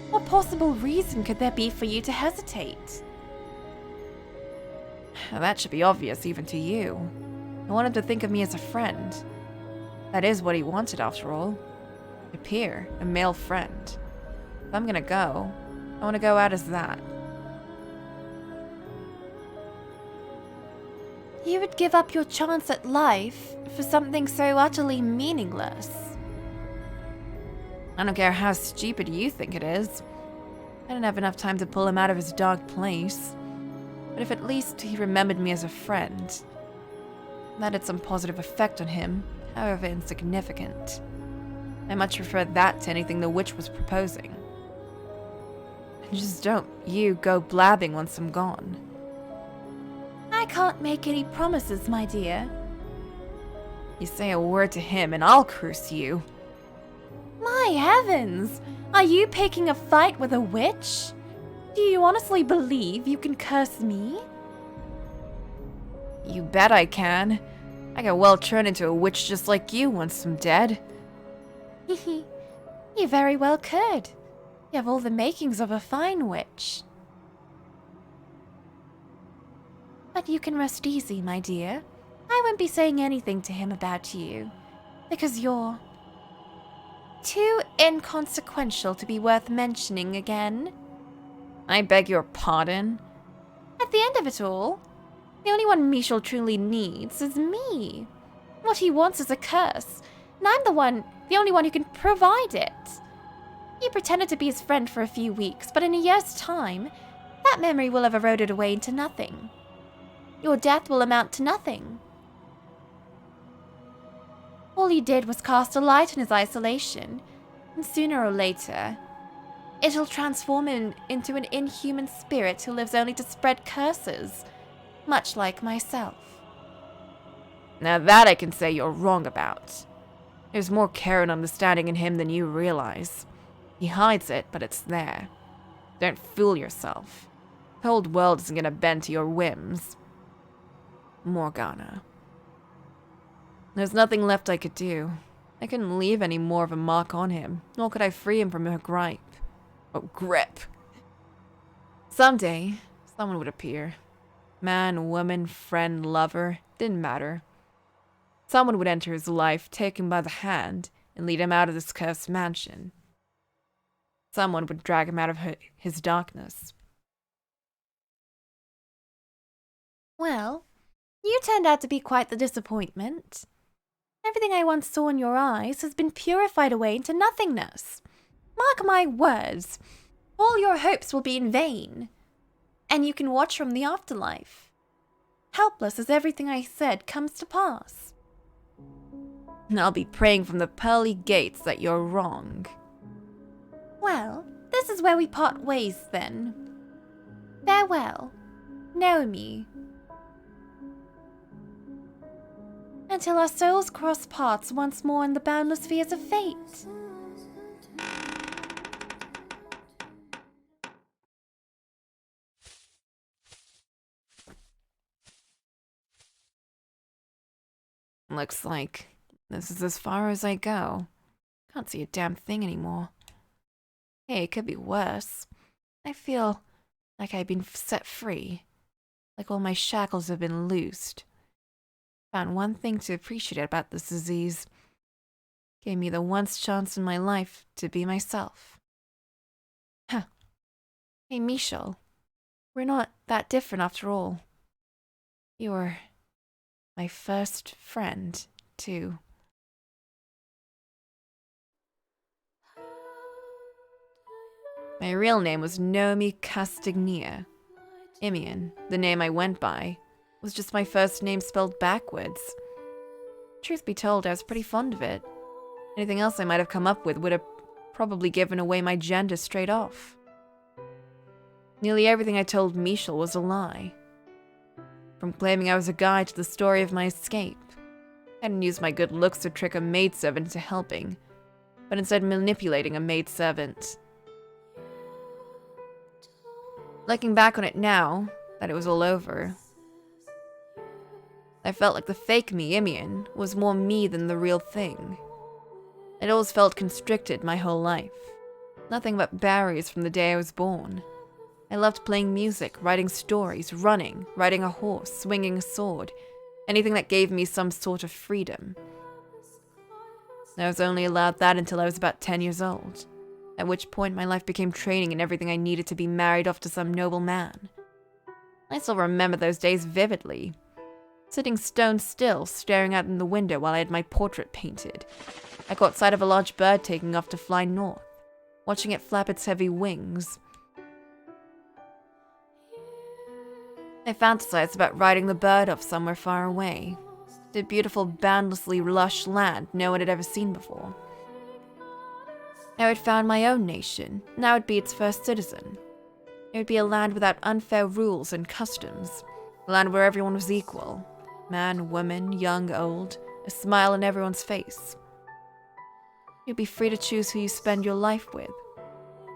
What possible reason could there be for you to hesitate? That should be obvious even to you. I want him to think of me as a friend. That is what he wanted, after all. A peer, a male friend. If I'm gonna go, I want to go out as that. You would give up your chance at life for something so utterly meaningless. I don't care how stupid you think it is. I didn't have enough time to pull him out of his dark place. But if at least he remembered me as a friend, that had some positive effect on him, however insignificant. I much preferred that to anything the witch was proposing. And just don't you go blabbing once I'm gone. I can't make any promises, my dear. You say a word to him and I'll curse you. My heavens! Are you picking a fight with a witch? Do you honestly believe you can curse me? You bet I can. I got well turned into a witch just like you once I'm dead. You very well could. You have all the makings of a fine witch. But you can rest easy, my dear. I won't be saying anything to him about you, because you're too inconsequential to be worth mentioning again. I beg your pardon? At the end of it all, the only one Michel truly needs is me. What he wants is a curse, and I'm the only one who can provide it. You pretended to be his friend for a few weeks, but in a year's time, that memory will have eroded away into nothing. Your death will amount to nothing. All you did was cast a light on his isolation, and sooner or later, it'll transform him into an inhuman spirit who lives only to spread curses, much like myself. Now that I can say you're wrong about. There's more care and understanding in him than you realize. He hides it, but it's there. Don't fool yourself. The whole world isn't gonna bend to your whims. Morgana. There's nothing left I could do. I couldn't leave any more of a mark on him, nor could I free him from her grip. Someday, someone would appear. Man, woman, friend, lover, didn't matter. Someone would enter his life, take him by the hand, and lead him out of this cursed mansion. Someone would drag him out of his darkness. Well, you turned out to be quite the disappointment. Everything I once saw in your eyes has been purified away into nothingness. Mark my words, all your hopes will be in vain, and you can watch from the afterlife, helpless as everything I said comes to pass. I'll be praying from the pearly gates that you're wrong. Well, this is where we part ways then. Farewell, Naomi. Until our souls cross paths once more in the boundless spheres of fate. Looks like this is as far as I go. Can't see a damn thing anymore. Hey, it could be worse. I feel like I've been set free. Like all my shackles have been loosed. Found one thing to appreciate about this disease. Gave me the once chance in my life to be myself. Huh. Hey, Michel. We're not that different after all. You were my first friend, too. My real name was Naomi Castagnia. Imian, the name I went by, was just my first name spelled backwards. Truth be told, I was pretty fond of it. Anything else I might have come up with would have probably given away my gender straight off. Nearly everything I told Michel was a lie. From claiming I was a guide to the story of my escape. I didn't use my good looks to trick a maidservant into helping, but instead manipulating a maidservant. Looking back on it now, that it was all over, I felt like the fake me, Imian, was more me than the real thing. I'd always felt constricted my whole life. Nothing but barriers from the day I was born. I loved playing music, writing stories, running, riding a horse, swinging a sword, anything that gave me some sort of freedom. I was only allowed that until I was about 10 years old, at which point my life became training in everything I needed to be married off to some noble man. I still remember those days vividly. Sitting stone still, staring out in the window while I had my portrait painted. I caught sight of a large bird taking off to fly north, watching it flap its heavy wings. I fantasized about riding the bird off somewhere far away, to a beautiful, boundlessly lush land no one had ever seen before. I had found my own nation, and I would be its first citizen, It would be a land without unfair rules and customs. A land where everyone was equal. Man, woman, young, old. A smile on everyone's face. You'd be free to choose who you spend your life with.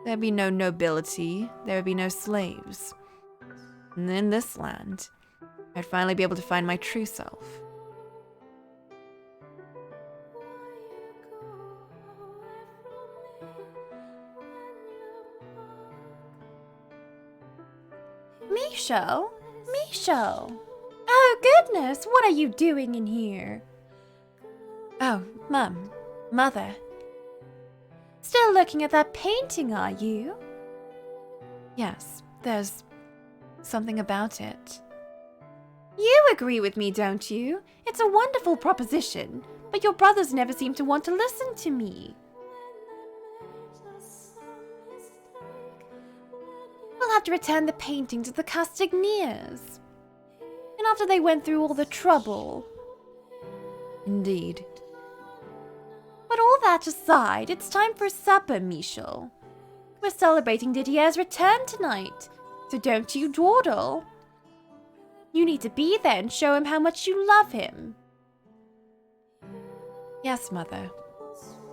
There'd be no nobility. There would be no slaves. And in this land, I'd finally be able to find my true self. Misho? Misho! Oh goodness, what are you doing in here? Oh, Mum. Mother. Still looking at that painting, are you? Yes, there's something about it. You agree with me, don't you? It's a wonderful proposition, but your brothers never seem to want to listen to me. We'll have to return the painting to the Castagniers. And after they went through all the trouble. Indeed. But all that aside, it's time for supper, Michel. We're celebrating Didier's return tonight, so don't you dawdle. You need to be there and show him how much you love him. Yes, Mother.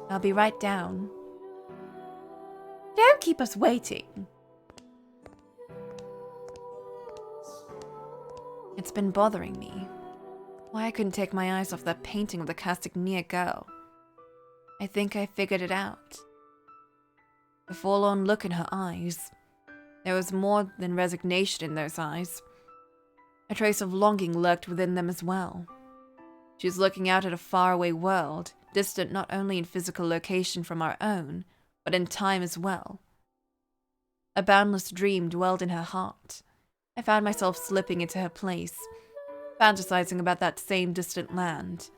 I'll be right down. Don't keep us waiting. It's been bothering me. Why I couldn't take my eyes off that painting of the Castagnier girl. I think I figured it out. The forlorn look in her eyes. There was more than resignation in those eyes. A trace of longing lurked within them as well. She was looking out at a faraway world, distant not only in physical location from our own, but in time as well. A boundless dream dwelled in her heart. I found myself slipping into her place, fantasizing about that same distant land.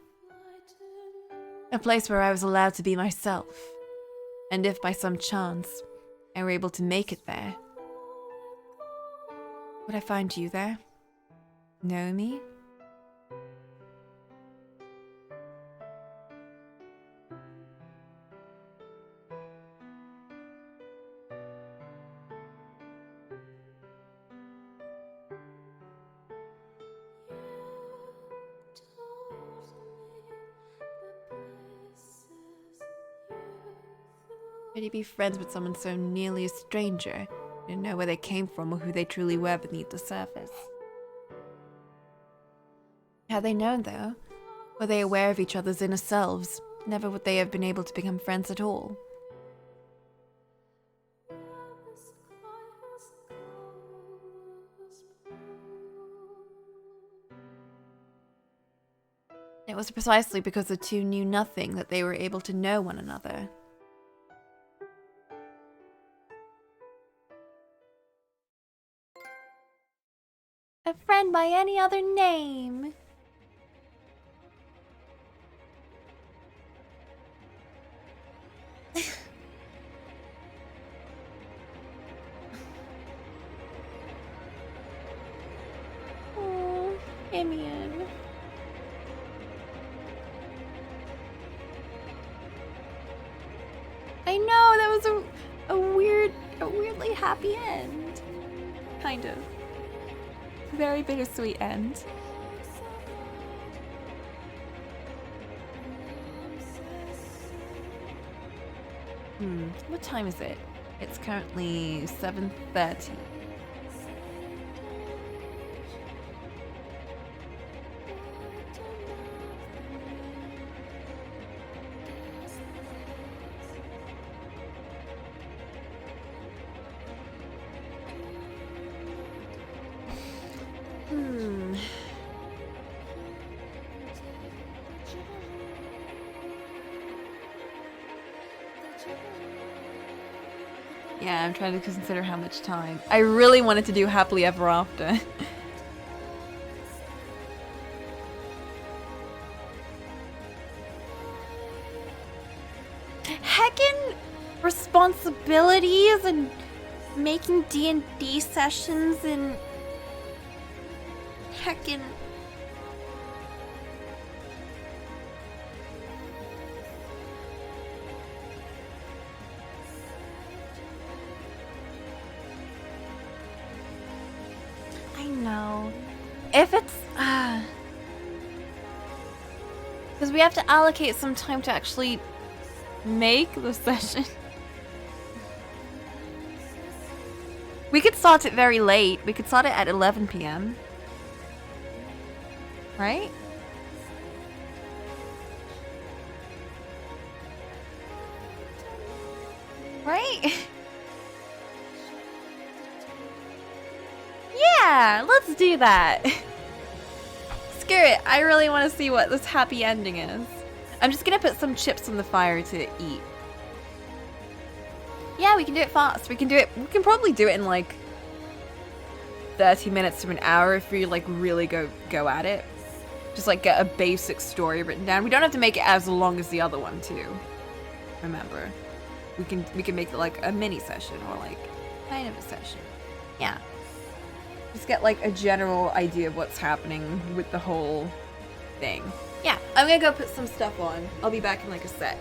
A place where I was allowed to be myself, and if by some chance I were able to make it there, would I find you there? Know me? Could you be friends with someone so nearly a stranger? Didn't know where they came from or who they truly were beneath the surface. Had they known, though, were they aware of each other's inner selves, never would they have been able to become friends at all. It was precisely because the two knew nothing that they were able to know one another. A friend by any other name. Oh, Emian. I know, that was a weirdly happy end. Kind of. Very bittersweet end. What time is it? It's currently 7:30. Yeah, I'm trying to consider how much time. I really wanted to do Happily Ever After. Heckin' responsibilities and making D&D sessions and heckin' if it's... Because we have to allocate some time to actually make the session. We could start it very late. We could start it at 11 p.m. Right? Right? Yeah, let's do that. Screw it, I really want to see what this happy ending is. I'm just gonna put some chips on the fire to eat. Yeah, we can do it fast. We can probably do it in like 30 minutes to an hour if we like really go at it. Just like get a basic story written down. We don't have to make it as long as the other one too. Remember. We can make it like a mini session or like kind of a session. Yeah. Just get like a general idea of what's happening with the whole thing. Yeah, I'm gonna go put some stuff on. I'll be back in like a sec.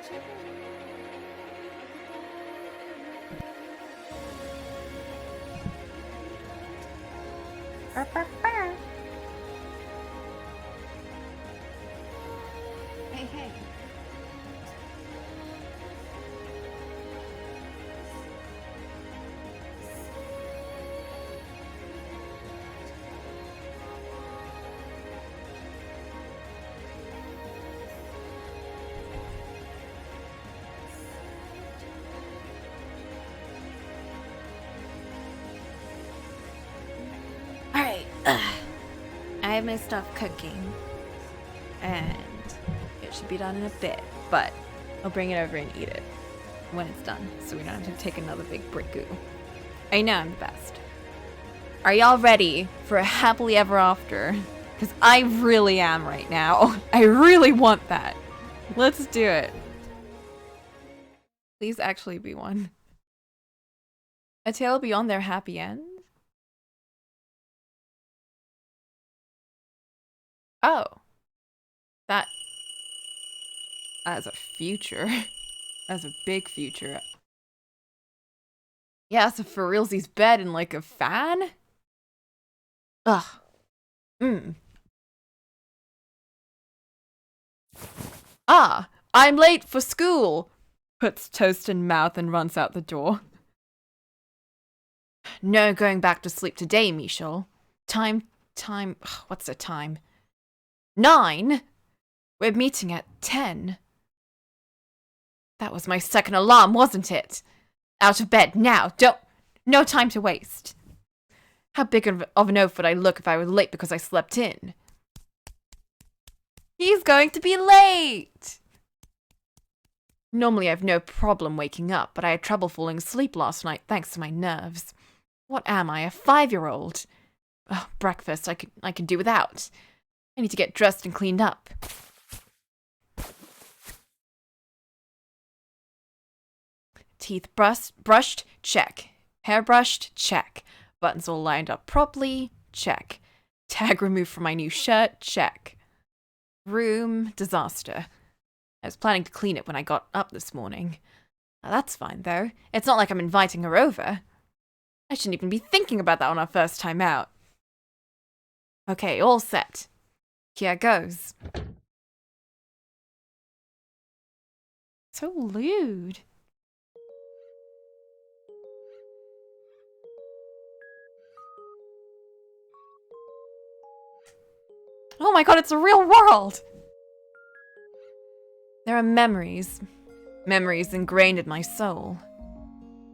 Hey, hey. Alright. I have my stuff cooking. And it should be done in a bit. But I'll bring it over and eat it when it's done. So we don't have to take another big brick-oo. I know I'm the best. Are y'all ready for a happily ever after? Because I really am right now. I really want that. Let's do it. Please actually be one. A tale beyond their happy end? Oh. That has a future. That's a big future. Yeah, that's a for realsies bed and like a fan? Ugh. Ah, I'm late for school. Puts toast in mouth and runs out the door. No going back to sleep today, Michel. What's the time? 9? We're meeting at 10. That was my second alarm, wasn't it? Out of bed now. No time to waste. How big of an oaf would I look if I were late because I slept in? He's going to be late! Normally I have no problem waking up, but I had trouble falling asleep last night thanks to my nerves. What am I, a 5-year-old? Oh, breakfast I can do without. I need to get dressed and cleaned up. Teeth brushed, check. Hair brushed, check. Buttons all lined up properly, check. Tag removed from my new shirt, check. Room, disaster. I was planning to clean it when I got up this morning. Now, that's fine, though. It's not like I'm inviting her over. I shouldn't even be thinking about that on our first time out. Okay, all set. Here goes. So lewd. Oh my god, it's a real world! There are memories. Memories ingrained in my soul.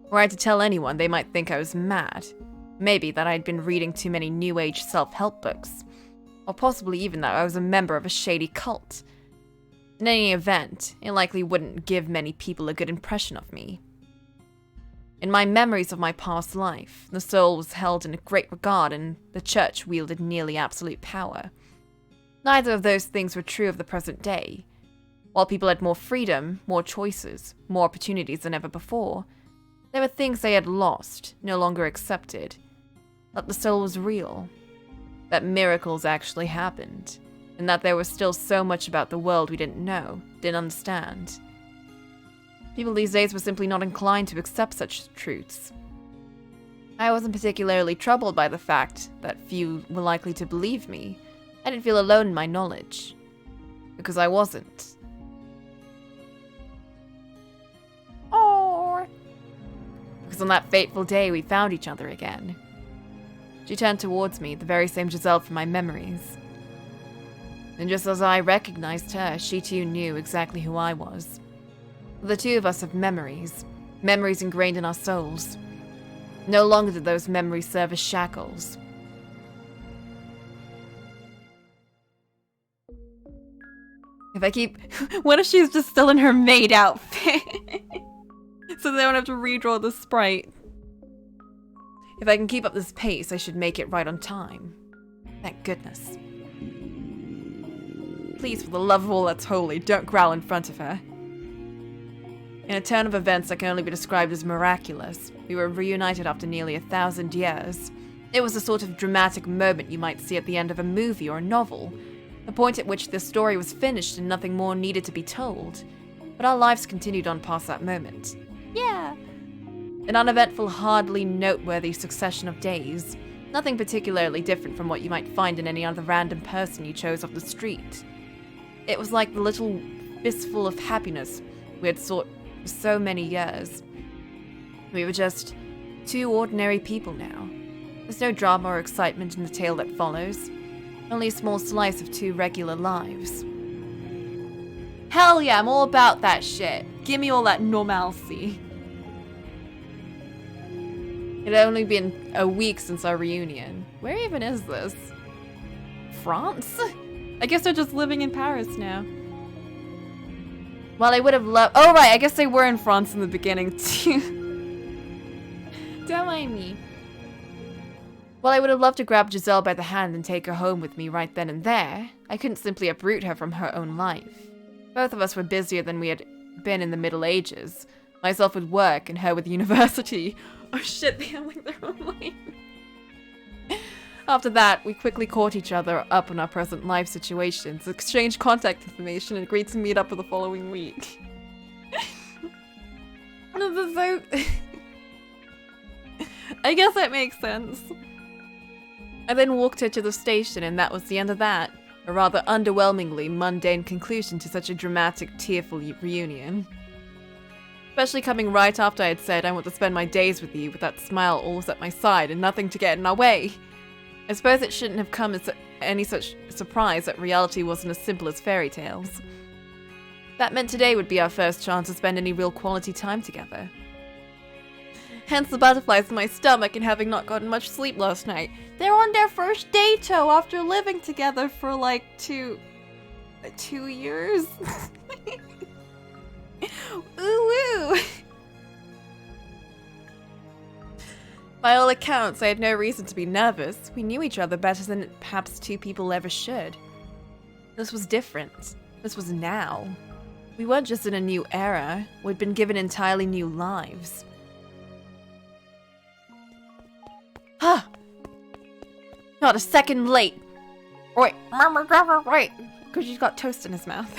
Were I to tell anyone, they might think I was mad. Maybe that I'd been reading too many New Age self-help books. Or possibly even that I was a member of a shady cult. In any event, it likely wouldn't give many people a good impression of me. In my memories of my past life, the soul was held in great regard and the church wielded nearly absolute power. Neither of those things were true of the present day. While people had more freedom, more choices, more opportunities than ever before, there were things they had lost, no longer accepted. That the soul was real. That miracles actually happened. And that there was still so much about the world we didn't know, didn't understand. People these days were simply not inclined to accept such truths. I wasn't particularly troubled by the fact that few were likely to believe me. I didn't feel alone in my knowledge. Because I wasn't. Oh. Because on that fateful day we found each other again. She turned towards me, the very same Giselle from my memories. And just as I recognized her, she too knew exactly who I was. The two of us have memories. Memories ingrained in our souls. No longer did those memories serve as shackles. If I keep... What if she's just still in her maid outfit? So they don't have to redraw the sprite. If I can keep up this pace, I should make it right on time. Thank goodness. Please, for the love of all that's holy, don't growl in front of her. In a turn of events that can only be described as miraculous, we were reunited after nearly 1,000 years. It was the sort of dramatic moment you might see at the end of a movie or a novel, the point at which the story was finished and nothing more needed to be told. But our lives continued on past that moment. Yeah. An uneventful, hardly noteworthy succession of days. Nothing particularly different from what you might find in any other random person you chose off the street. It was like the little fistful of happiness we had sought for so many years. We were just two ordinary people now. There's no drama or excitement in the tale that follows. Only a small slice of two regular lives. Hell yeah, I'm all about that shit. Give me all that normalcy. It had only been a week since our reunion. Where even is this? France? I guess they're just living in Paris now. Well, I would have loved... Oh, right, I guess they were in France in the beginning, too. Don't mind me. Well, I would have loved to grab Giselle by the hand and take her home with me right then and there. I couldn't simply uproot her from her own life. Both of us were busier than we had been in the Middle Ages. Myself with work and her with university. Oh shit, they have like their own life. After that, we quickly caught each other up on our present life situations, exchanged contact information, and agreed to meet up for the following week. This is so... I guess that makes sense. I then walked her to the station, and that was the end of that. A rather underwhelmingly mundane conclusion to such a dramatic, tearful reunion. Especially coming right after I had said I want to spend my days with you, with that smile always at my side and nothing to get in our way. I suppose it shouldn't have come as any such surprise that reality wasn't as simple as fairy tales. That meant today would be our first chance to spend any real quality time together. Hence the butterflies in my stomach and having not gotten much sleep last night. They're on their first date, after living together for like 2 years. Ooh woo! By all accounts, I had no reason to be nervous. We knew each other better than perhaps two people ever should. This was different. This was now. We weren't just in a new era. We'd been given entirely new lives. Huh! Not a second late. Wait, right, because he's got toast in his mouth.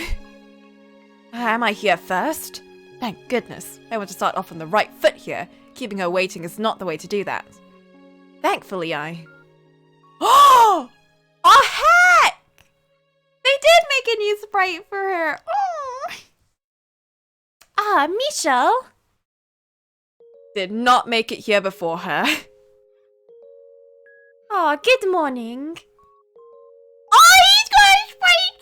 Am I here first? Thank goodness. I want to start off on the right foot here. Keeping her waiting is not the way to do that. Thankfully, Oh! Oh, heck! They did make a new sprite for her. Oh! Ah, Michelle. Did not make it here before her. Oh, good morning. Oh, he's got a sprite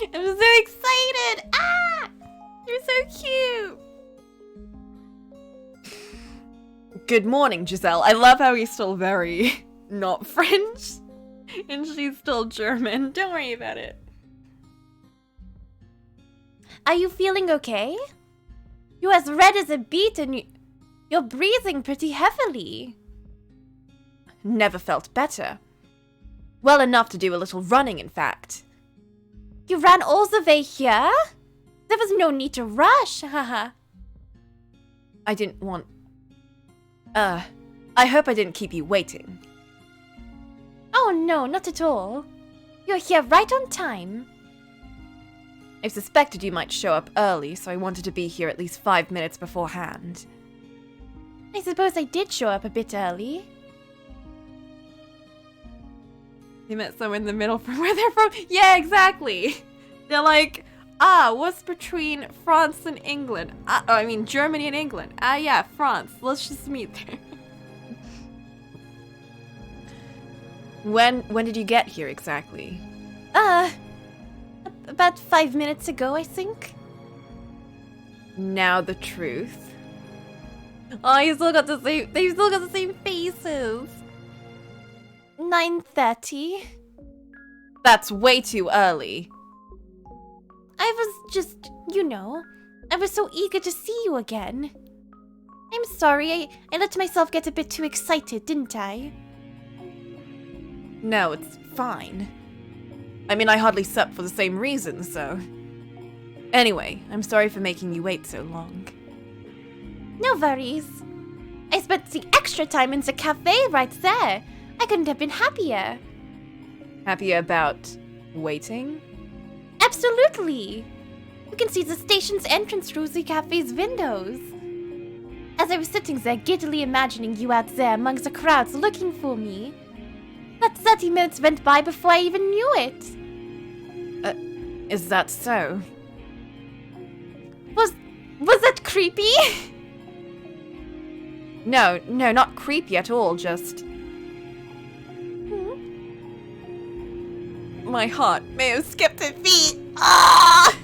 too! I'm so excited! Ah! You're so cute! Good morning, Giselle. I love how he's still very not French. And she's still German. Don't worry about it. Are you feeling okay? You're as red as a beet and you're breathing pretty heavily. Never felt better. Well enough to do a little running, in fact. You ran all the way here? There was no need to rush, haha. I didn't want... I hope I didn't keep you waiting. Oh no, not at all. You're here right on time. I suspected you might show up early, so I wanted to be here at least 5 minutes beforehand. I suppose I did show up a bit early. They met somewhere in the middle from where they're from. Yeah, exactly. They're like, what's between France and England? I mean, Germany and England. Yeah, France. Let's just meet there. When did you get here exactly? About 5 minutes ago, I think. Now the truth. Oh, they still got the same faces. 9:30. That's way too early. I was just, I was so eager to see you again. I'm sorry, I let myself get a bit too excited, didn't I? No, it's fine. I mean, I hardly slept for the same reason, so... Anyway, I'm sorry for making you wait so long. No worries. I spent the extra time in the cafe right there. I couldn't have been happier. Happier about waiting? Absolutely! You can see the station's entrance through the cafe's windows. As I was sitting there giddily imagining you out there amongst the crowds looking for me, but 30 minutes went by before I even knew it. Is that so? Was that creepy? No, not creepy at all, just... My heart may have skipped a beat. Ah!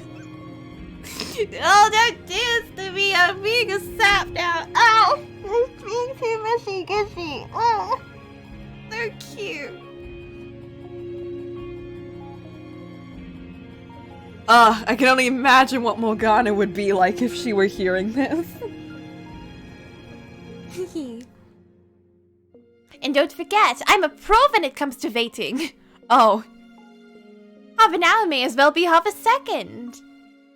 Oh, don't do this to me. I'm being a sap now. Ow! It's being too mushy-gushy. Oh, so cute. I can only imagine what Morgana would be like if she were hearing this. And don't forget, I'm a pro when it comes to waiting. Oh. Half an hour may as well be half a second.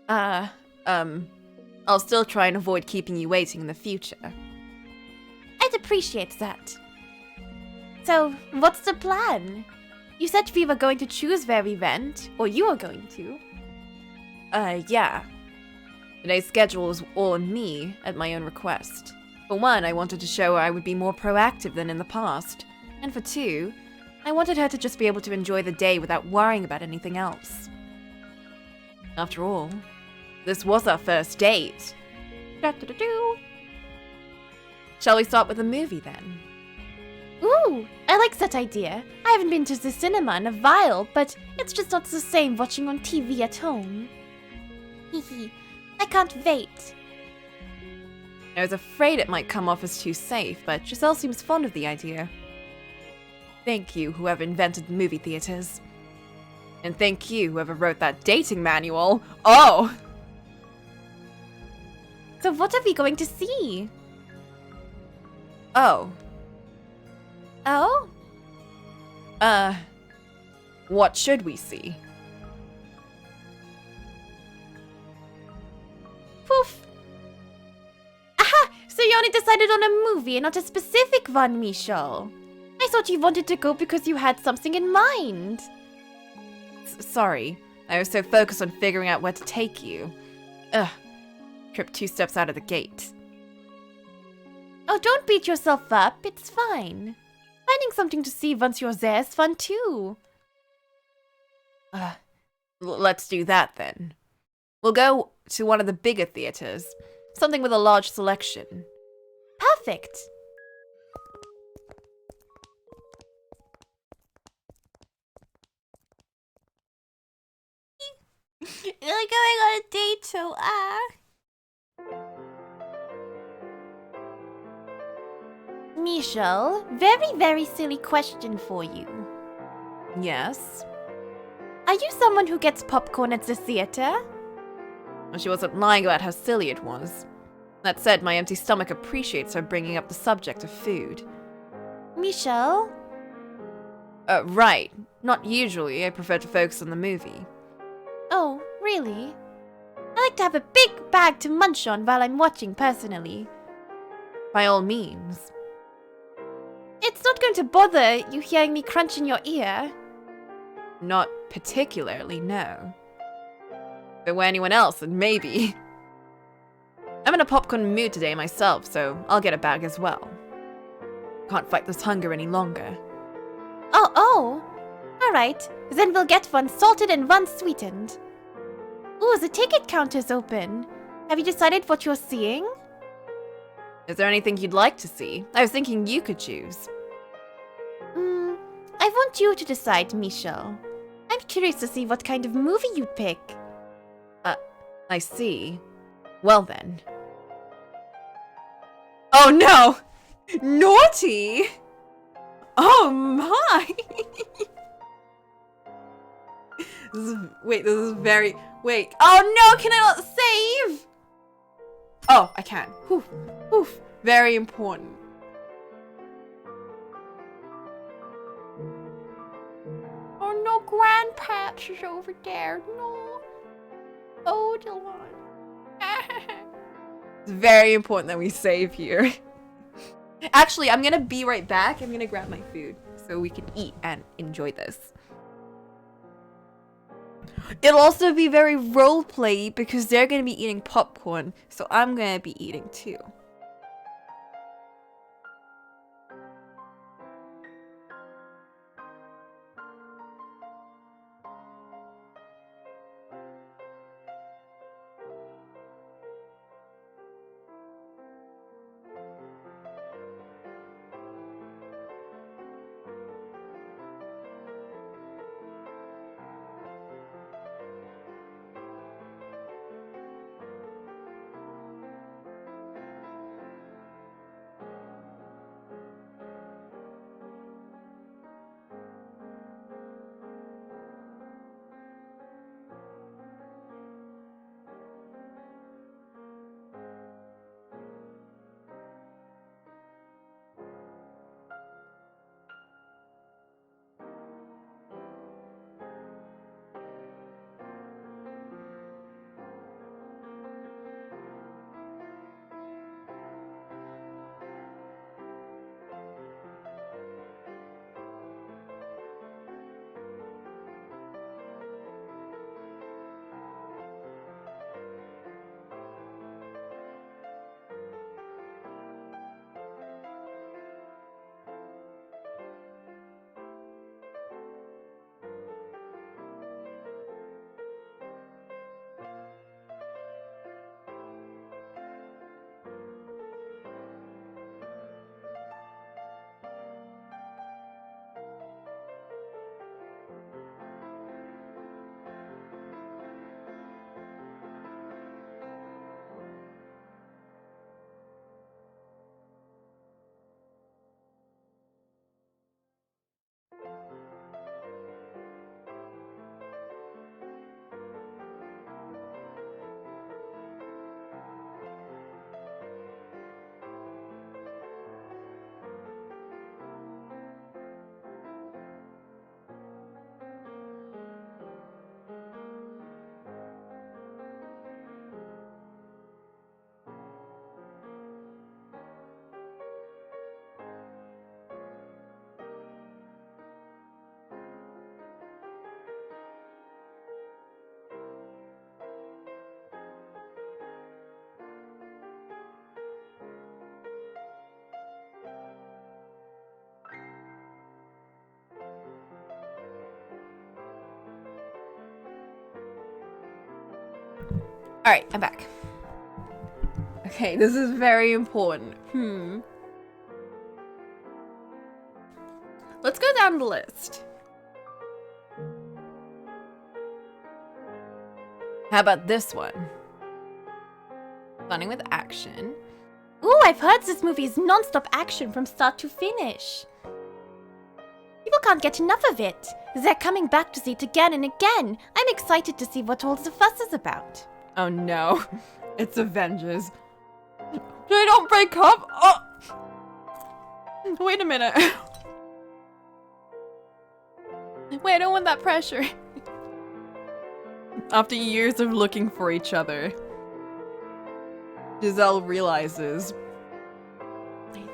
I'll still try and avoid keeping you waiting in the future. I'd appreciate that. So, what's the plan? You said we were going to choose where we went, or you were going to. Yeah. Today's schedule was all on me, at my own request. For one, I wanted to show her I would be more proactive than in the past. And for two, I wanted her to just be able to enjoy the day without worrying about anything else. After all, this was our first date. Da-da-da-doo. Shall we start with a movie then? Ooh, I like that idea. I haven't been to the cinema in a while, but it's just not the same watching on TV at home. Hehe, I can't wait. I was afraid it might come off as too safe, but Giselle seems fond of the idea. Thank you, whoever invented movie theaters. And thank you, whoever wrote that dating manual. Oh! So what are we going to see? Oh. Oh? What should we see? Poof. Aha! So you only decided on a movie and not a specific one, Michelle. I thought you wanted to go because you had something in mind. Sorry. I was so focused on figuring out where to take you. Ugh. Tripped 2 steps out of the gate. Oh, don't beat yourself up. It's fine. Finding something to see once you're there is fun too. Let's do that then. We'll go to one of the bigger theaters. Something with a large selection. Perfect. You're going on a date, so Michelle, very, very silly question for you. Yes? Are you someone who gets popcorn at the theater? Well, she wasn't lying about how silly it was. That said, my empty stomach appreciates her bringing up the subject of food. Michelle? Right. Not usually. I prefer to focus on the movie. Oh, really? I like to have a big bag to munch on while I'm watching, personally. By all means. It's not going to bother you hearing me crunch in your ear. Not particularly, no. If it were anyone else, then maybe. I'm in a popcorn mood today myself, so I'll get a bag as well. Can't fight this hunger any longer. Oh. Alright, then we'll get one salted and one sweetened. Ooh, the ticket counter's open. Have you decided what you're seeing? Is there anything you'd like to see? I was thinking you could choose. I want you to decide, Michelle. I'm curious to see what kind of movie you'd pick. I see. Well then. Oh no! Naughty! Oh my! This is very... Wait. Oh no, can I not save? Oh, I can. Oof. Very important. Oh no, Grandpaps is over there. No. Oh, Dylan. It's very important that we save here. Actually, I'm gonna be right back. I'm gonna grab my food so we can eat and enjoy this. It'll also be very roleplay because they're gonna be eating popcorn, so I'm gonna be eating too. Alright, I'm back. Okay, this is very important. Let's go down the list. How about this one? Starting with action. Ooh, I've heard this movie is non-stop action from start to finish. People can't get enough of it. They're coming back to see it again and again. I'm excited to see what all the fuss is about. Oh no, it's Avengers. They don't break up? Oh! Wait a minute. Wait, I don't want that pressure. After years of looking for each other, Giselle realizes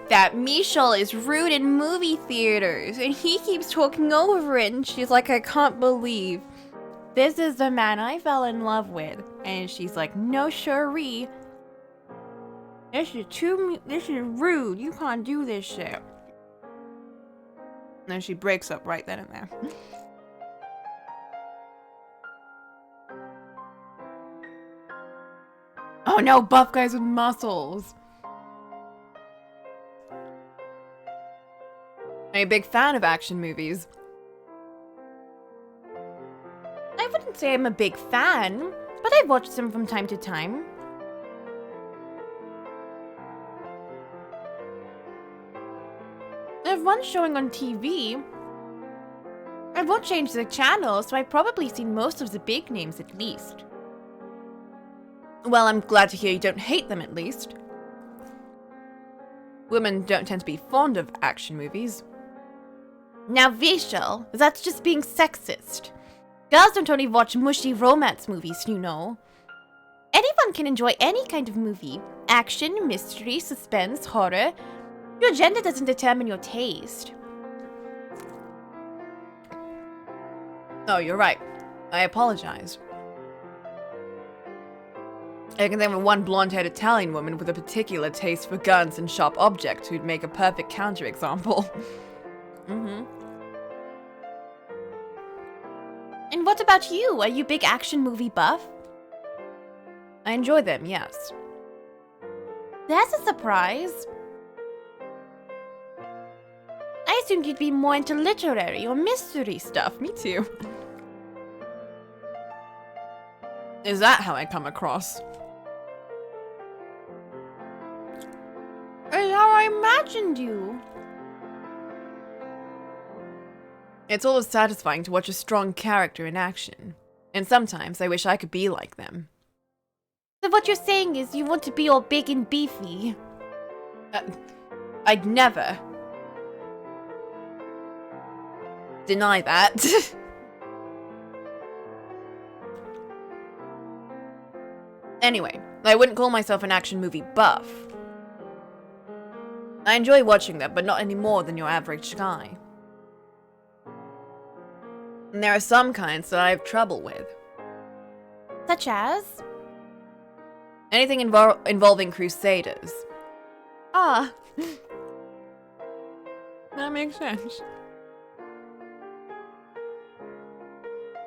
that Michelle is rude in movie theaters, and he keeps talking over it, and she's like, I can't believe this is the man I fell in love with. And she's like, no, siree. This is rude. You can't do this shit. And then she breaks up right then and there. oh no, buff guys with muscles. I'm a big fan of action movies. I wouldn't say I'm a big fan, but I've watched them from time to time. There's one showing on TV. I won't change the channel, so I've probably seen most of the big names at least. Well, I'm glad to hear you don't hate them at least. Women don't tend to be fond of action movies. Now, Vishal, that's just being sexist. Girls don't only watch mushy romance movies, you know. Anyone can enjoy any kind of movie. Action, mystery, suspense, horror. Your gender doesn't determine your taste. Oh, you're right. I apologize. I can think of one blonde-haired Italian woman with a particular taste for guns and sharp objects who'd make a perfect counterexample. Mm-hmm. And what about you? Are you big action movie buff? I enjoy them, yes. That's a surprise. I assumed you'd be more into literary or mystery stuff. Me too. Is that how I come across? That's how I imagined you. It's always satisfying to watch a strong character in action. And sometimes I wish I could be like them. So what you're saying is you want to be all big and beefy. I'd never deny that. Anyway, I wouldn't call myself an action movie buff. I enjoy watching them, but not any more than your average guy. And there are some kinds that I have trouble with. Such as? Anything involving crusaders. Ah. That makes sense.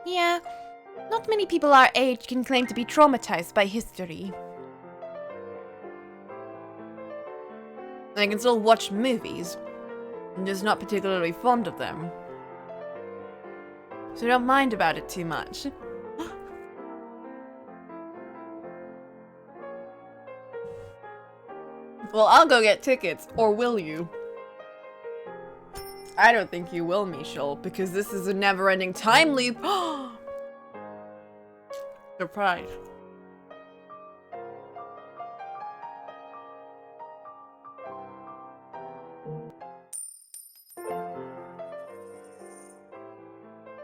Yeah, not many people our age can claim to be traumatized by history. I can still watch movies. I'm just not particularly fond of them. So don't mind about it too much. Well, I'll go get tickets, or will you? I don't think you will, Michelle, because this is a never-ending time loop. Surprise.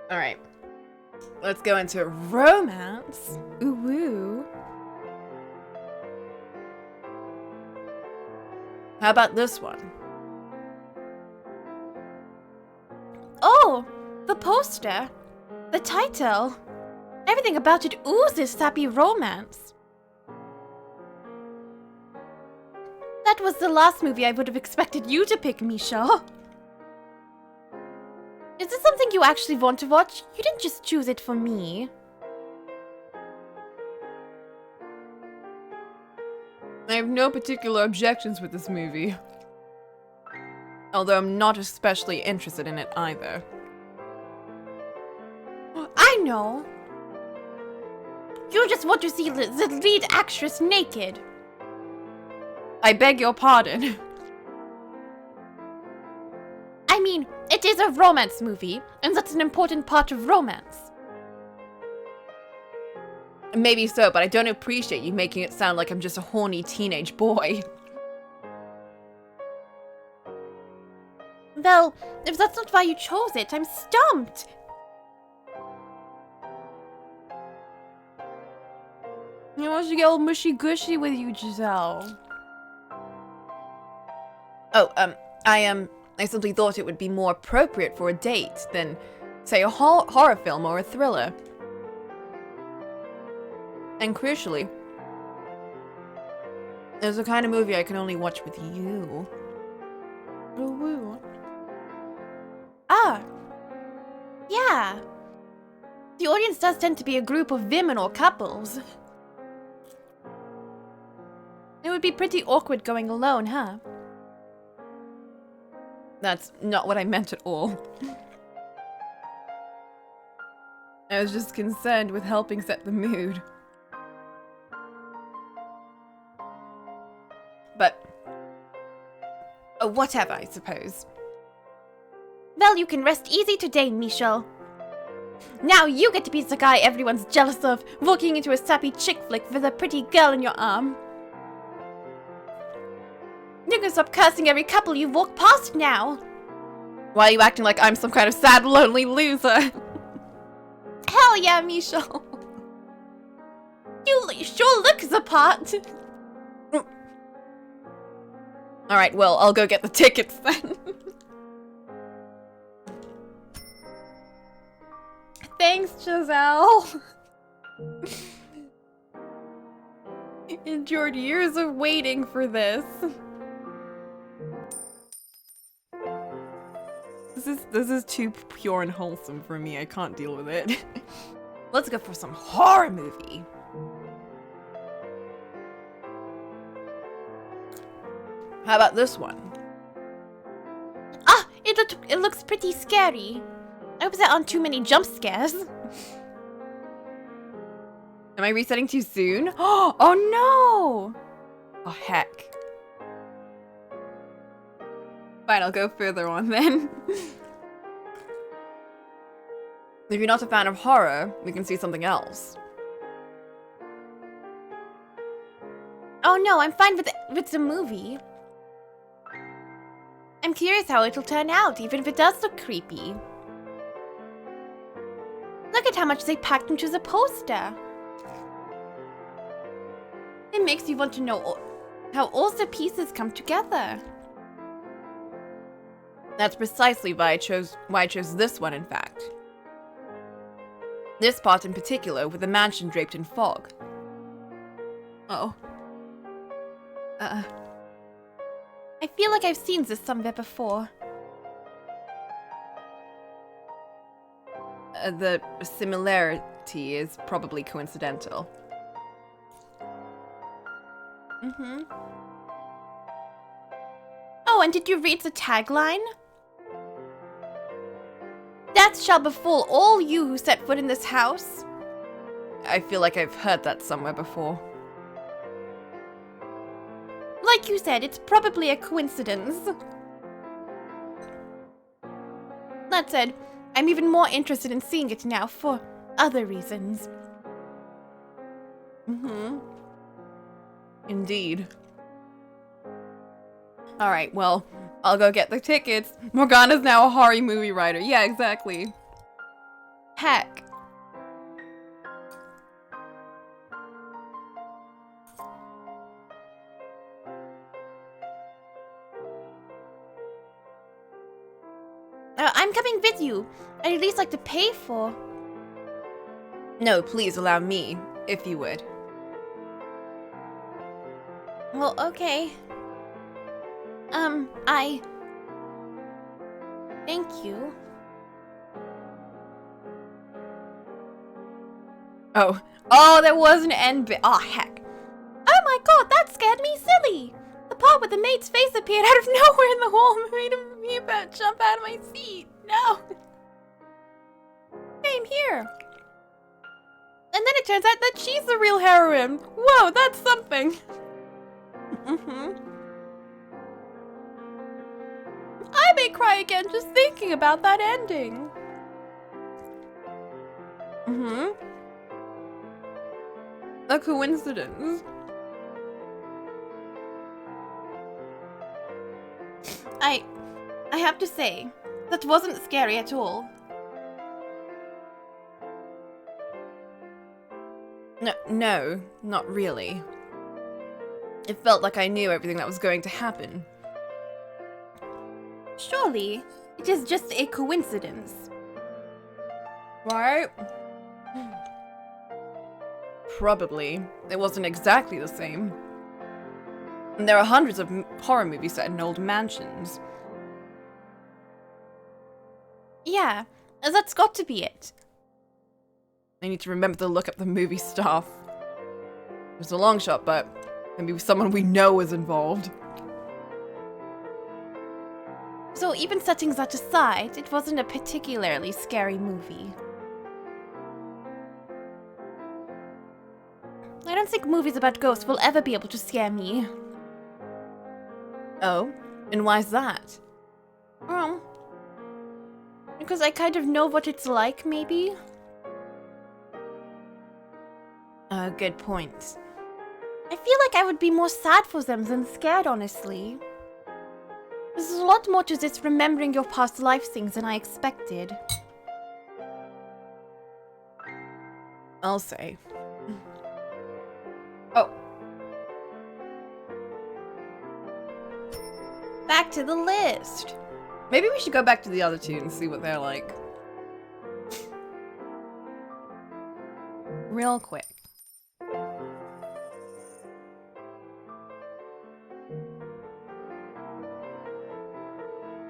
Alright. Let's go into romance. Ooh woo. How about this one? Oh, the poster. The title. Everything about it oozes sappy romance. That was the last movie I would have expected you to pick, Misha. Is this something you actually want to watch? You didn't just choose it for me. I have no particular objections with this movie. Although I'm not especially interested in it either. I know. You just want to see the lead actress naked. I beg your pardon. I mean, it is a romance movie, and that's an important part of romance. Maybe so, but I don't appreciate you making it sound like I'm just a horny teenage boy. Well, if that's not why you chose it, I'm stumped. You want to get all mushy-gushy with you, Giselle? Oh, I simply thought it would be more appropriate for a date than, say, a horror film or a thriller. And crucially, it's the kind of movie I can only watch with you. Oh, woo. Ah. Yeah. The audience does tend to be a group of women or couples. It would be pretty awkward going alone, huh? That's not what I meant at all. I was just concerned with helping set the mood. But whatever, I suppose. Well, you can rest easy today, Michelle. Now you get to be the guy everyone's jealous of, walking into a sappy chick flick with a pretty girl in your arm. You can stop cursing every couple you walk past now. Why are you acting like I'm some kind of sad, lonely loser? Hell yeah, Michelle. You sure look the part. Alright, well, I'll go get the tickets then. thanks, Giselle. Endured years of waiting for this. This is too pure and wholesome for me. I can't deal with it. Let's go for some horror movie. How about this one? Ah, it looks pretty scary. I hope there aren't too many jump scares. Am I resetting too soon? Oh no! Oh heck. Fine, I'll go further on then. If you're not a fan of horror, we can see something else. Oh no, I'm fine with the movie. I'm curious how it'll turn out, even if it does look creepy. Look at how much they packed into the poster. It makes you want to know how all the pieces come together. That's precisely why I chose this one, in fact. This part in particular, with the mansion draped in fog. Oh. I feel like I've seen this somewhere before. The similarity is probably coincidental. Mm-hmm. Oh, and did you read the tagline? Death shall befall all you who set foot in this house. I feel like I've heard that somewhere before. Like you said, it's probably a coincidence. That said, I'm even more interested in seeing it now for other reasons. Mm-hmm. Indeed. Alright, well, I'll go get the tickets. Morgana's now a horror movie writer. Yeah, exactly. Heck. I'm coming with you. I'd at least like to pay for. No, please allow me, if you would. Well, okay. Thank you. Oh, there was an end bit. Oh, heck. Oh my god, that scared me silly! The part where the maid's face appeared out of nowhere in the wall made me about jump out of my seat. No! Same here. And then it turns out that she's the real heroine. Whoa, that's something. Mm-hmm. I may cry again just thinking about that ending. Mm-hmm. A coincidence. I have to say, that wasn't scary at all. No, not really. It felt like I knew everything that was going to happen. Surely, it is just a coincidence. Right? Probably. It wasn't exactly the same. And there are hundreds of horror movies set in old mansions. Yeah, that's got to be it. I need to remember to look up the movie staff. It was a long shot, but maybe someone we know is involved. So even setting that aside, it wasn't a particularly scary movie. I don't think movies about ghosts will ever be able to scare me. Oh? And why's that? Well, because I kind of know what it's like, maybe? Good point. I feel like I would be more sad for them than scared, honestly. There's a lot more to this remembering your past life things than I expected. I'll say. Oh. Back to the list. Maybe we should go back to the other two and see what they're like. real quick.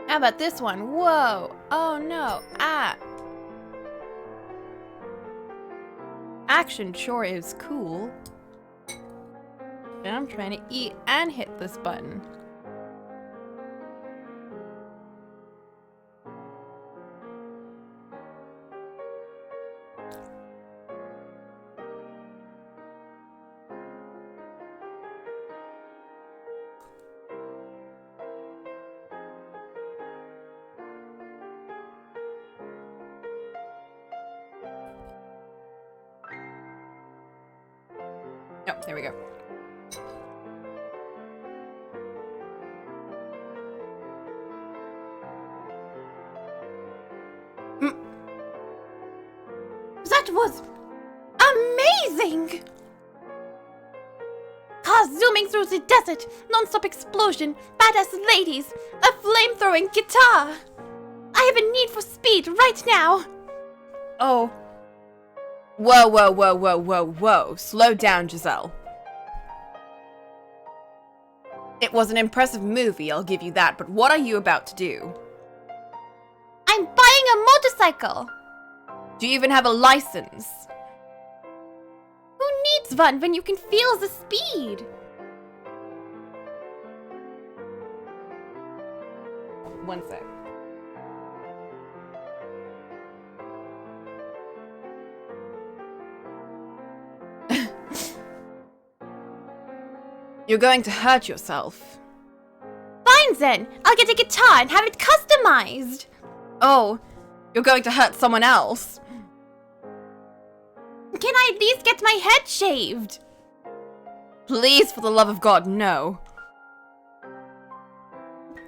How about this one? Whoa! Oh no! Ah! Action sure is cool. And I'm trying to eat and hit this button. Oh, there we go. That was amazing! Cars zooming through the desert, non-stop explosion, badass ladies, a flame-throwing guitar. I have a need for speed right now. Oh. Whoa, whoa, whoa, whoa, whoa, whoa. Slow down, Giselle. It was an impressive movie, I'll give you that, but what are you about to do? I'm buying a motorcycle. Do you even have a license? Who needs one when you can feel the speed? One sec. You're going to hurt yourself. Fine then, I'll get a guitar and have it customized. Oh, you're going to hurt someone else. Can I at least get my head shaved? Please, for the love of God, no.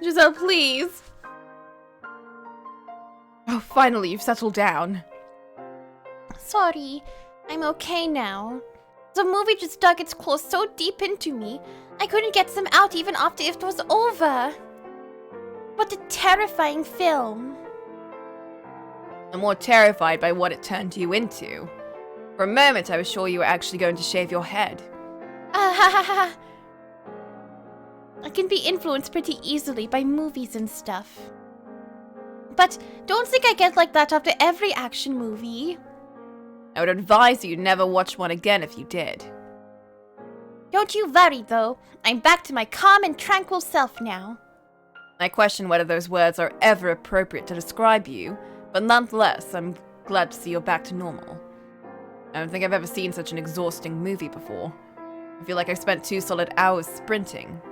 Giselle, please. Oh, finally, you've settled down. Sorry, I'm okay now. The movie just dug its claws so deep into me, I couldn't get them out even after it was over. What a terrifying film. I'm more terrified by what it turned you into. For a moment, I was sure you were actually going to shave your head. I can be influenced pretty easily by movies and stuff. But don't think I get like that after every action movie. I would advise you never watch one again if you did. Don't you worry, though. I'm back to my calm and tranquil self now. I question whether those words are ever appropriate to describe you, but nonetheless, I'm glad to see you're back to normal. I don't think I've ever seen such an exhausting movie before. I feel like I've spent 2 solid hours sprinting.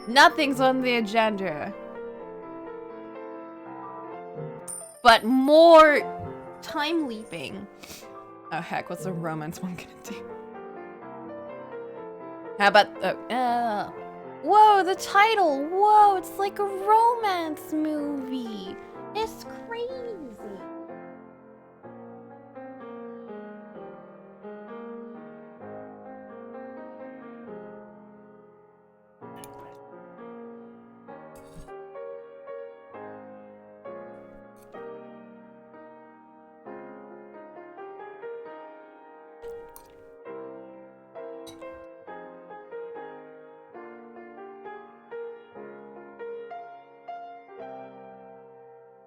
Nothing's on the agenda. But more time leaping. Oh heck, what's a romance one gonna do? How about Whoa, the title! Whoa, it's like a romance movie. It's crazy.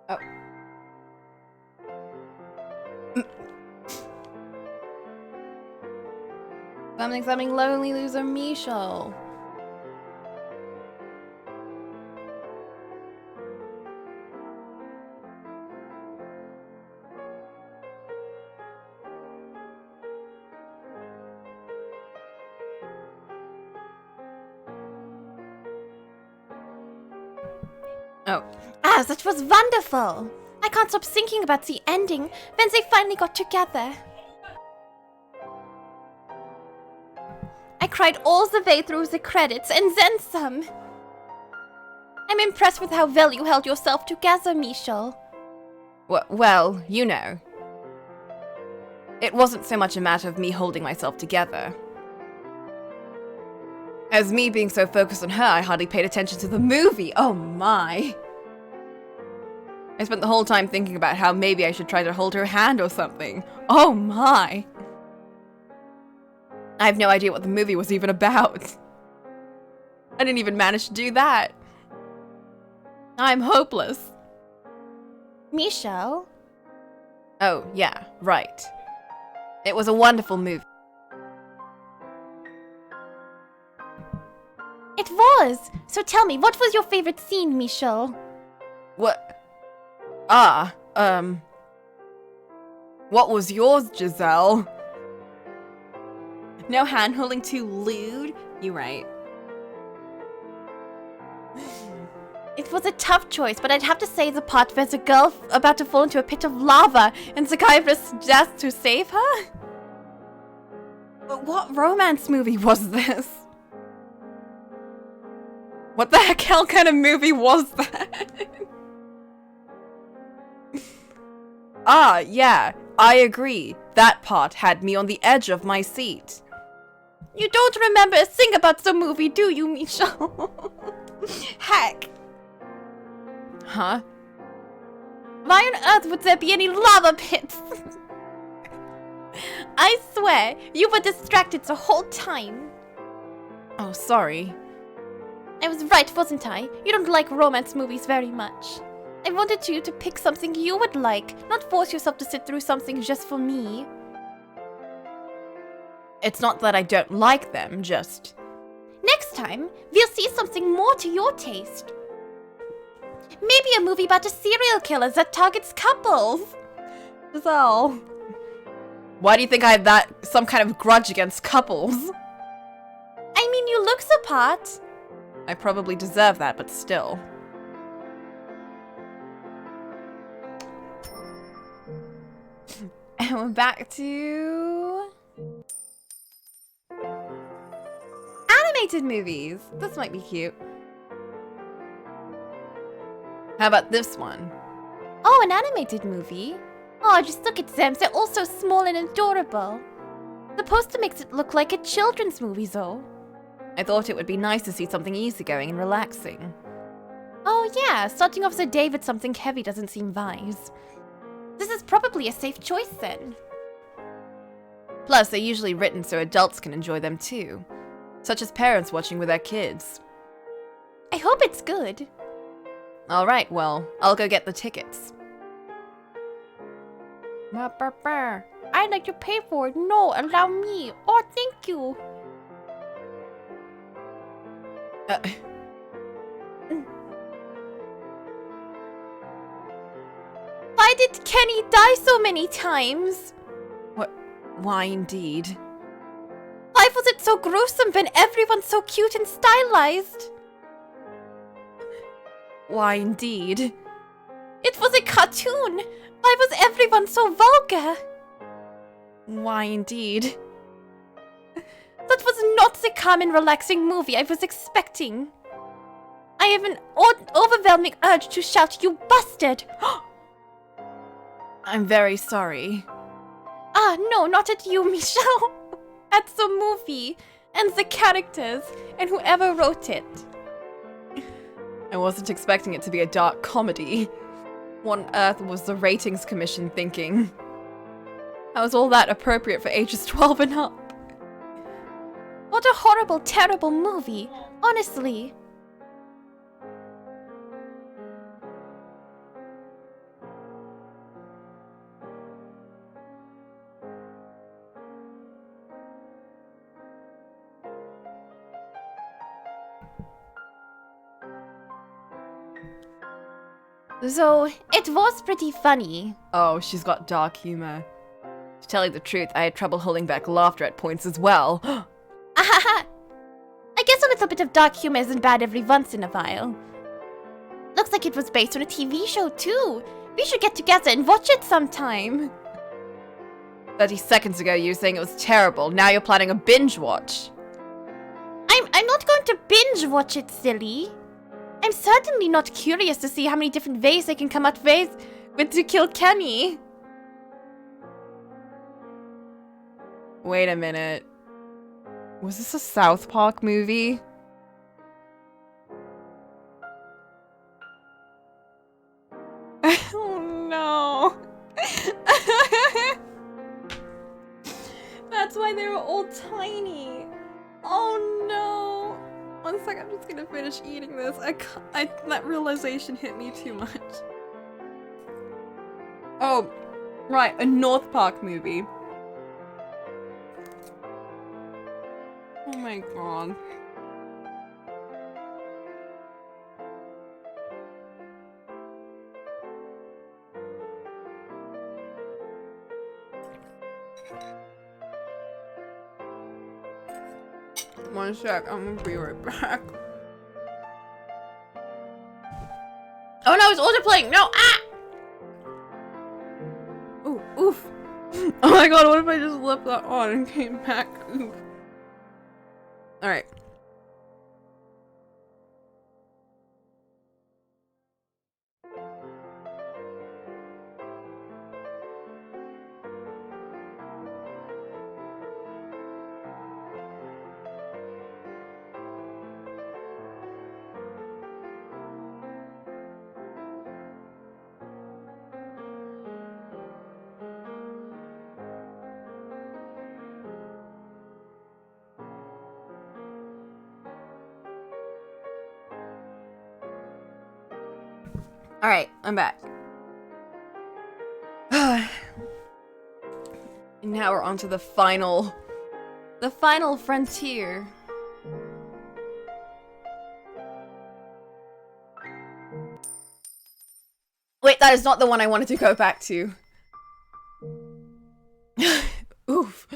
Oh. Something lonely loser Michel. Oh. Ah, that was wonderful! I can't stop thinking about the ending when they finally got together. I cried all the way through the credits and then some. I'm impressed with how well you held yourself together, Michel. Well, you know. It wasn't so much a matter of me holding myself together. As me being so focused on her, I hardly paid attention to the movie. Oh my. I spent the whole time thinking about how maybe I should try to hold her hand or something. Oh my! I have no idea what the movie was even about. I didn't even manage to do that. I'm hopeless. Michelle? Oh, yeah, right. It was a wonderful movie. It was! So tell me, what was your favorite scene, Michelle? What? What was yours, Giselle? No hand-holding too lewd? You right. It was a tough choice, but I'd have to say the part where the girl about to fall into a pit of lava and the guy just to save her? But what romance movie was this? What the heck hell kind of movie was that? Yeah, I agree. That part had me on the edge of my seat. You don't remember a thing about the movie, do you, Michelle? Heck. Huh? Why on earth would there be any lava pits? I swear, you were distracted the whole time. Oh, sorry. I was right, wasn't I? You don't like romance movies very much. I wanted you to pick something you would like, not force yourself to sit through something just for me. It's not that I don't like them, just... Next time, we'll see something more to your taste. Maybe a movie about a serial killer that targets couples. Giselle. Why do you think I have some kind of grudge against couples? I mean, you look the part. I probably deserve that, but still. And we're back to... animated movies. This might be cute. How about this one? Oh, an animated movie? Oh, just look at them. They're all so small and adorable. The poster makes it look like a children's movie, though. I thought it would be nice to see something easygoing and relaxing. Oh yeah, starting off the day with something heavy doesn't seem wise. This is probably a safe choice then. Plus, they're usually written so adults can enjoy them too. Such as parents watching with their kids. I hope it's good. Alright, well, I'll go get the tickets. I'd like to pay for it. No, allow me. Oh, thank you. Why did Kenny die so many times? What? Why indeed? Why was it so gruesome when everyone's so cute and stylized? Why indeed? It was a cartoon. Why was everyone so vulgar? Why indeed? That was not the calm and relaxing movie I was expecting. I have an overwhelming urge to shout, "You bastard!" I'm very sorry. Ah, no, not at you, Michelle. At the movie, and the characters, and whoever wrote it. I wasn't expecting it to be a dark comedy. What on earth was the ratings commission thinking? How is all that appropriate for ages 12 and up? What a horrible, terrible movie, honestly. So, it was pretty funny. Oh, she's got dark humor. To tell you the truth, I had trouble holding back laughter at points as well. Ahaha! I guess a little bit of dark humor isn't bad every once in a while. Looks like it was based on a TV show too. We should get together and watch it sometime. 30 seconds ago you were saying it was terrible, now you're planning a binge watch. I'm not going to binge watch it, silly. I'm certainly not curious to see how many different ways they can come up with to kill Kenny. Wait a minute. Was this a South Park movie? one sec, I'm just gonna finish eating this. That realization hit me too much. Oh, right, a North Park movie. Oh my god. One sec, I'm gonna be right back. Oh no, it's autoplaying! No! Ah! Ooh, oof. Oh my god, what if I just left that on and came back? Oof. Alright. Alright, I'm back. And now we're on to the final frontier. Wait, that is not the one I wanted to go back to. Oof.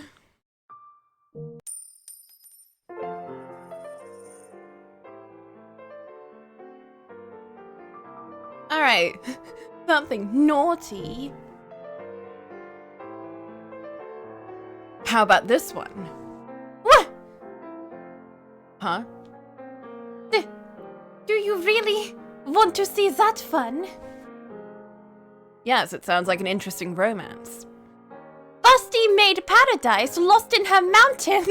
Alright, something naughty. How about this one? What? Huh? Do you really want to see that fun? Yes, it sounds like an interesting romance. Busty made paradise lost in her mountains.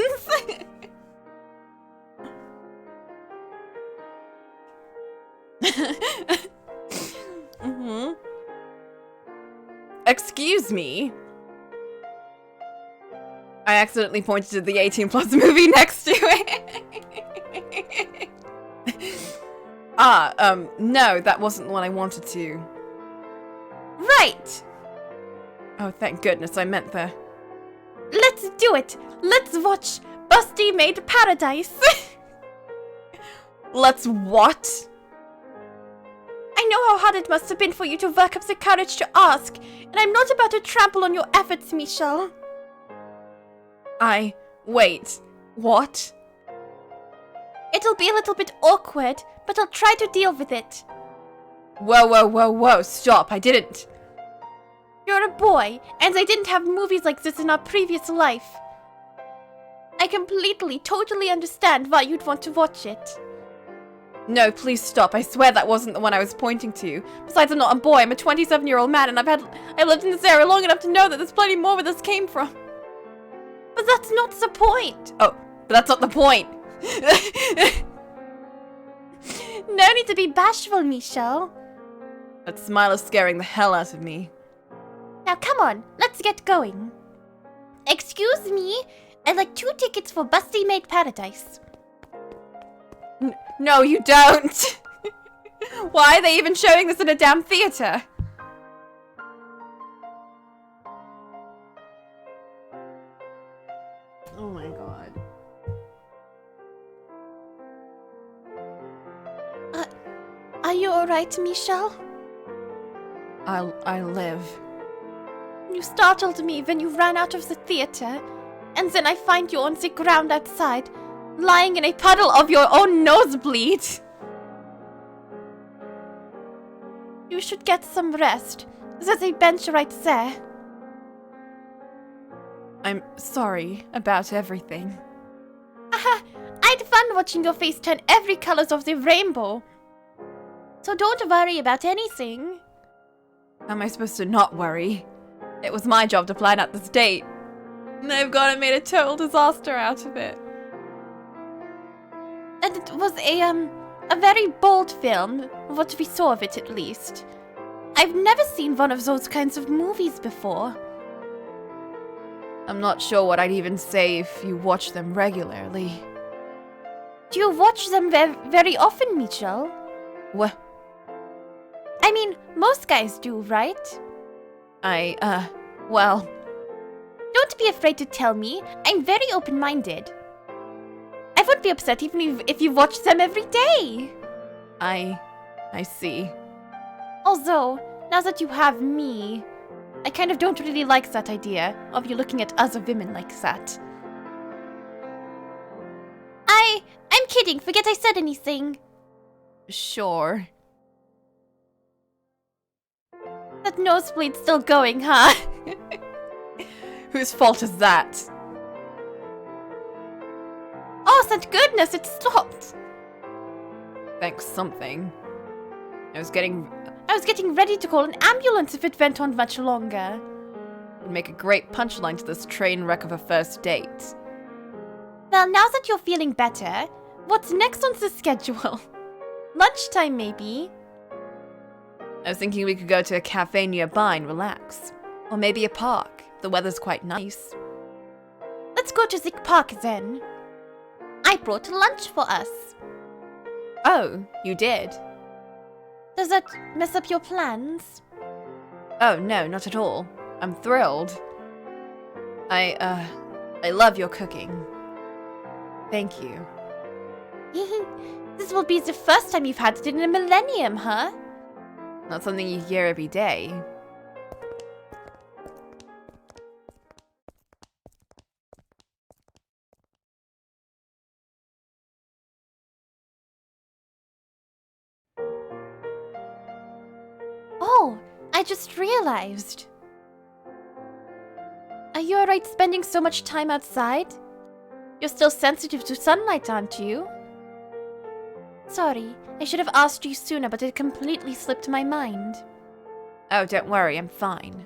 Mm-hmm. Excuse me? I accidentally pointed to the 18+ movie next to it. No, that wasn't the one I wanted to. Right. Oh, thank goodness, I meant the... Let's do it. Let's watch Busty Made Paradise. Let's what? I know how hard it must have been for you to work up the courage to ask, and I'm not about to trample on your efforts, Michelle. Wait, what? It'll be a little bit awkward, but I'll try to deal with it. Whoa, whoa, whoa, whoa, stop, I didn't. You're a boy, and I didn't have movies like this in our previous life. I completely, totally understand why you'd want to watch it. No, please stop. I swear that wasn't the one I was pointing to. Besides, I'm not a boy. I'm a 27-year-old man, and I've lived in this area long enough to know that there's plenty more where this came from. But that's not the point. Oh, but that's not the point. No need to be bashful, Michelle. That smile is scaring the hell out of me. Now come on, let's get going. Excuse me, I'd like 2 tickets for Busty Made Paradise. No, you don't! Why are they even showing this in a damn theater? Oh my god. Are you alright, Michelle? I live. You startled me when you ran out of the theater, and then I find you on the ground outside, lying in a puddle of your own nosebleed. You should get some rest. There's a bench right there. I'm sorry about everything. Haha, I had fun watching your face turn every colors of the rainbow. So don't worry about anything. How am I supposed to not worry? It was my job to plan out this date. And they've gone and made a total disaster out of it. And it was a very bold film, what we saw of it at least. I've never seen one of those kinds of movies before. I'm not sure what I'd even say if you watch them regularly. Do you watch them very often, Mitchell? What? I mean, most guys do, right? Well, Don't be afraid to tell me. I'm very open-minded. I wouldn't be upset even if you watched them every day. I see. Although, now that you have me, I kind of don't really like that idea of you looking at other women like that. I'm kidding. Forget I said anything. Sure. That nosebleed's still going, huh? Whose fault is that? Oh, thank goodness it stopped. Thanks something. I was getting ready to call an ambulance if it went on much longer. would make a great punchline to this train wreck of a first date. Well, now that you're feeling better, what's next on the schedule? Lunchtime, maybe? I was thinking we could go to a cafe nearby and relax. Or maybe a park. The weather's quite nice. Let's go to the park then. I brought lunch for us. Oh, you did? Does that mess up your plans? Oh, no, not at all. I'm thrilled. I love your cooking. Thank you. This will be the first time you've had it in a millennium, huh? Not something you hear every day. Oh, I just realized. Are you alright spending so much time outside? You're still sensitive to sunlight, aren't you? Sorry, I should have asked you sooner, but it completely slipped my mind. Oh, don't worry, I'm fine.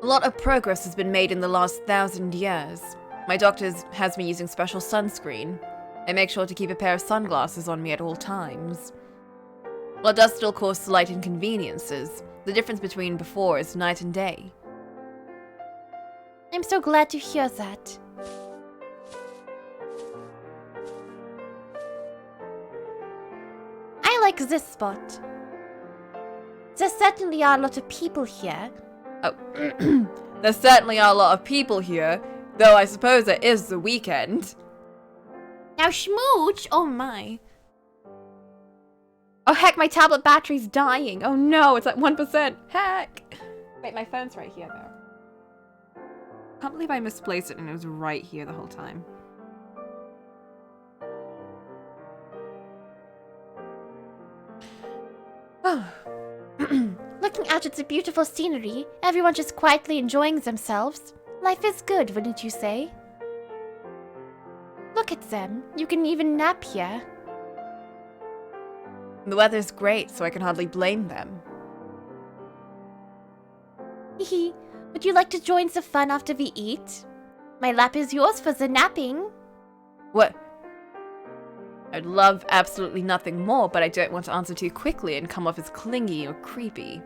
A lot of progress has been made in the last 1,000 years. My doctor has me using special sunscreen. I make sure to keep a pair of sunglasses on me at all times. While it does still cause slight inconveniences, the difference between before is night and day. I'm so glad to hear that. I like this spot. There certainly are a lot of people here. Oh, there certainly are a lot of people here, though I suppose it is the weekend. Now Schmooch, oh my. Oh heck, my tablet battery's dying. Oh no, it's at 1%. Heck. Wait, my phone's right here though. Can't believe I misplaced it and it was right here the whole time. Looking out at the beautiful scenery, everyone just quietly enjoying themselves. Life is good, wouldn't you say? Look at them. You can even nap here. The weather's great, so I can hardly blame them. Hehe. Would you like to join the fun after we eat? My lap is yours for the napping. What? I'd love absolutely nothing more, but I don't want to answer too quickly and come off as clingy or creepy.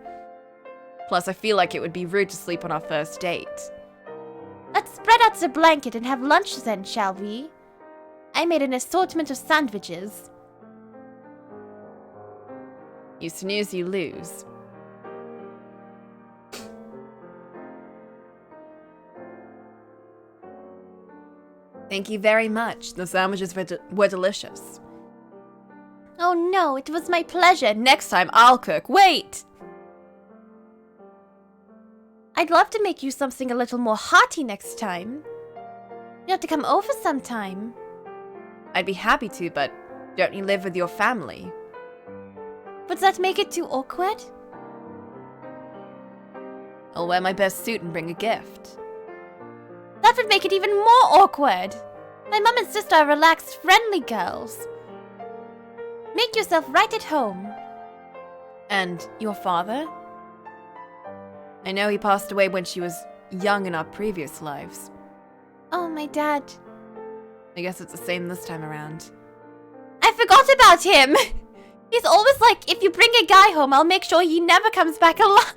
Plus, I feel like it would be rude to sleep on our first date. Let's spread out the blanket and have lunch then, shall we? I made an assortment of sandwiches. You snooze, you lose. Thank you very much. The sandwiches were delicious. Oh no, it was my pleasure. Next time, I'll cook. Wait! I'd love to make you something a little more hearty next time. You have to come over sometime. I'd be happy to, but don't you live with your family? Would that make it too awkward? I'll wear my best suit and bring a gift. That would make it even more awkward. My mum and sister are relaxed, friendly girls. Make yourself right at home. And your father? I know he passed away when she was young in our previous lives. Oh, my dad. I guess it's the same this time around. I forgot about him! He's always like, if you bring a guy home, I'll make sure he never comes back alive.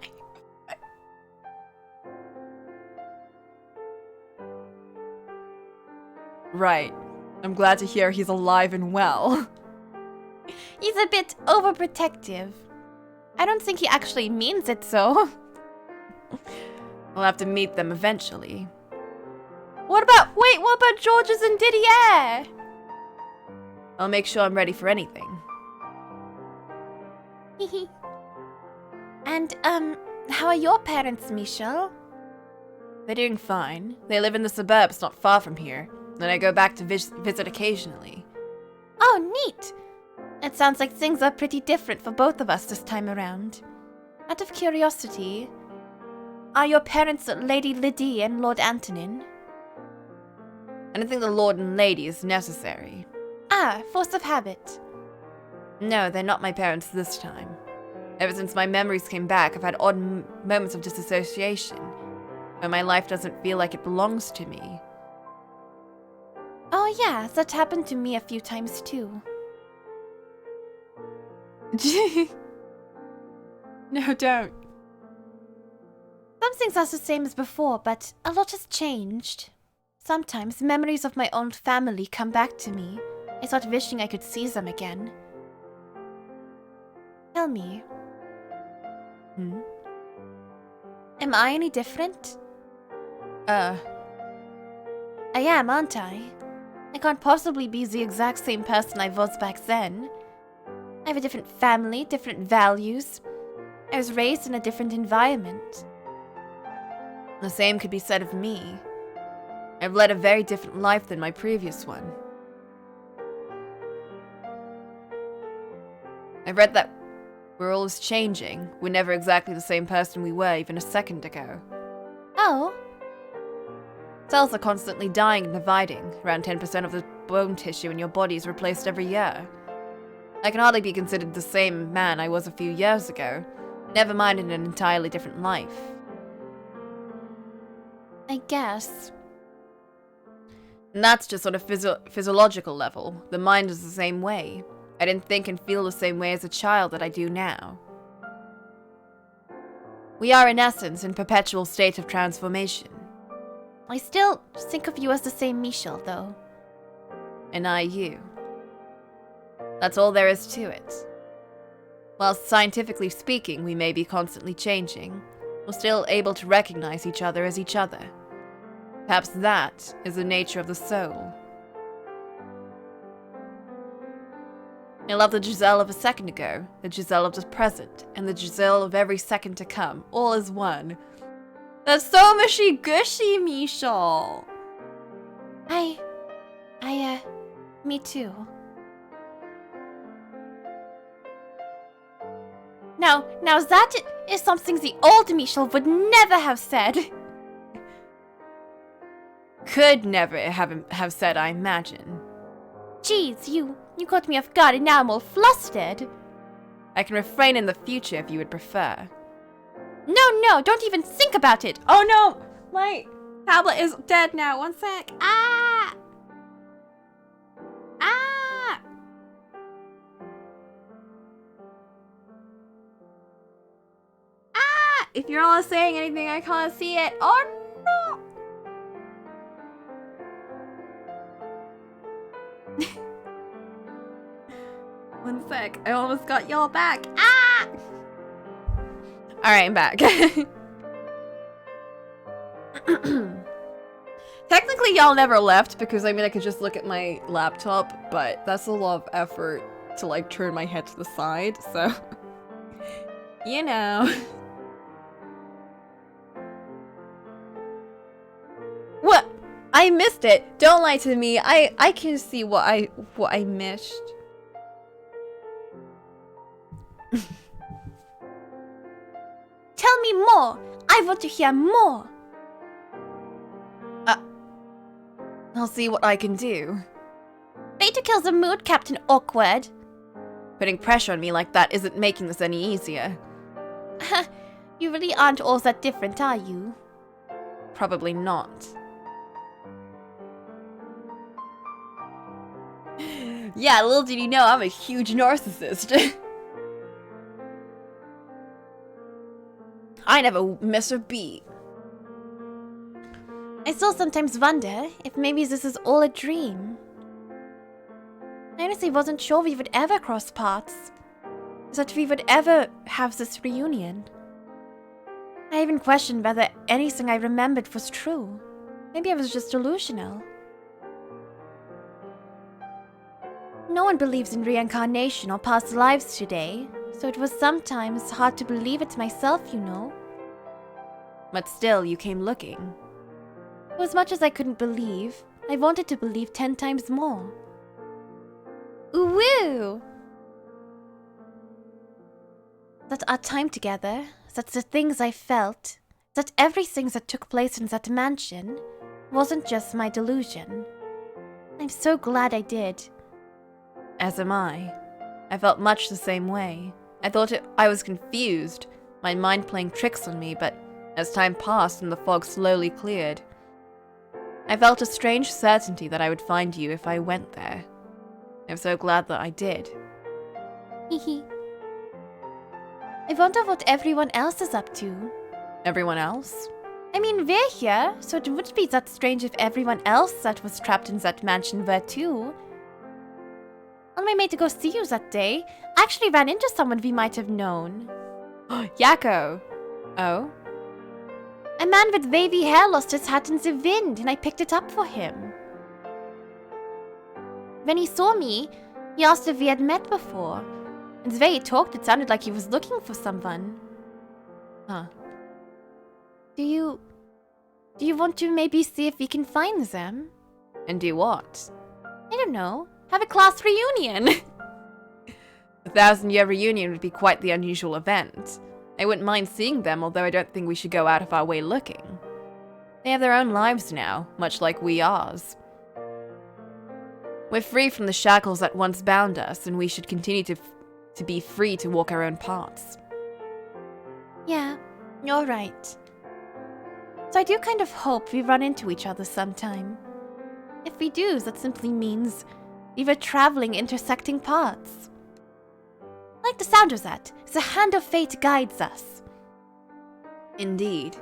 Right. I'm glad to hear he's alive and well. He's a bit overprotective. I don't think he actually means it so. I'll have to meet them eventually. What about Georges and Didier? I'll make sure I'm ready for anything. And, how are your parents, Michel? They're doing fine. They live in the suburbs not far from here. Then I go back to visit occasionally. Oh, neat! It sounds like things are pretty different for both of us this time around. Out of curiosity, are your parents Lady Lydie and Lord Antonin? I don't think the Lord and Lady is necessary. Ah, force of habit. No, they're not my parents this time. Ever since my memories came back, I've had odd moments of disassociation, where my life doesn't feel like it belongs to me. Oh yeah, that happened to me a few times too. No, don't. Some things are the same as before, but a lot has changed. Sometimes memories of my own family come back to me. I start wishing I could see them again. Tell me. Am I any different? I am, aren't I? I can't possibly be the exact same person I was back then. I have a different family, different values. I was raised in a different environment. The same could be said of me. I've led a very different life than my previous one. I've read that we're always changing. We're never exactly the same person we were even a second ago. Oh? Cells are constantly dying and dividing. Around 10% of the bone tissue in your body is replaced every year. I can hardly be considered the same man I was a few years ago, never mind in an entirely different life. I guess. And that's just on a physiological level. The mind is the same way. I didn't think and feel the same way as a child that I do now. We are in essence in perpetual state of transformation. I still think of you as the same Michel, though. And I you. That's all there is to it. While scientifically speaking, we may be constantly changing, we're still able to recognize each other as each other. Perhaps that is the nature of the soul. I love the Giselle of a second ago, the Giselle of the present, and the Giselle of every second to come, all as one. That's so mushy gushy, Michel! Me too. Now that is something the old Michel would never have said. Could never have said, I imagine. Jeez, you caught me off guard and now I'm all flustered. I can refrain in the future if you would prefer. No, don't even think about it. Oh no! My tablet is dead now. One sec. Ah! If you're not saying anything, I can't see it. Oh no! One sec. I almost got y'all back. Ah! Alright, I'm back. Technically, y'all never left because I could just look at my laptop, but that's a lot of effort to like turn my head to the side, so you know. What? I missed it. Don't lie to me. I can see what I missed. Tell me more. I want to hear more. I'll see what I can do. Way to kill the mood, Captain Awkward. Putting pressure on me like that isn't making this any easier. You really aren't all that different, are you? Probably not. Yeah, little did you know, I'm a huge narcissist. I never miss a beat. I still sometimes wonder if maybe this is all a dream. I honestly wasn't sure we would ever cross paths. That we would ever have this reunion. I even questioned whether anything I remembered was true. Maybe I was just delusional. No one believes in reincarnation or past lives today, so it was sometimes hard to believe it myself, you know. But still, you came looking. For as much as I couldn't believe, I wanted to believe 10 times more. Woo! That our time together, that the things I felt, that everything that took place in that mansion wasn't just my delusion. I'm so glad I did. As am I. I felt much the same way. I thought I was confused, my mind playing tricks on me, but as time passed and the fog slowly cleared, I felt a strange certainty that I would find you if I went there. I'm so glad that I did. Hehe. I wonder what everyone else is up to. Everyone else? I mean, we're here, so it wouldn't be that strange if everyone else that was trapped in that mansion were too. On my way to go see you that day, I actually ran into someone we might have known. Yakko! Oh? A man with wavy hair lost his hat in the wind, and I picked it up for him. When he saw me, he asked if we had met before. And the way he talked, it sounded like he was looking for someone. Huh. Do you want to maybe see if we can find them? And do what? I don't know. Have a class reunion. A 1,000-year reunion would be quite the unusual event. I wouldn't mind seeing them, although I don't think we should go out of our way looking. They have their own lives now, much like we ours. We're free from the shackles that once bound us, and we should continue to be free to walk our own paths. Yeah, you're right. So I do kind of hope we run into each other sometime. If we do, that simply means we were traveling intersecting paths. I like the sound of that. The hand of fate guides us. Indeed.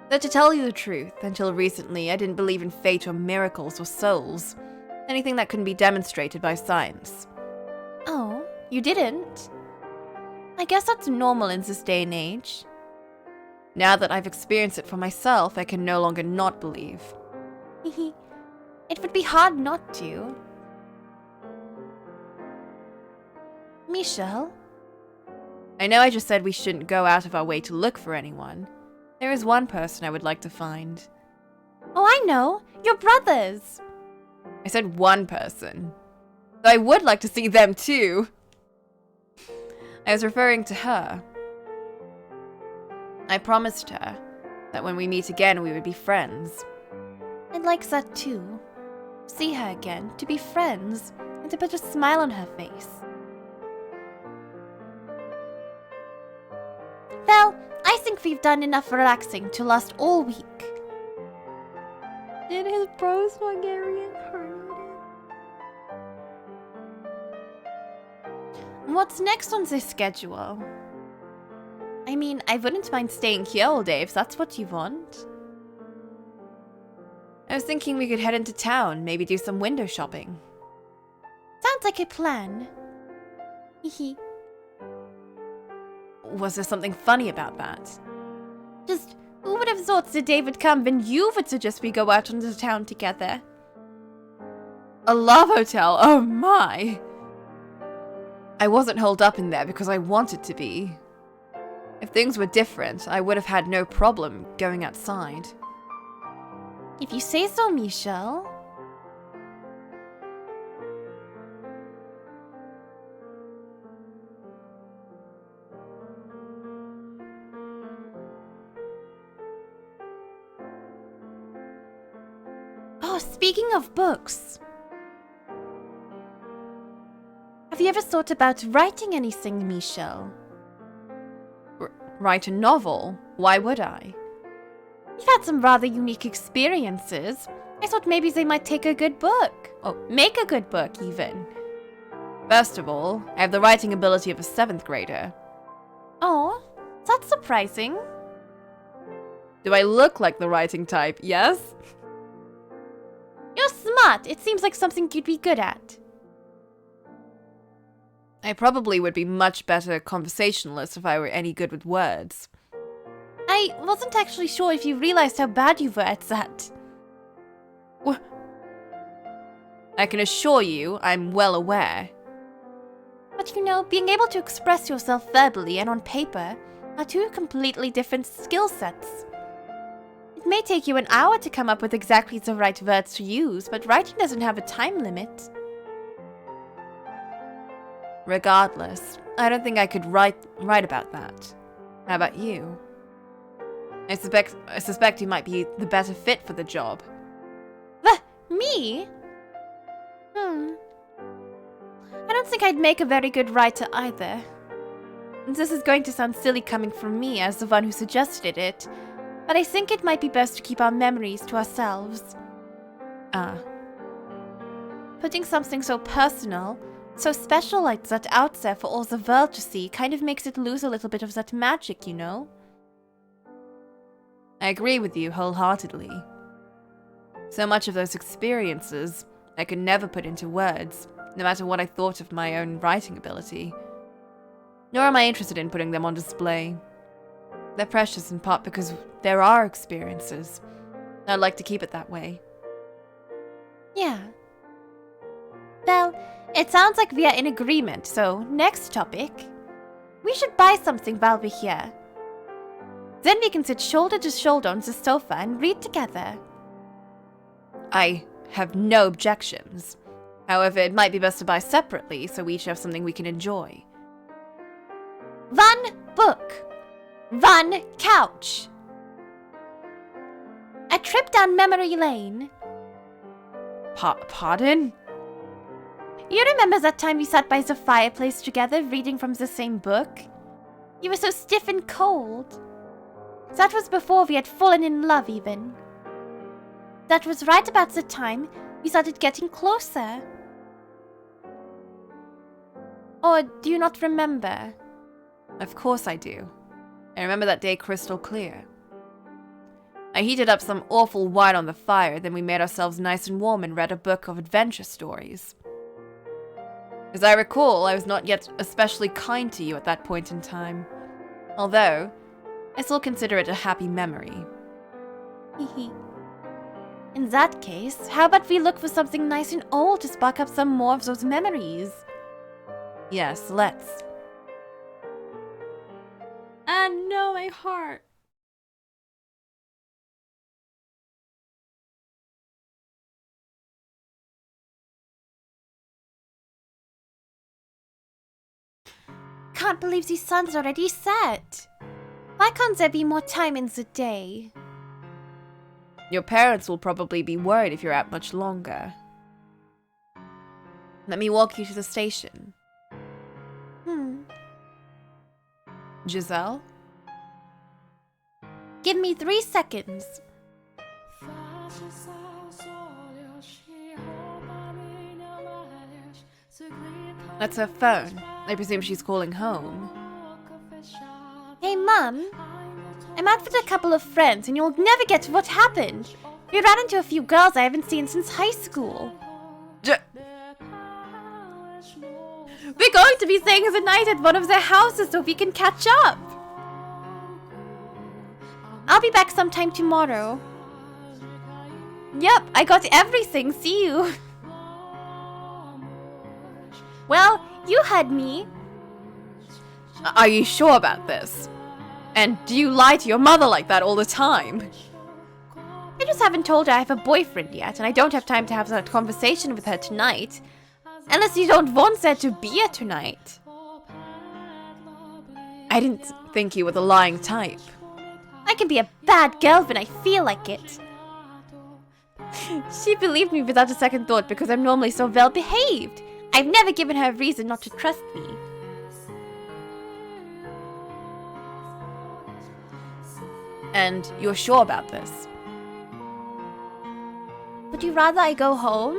Though to tell you the truth, until recently I didn't believe in fate or miracles or souls. Anything that couldn't be demonstrated by science. Oh, you didn't? I guess that's normal in this day and age. Now that I've experienced it for myself, I can no longer not believe. It would be hard not to. Michelle? I know I just said we shouldn't go out of our way to look for anyone. There is one person I would like to find. Oh, I know! Your brothers! I said one person. Though I would like to see them too. I was referring to her. I promised her that when we meet again we would be friends. I'd like that too. See her again, to be friends, and to put a smile on her face. Well, I think we've done enough relaxing to last all week. Did his bros not get reincarnated? What's next on this schedule? I mean, I wouldn't mind staying here all day if that's what you want. I was thinking we could head into town, maybe do some window shopping. Sounds like a plan. Hehe. Was there something funny about that? Just, who would have thought the day would come when you would suggest we go out into town together? A love hotel, oh my! I wasn't holed up in there because I wanted to be. If things were different, I would have had no problem going outside. If you say so, Michelle. Oh, speaking of books. Have you ever thought about writing anything, Michelle? Write a novel? Why would I? You've had some rather unique experiences. I thought maybe they might take a good book. Or make a good book, even. First of all, I have the writing ability of a 7th grader. Oh, that's surprising. Do I look like the writing type? Yes? You're smart. It seems like something you'd be good at. I probably would be much better conversationalist if I were any good with words. I wasn't actually sure if you realized how bad you were at that. I can assure you, I'm well aware. But you know, being able to express yourself verbally and on paper are two completely different skill sets. It may take you an hour to come up with exactly the right words to use, but writing doesn't have a time limit. Regardless, I don't think I could write about that. How about you? I suspect you might be the better fit for the job. Me? I don't think I'd make a very good writer either. This is going to sound silly coming from me as the one who suggested it, but I think it might be best to keep our memories to ourselves. Putting something so personal, so special like that out there for all the world to see kind of makes it lose a little bit of that magic, you know? I agree with you wholeheartedly. So much of those experiences I could never put into words, no matter what I thought of my own writing ability. Nor am I interested in putting them on display. They're precious in part because they're our experiences. I'd like to keep it that way. Yeah. Well, it sounds like we are in agreement, so next topic. We should buy something while we're here. Then we can sit shoulder to shoulder on the sofa and read together. I have no objections. However, it might be best to buy separately so we each have something we can enjoy. One book. One couch. A trip down memory lane. Pardon? You remember that time we sat by the fireplace together reading from the same book? You were so stiff and cold. That was before we had fallen in love even. That was right about the time we started getting closer. Or do you not remember? Of course I do. I remember that day crystal clear. I heated up some awful wine on the fire, then we made ourselves nice and warm and read a book of adventure stories. As I recall, I was not yet especially kind to you at that point in time. Although, I still consider it a happy memory. In that case, how about we look for something nice and old to spark up some more of those memories? Yes, let's. And know my heart. Can't believe the sun's already set. Why can't there be more time in the day? Your parents will probably be worried if you're out much longer. Let me walk you to the station. Giselle? Give me 3 seconds. That's her phone. I presume she's calling home. Hey, Mum. I'm out with a couple of friends and you'll never get what happened. We ran into a few girls I haven't seen since high school. We're going to be staying the night at one of their houses so we can catch up. I'll be back sometime tomorrow. Yep, I got everything. See you. Well, you had me. Are you sure about this? And do you lie to your mother like that all the time? I just haven't told her I have a boyfriend yet, and I don't have time to have that conversation with her tonight. Unless you don't want there to be a tonight. I didn't think you were the lying type. I can be a bad girl when I feel like it. She believed me without a second thought because I'm normally so well behaved. I've never given her a reason not to trust me. And you're sure about this? Would you rather I go home?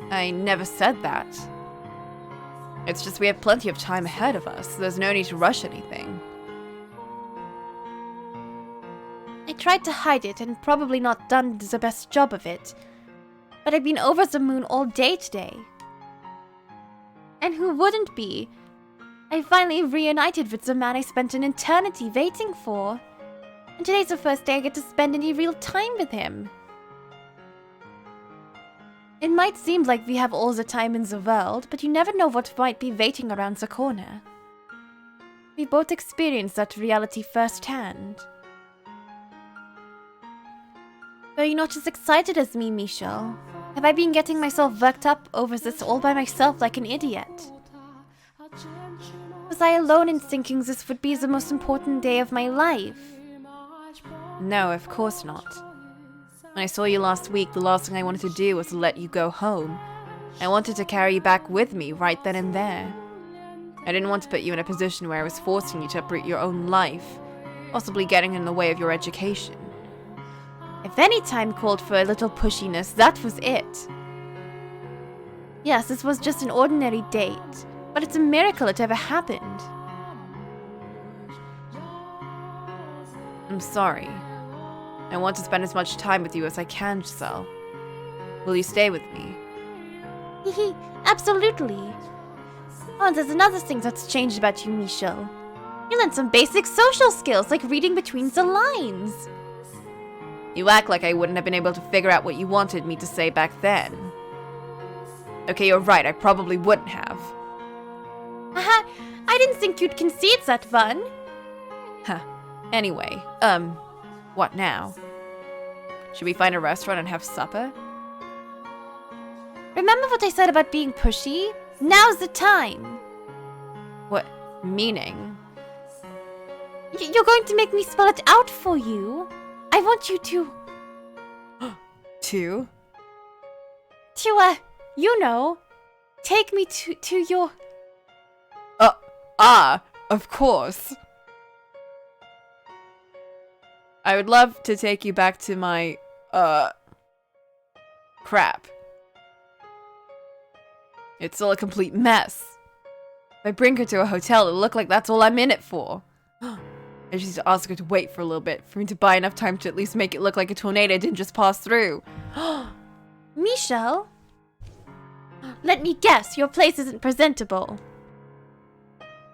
I never said that. It's just we have plenty of time ahead of us. There's no need to rush anything. I tried to hide it and probably not done the best job of it. But I've been over the moon all day today. And who wouldn't be? I finally reunited with the man I spent an eternity waiting for. And today's the first day I get to spend any real time with him. It might seem like we have all the time in the world, but you never know what might be waiting around the corner. We both experienced that reality firsthand. Are you not as excited as me, Michel? Have I been getting myself worked up over this all by myself like an idiot? Was I alone in thinking this would be the most important day of my life? No, of course not. When I saw you last week, the last thing I wanted to do was to let you go home. I wanted to carry you back with me right then and there. I didn't want to put you in a position where I was forcing you to uproot your own life, possibly getting in the way of your education. If any time called for a little pushiness, that was it. Yes, this was just an ordinary date, but it's a miracle it ever happened. I'm sorry. I want to spend as much time with you as I can, Giselle. Will you stay with me? Hehe, absolutely. Oh, and there's another thing that's changed about you, Michel. You learned some basic social skills, like reading between the lines. You act like I wouldn't have been able to figure out what you wanted me to say back then. Okay, you're right, I probably wouldn't have. Haha, I didn't think you'd concede that fun. Huh. Anyway, what now? Should we find a restaurant and have supper? Remember what I said about being pushy? Now's the time. What meaning? You're going to make me spell it out for you. I want you to... Two? You know, take me to your... Of course. I would love to take you back to my, crap. It's still a complete mess. If I bring her to a hotel, it'll look like that's all I'm in it for. I just need to ask her to wait for a little bit, for me to buy enough time to at least make it look like a tornado didn't just pass through. Michel? Let me guess, your place isn't presentable.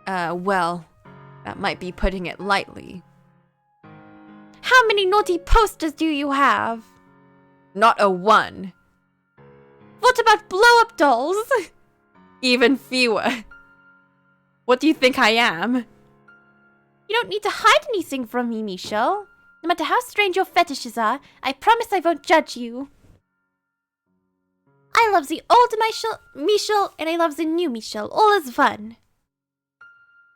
Well, that might be putting it lightly. How many naughty posters do you have? Not a one. What about blow-up dolls? Even fewer. What do you think I am? You don't need to hide anything from me, Michel. No matter how strange your fetishes are, I promise I won't judge you. I love the old Michel, and I love the new Michel. All is one.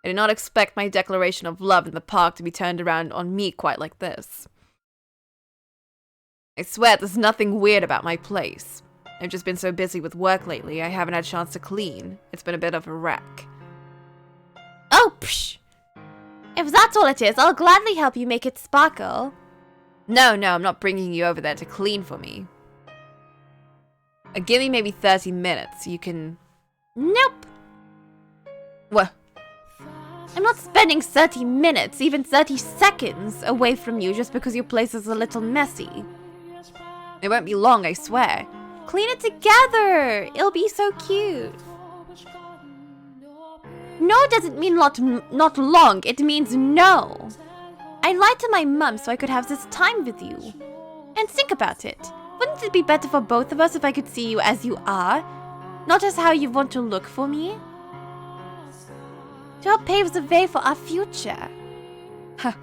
I did not expect my declaration of love in the park to be turned around on me quite like this. I swear there's nothing weird about my place. I've just been so busy with work lately, I haven't had a chance to clean. It's been a bit of a wreck. Oh, psh! If that's all it is, I'll gladly help you make it sparkle. No, I'm not bringing you over there to clean for me. Give me maybe 30 minutes, you can... Nope! What? I'm not spending 30 minutes, even 30 seconds, away from you just because your place is a little messy. It won't be long, I swear. Clean it together! It'll be so cute. No doesn't mean not long, it means no. I lied to my mum so I could have this time with you. And think about it. Wouldn't it be better for both of us if I could see you as you are? Not as how you want to look for me? To help pave the way for our future. Huh.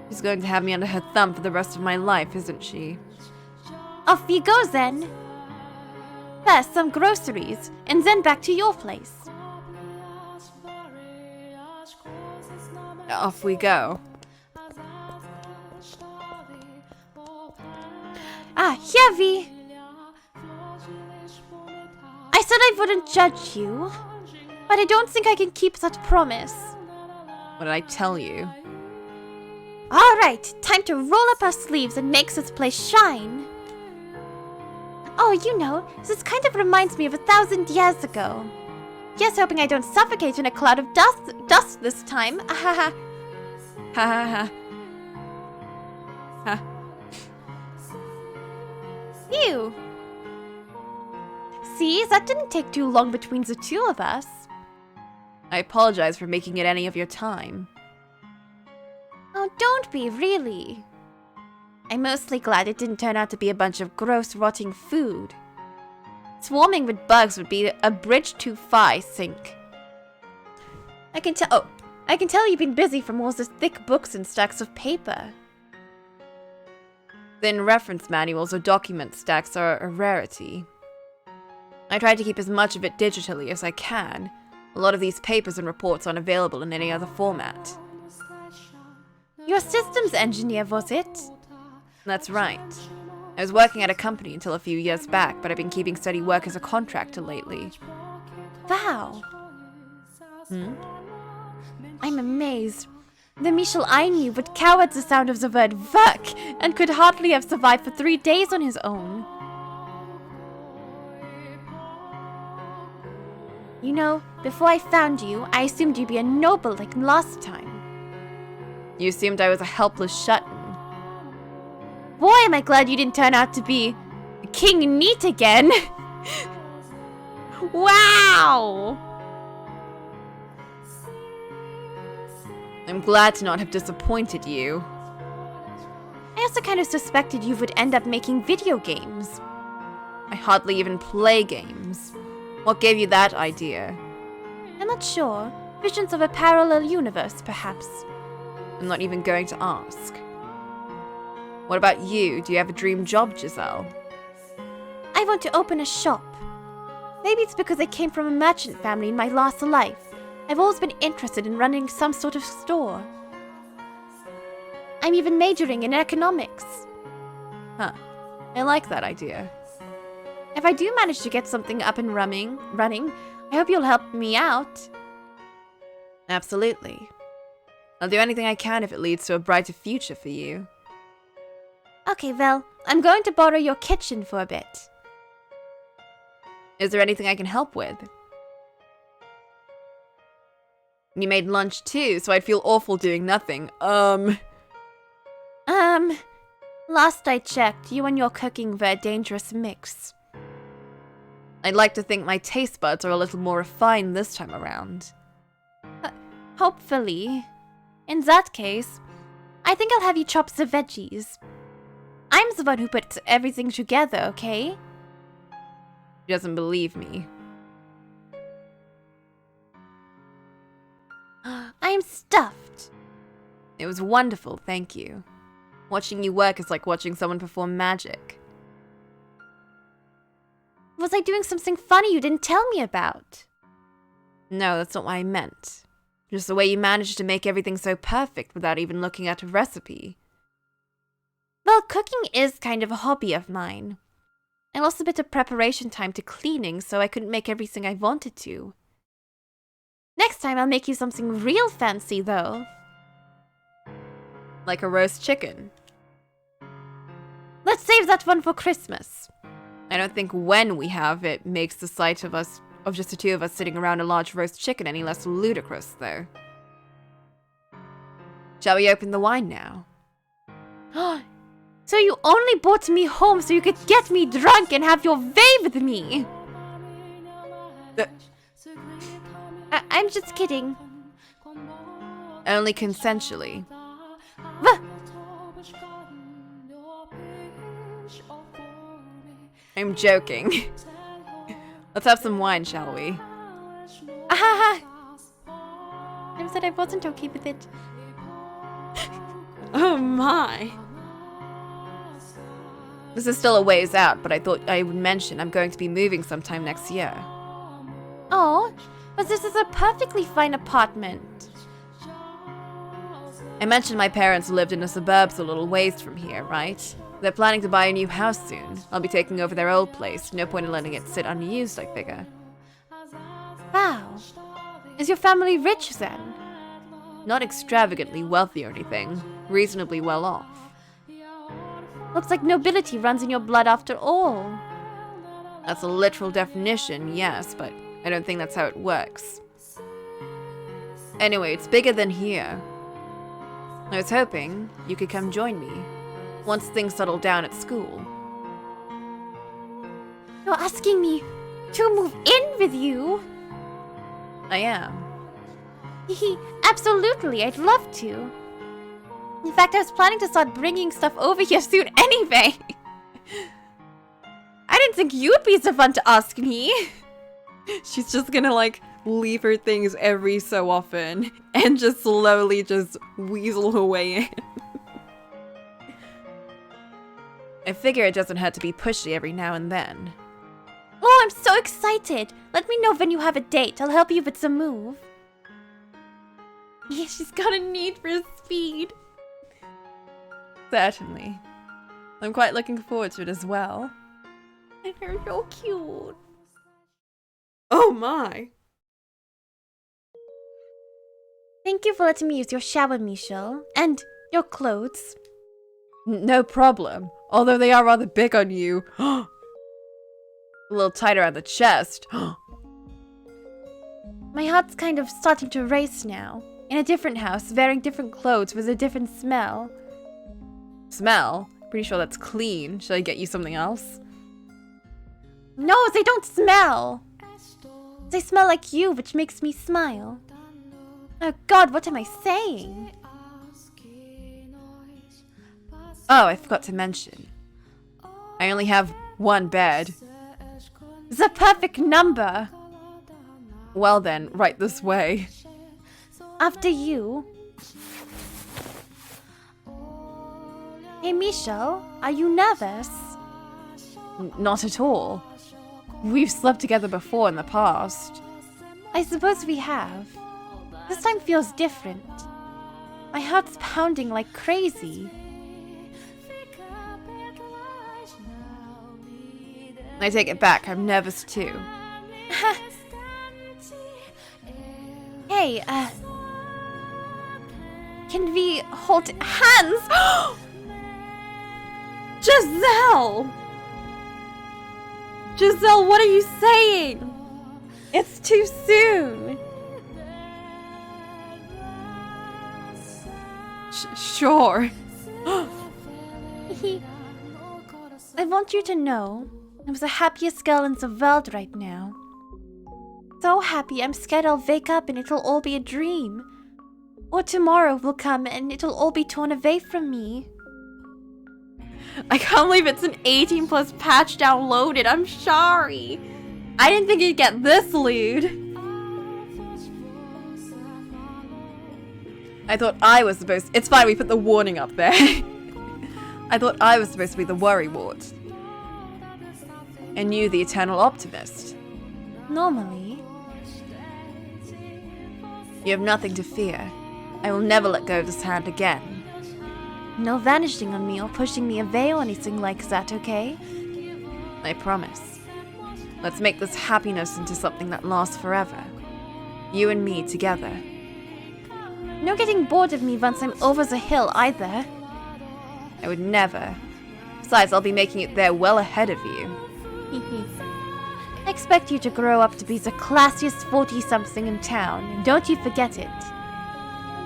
She's going to have me under her thumb for the rest of my life, isn't she? Off we go then. First some groceries, and then back to your place. Off we go. Here we... I said I wouldn't judge you, but I don't think I can keep that promise. What did I tell you? Alright, time to roll up our sleeves and make this place shine. Oh, you know, this kind of reminds me of 1,000 years ago. Just hoping I don't suffocate in a cloud of dust this time. Ha ha ha. Phew. See, that didn't take too long between the two of us. I apologize for making it any of your time. Oh, don't be, really. I'm mostly glad it didn't turn out to be a bunch of gross, rotting food. Swarming with bugs would be a bridge too far, I think. I can tell you've been busy from all those thick books and stacks of paper. Thin reference manuals or document stacks are a rarity. I try to keep as much of it digitally as I can. A lot of these papers and reports aren't available in any other format. You're a systems engineer, was it? That's right. I was working at a company until a few years back, but I've been keeping steady work as a contractor lately. Wow. I'm amazed. The Michel I knew would cower at the sound of the word work and could hardly have survived for 3 days on his own. You know, before I found you, I assumed you'd be a noble like last time. You assumed I was a helpless shut-in. Boy, am I glad you didn't turn out to be King Neat again. Wow! I'm glad to not have disappointed you. I also kind of suspected you would end up making video games. I hardly even play games. What gave you that idea? I'm not sure. Visions of a parallel universe, perhaps. I'm not even going to ask. What about you? Do you have a dream job, Giselle? I want to open a shop. Maybe it's because I came from a merchant family in my last life. I've always been interested in running some sort of store. I'm even majoring in economics. Huh. I like that idea. If I do manage to get something up and running, I hope you'll help me out. Absolutely. I'll do anything I can if it leads to a brighter future for you. Okay, well, I'm going to borrow your kitchen for a bit. Is there anything I can help with? You made lunch too, so I'd feel awful doing nothing. Last I checked, you and your cooking were a dangerous mix. I'd like to think my taste buds are a little more refined this time around. Hopefully. In that case, I think I'll have you chop the veggies. I'm the one who puts everything together, okay? She doesn't believe me. I'm stuffed. It was wonderful, thank you. Watching you work is like watching someone perform magic. Was I doing something funny you didn't tell me about? No, that's not what I meant. Just the way you managed to make everything so perfect without even looking at a recipe. Well, cooking is kind of a hobby of mine. I lost a bit of preparation time to cleaning, so I couldn't make everything I wanted to. Next time I'll make you something real fancy, though. Like a roast chicken. Let's save that one for Christmas. I don't think when we have it makes the sight of just the two of us sitting around a large roast chicken any less ludicrous, though. Shall we open the wine now? So you only brought me home so you could get me drunk and have your way with me? I'm just kidding. Only consensually. I'm joking. Let's have some wine, shall we? I said I wasn't okay with it. Oh my. This is still a ways out, but I thought I would mention I'm going to be moving sometime next year. Oh, but this is a perfectly fine apartment. I mentioned my parents lived in the suburbs a little ways from here, right? They're planning to buy a new house soon. I'll be taking over their old place. No point in letting it sit unused, I figure. Wow. Is your family rich then? Not extravagantly wealthy or anything. Reasonably well off. Looks like nobility runs in your blood after all. That's a literal definition, yes, but I don't think that's how it works. Anyway, it's bigger than here. I was hoping you could come join me once things settle down at school. You're asking me To move in with you? I am. Absolutely, I'd love to. In fact, I was planning to start bringing stuff over here soon anyway. I didn't think you'd be so fun to ask me. She's just gonna like leave her things every so often and just slowly just weasel her way in. I figure it doesn't hurt to be pushy every now and then. Oh, I'm so excited. Let me know when you have a date. I'll help you with some move. Yeah, she's got a need for speed. Certainly. I'm quite looking forward to it as well. And you're so cute. Oh my. Thank you for letting me use your shower, Michelle. And your clothes. No problem. Although they are rather big on you. A little tight around the chest. My heart's kind of starting to race now. In a different house, wearing different clothes with a different smell. Smell? Pretty sure that's clean. Should I get you something else? No, they don't smell. They smell like you, which makes me smile. Oh God, what am I saying? Oh, I forgot to mention. I only have one bed. The perfect number. Well then, right this way. After you. Hey, Michelle, are you nervous? Not at all. We've slept together before in the past. I suppose we have. This time feels different. My heart's pounding like crazy. I take it back, I'm nervous too. Hey, can we hold hands? Giselle! Giselle, what are you saying? It's too soon. Sure. I want you to know I'm the happiest girl in the world right now. So happy I'm scared I'll wake up and it'll all be a dream. Or tomorrow will come and it'll all be torn away from me. I can't believe it's an 18 plus patch downloaded. I'm sorry. I didn't think it'd get this lewd. I thought I was supposed. It's fine, we put the warning up there. I thought I was supposed to be the worrywart. And you, the eternal optimist. Normally. You have nothing to fear. I will never let go of this hand again. No vanishing on me or pushing me away or anything like that, okay? I promise. Let's make this happiness into something that lasts forever. You and me together. No getting bored of me once I'm over the hill either. I would never. Besides, I'll be making it there well ahead of you. I expect you to grow up to be the classiest 40-something in town, and don't you forget it.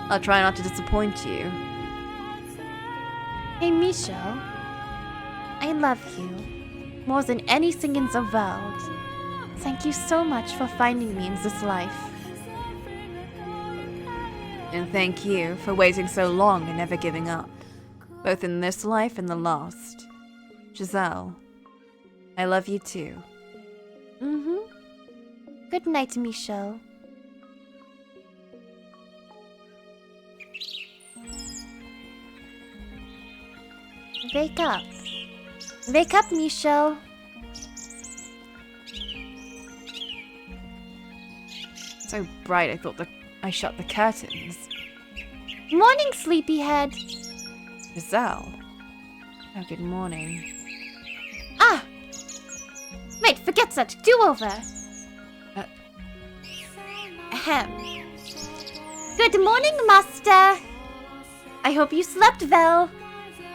I'll try not to disappoint you. Hey, Michelle. I love you. More than anything in the world. Thank you so much for finding me in this life. And thank you for waiting so long and never giving up. Both in this life and the last. Giselle, I love you too. Good night, Michelle. Wake up. Wake up, Michelle. So bright, I thought I shut the curtains. Morning, sleepyhead. Giselle. Oh, good morning. Ah! Wait, forget that. Do-over. Ahem. Good morning, master. I hope you slept well.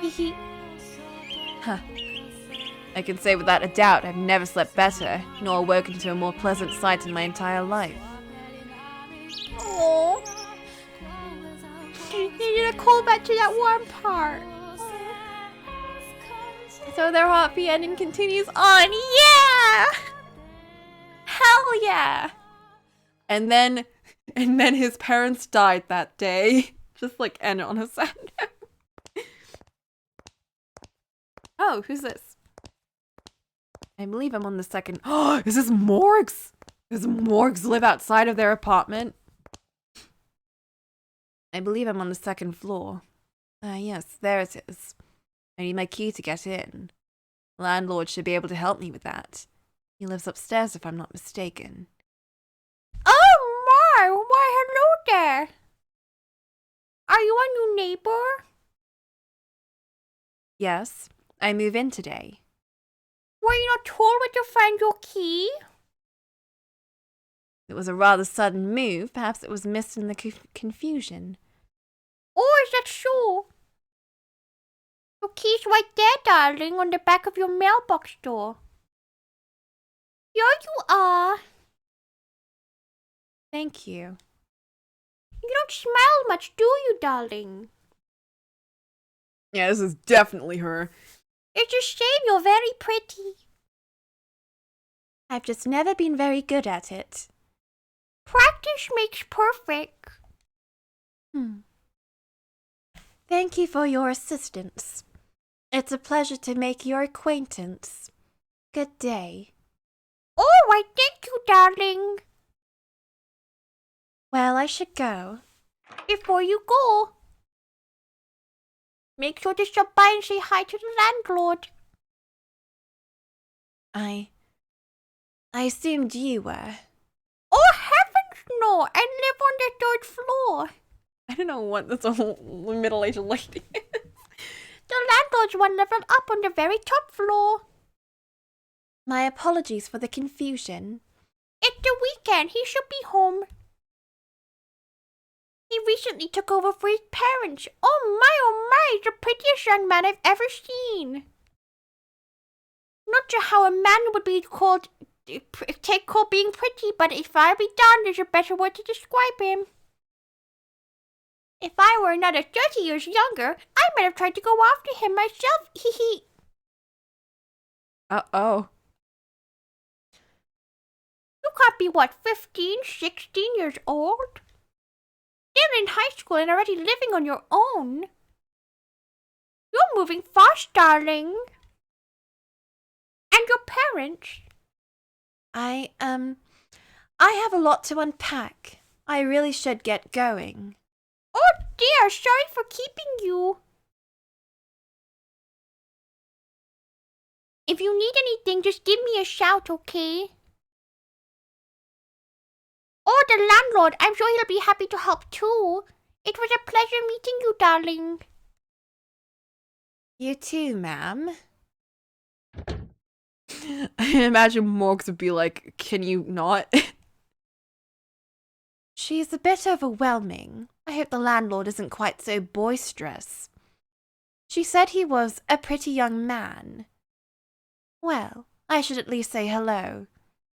Hehe. Huh. I can say without a doubt I've never slept better, nor awoken to a more pleasant sight in my entire life. Oh. You need to call back to that warm part. So their happy ending continues on. Yeah! yeah. And then his parents died that day. Just like end on a sad note. Oh, who's this? I believe I'm on the second. Oh, is this Morgs? Does Morgs live outside of their apartment? I believe I'm on the second floor. Yes, there it is. I need my key to get in. Landlord should be able to help me with that. He lives upstairs if I'm not mistaken. Oh my! Why, hello there! Are you a new neighbor? Yes, I move in today. Were you not told where to find your key? It was a rather sudden move. Perhaps it was missed in the confusion. Oh, is that so? Your key's right there, darling, on the back of your mailbox door. Here you are. Thank you. You don't smile much, do you, darling? Yeah, this is definitely her. It's a shame you're very pretty. I've just never been very good at it. Practice makes perfect. Thank you for your assistance. It's a pleasure to make your acquaintance. Good day. Oh, I thank you, darling. Well, I should go. Before you go, make sure to stop by and say hi to the landlord. I assumed you were. Oh, heavens no! I live on the third floor. I don't know what this old middle-aged lady is. The landlord's one level up on the very top floor. My apologies for the confusion. It's the weekend. He should be home. He recently took over for his parents. Oh my, the prettiest young man I've ever seen. Not sure how a man would be called being pretty, but if I be done, there's a better word to describe him. If I were another 30 years younger, I might have tried to go after him myself. Hee hee. Uh-oh. You can't be, 15, 16 years old? Still in high school and already living on your own. You're moving fast, darling. And your parents? I have a lot to unpack. I really should get going. Oh dear, sorry for keeping you. If you need anything, just give me a shout, okay? Oh, the landlord, I'm sure he'll be happy to help too. It was a pleasure meeting you, darling. You too, ma'am. I imagine Morgs would be like, can you not? She's a bit overwhelming. I hope the landlord isn't quite so boisterous. She said he was a pretty young man. Well, I should at least say hello.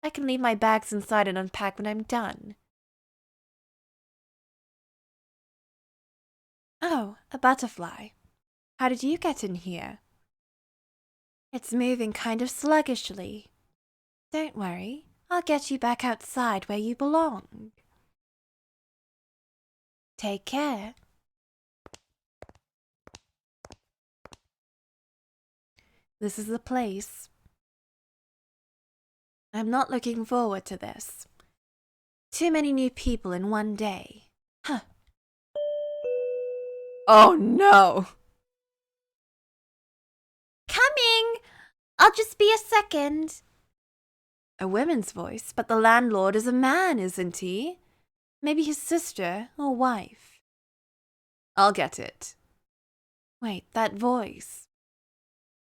I can leave my bags inside and unpack when I'm done. Oh, a butterfly. How did you get in here? It's moving kind of sluggishly. Don't worry, I'll get you back outside where you belong. Take care. This is the place. I'm not looking forward to this. Too many new people in one day. Huh. Oh no! Coming! I'll just be a second. A woman's voice, but the landlord is a man, isn't he? Maybe his sister or wife. I'll get it. Wait, that voice.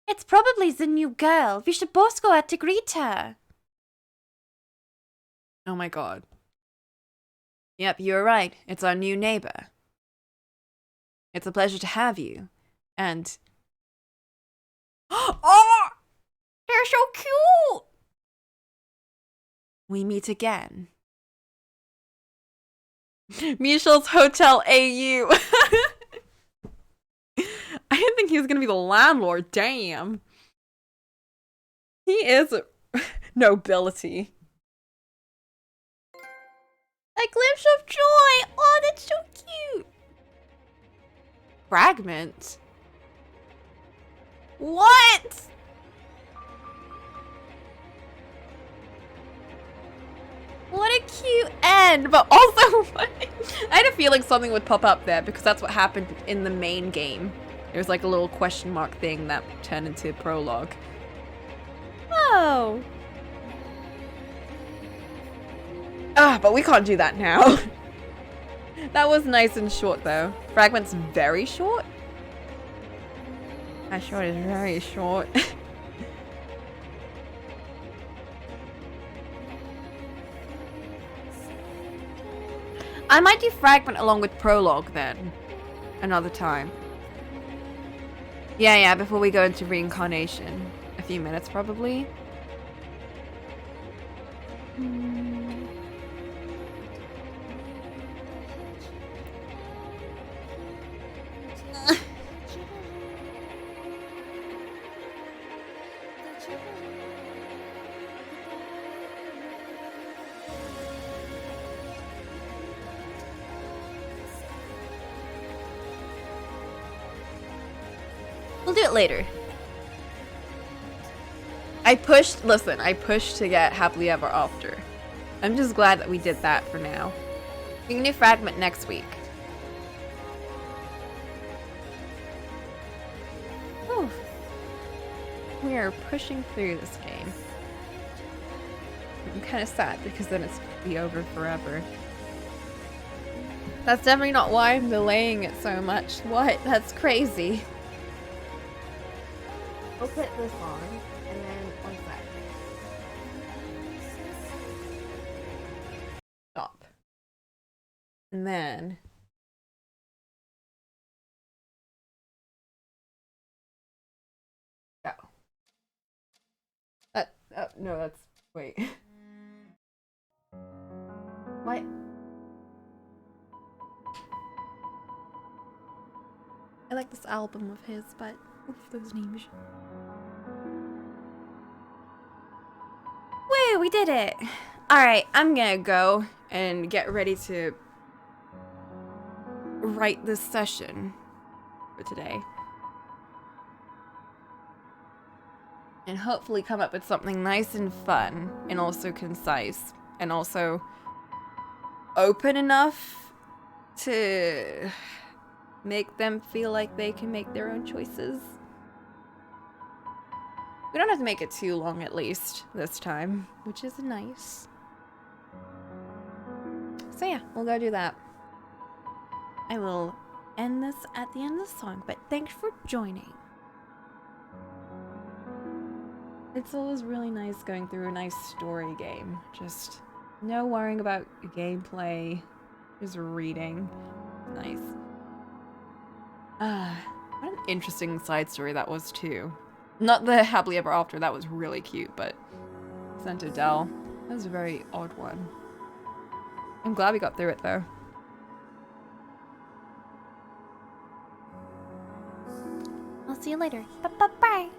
It's probably the new girl. We should both go out to greet her. Oh my god. Yep, you're right. It's our new neighbor. It's a pleasure to have you. And... Oh! They're so cute! we meet again. Michelle's Hotel AU. I didn't think he was gonna be the landlord. Damn. He is nobility. glimpse of joy. Oh, that's so cute. Fragment? What? What a cute end, but also I had a feeling something would pop up there because that's what happened in the main game. There was like a little question mark thing that turned into prologue. oh. But we can't do that now. That was nice and short though. Fragment's very short? That short is very short. I might do Fragment along with Prologue then. Another time. Yeah, before we go into Reincarnation. A few minutes probably. We'll do it later. I pushed to get Happily Ever After. I'm just glad that we did that for now. We can do Fragment next week. Whew. We are pushing through this game. I'm kind of sad because then it's going to be over forever. That's definitely not why I'm delaying it so much. What? That's crazy. We'll put this on, and then one sec. Stop. And then... go. No, that's... wait. What? I like this album of his, but... oof, those names. Woo, we did it. Alright, I'm gonna go and get ready to write this session for today. And hopefully come up with something nice and fun and also concise and also open enough to make them feel like they can make their own choices. We don't have to make it too long, at least, this time, which is nice. So yeah, we'll go do that. I will end this at the end of the song, but thanks for joining. It's always really nice going through a nice story game. Just no worrying about gameplay, just reading. Nice. What an interesting side story that was too. Not the Happily Ever After, that was really cute, but Assento Dele, that was a very odd one. I'm glad we got through it though. I'll see you later. Bye.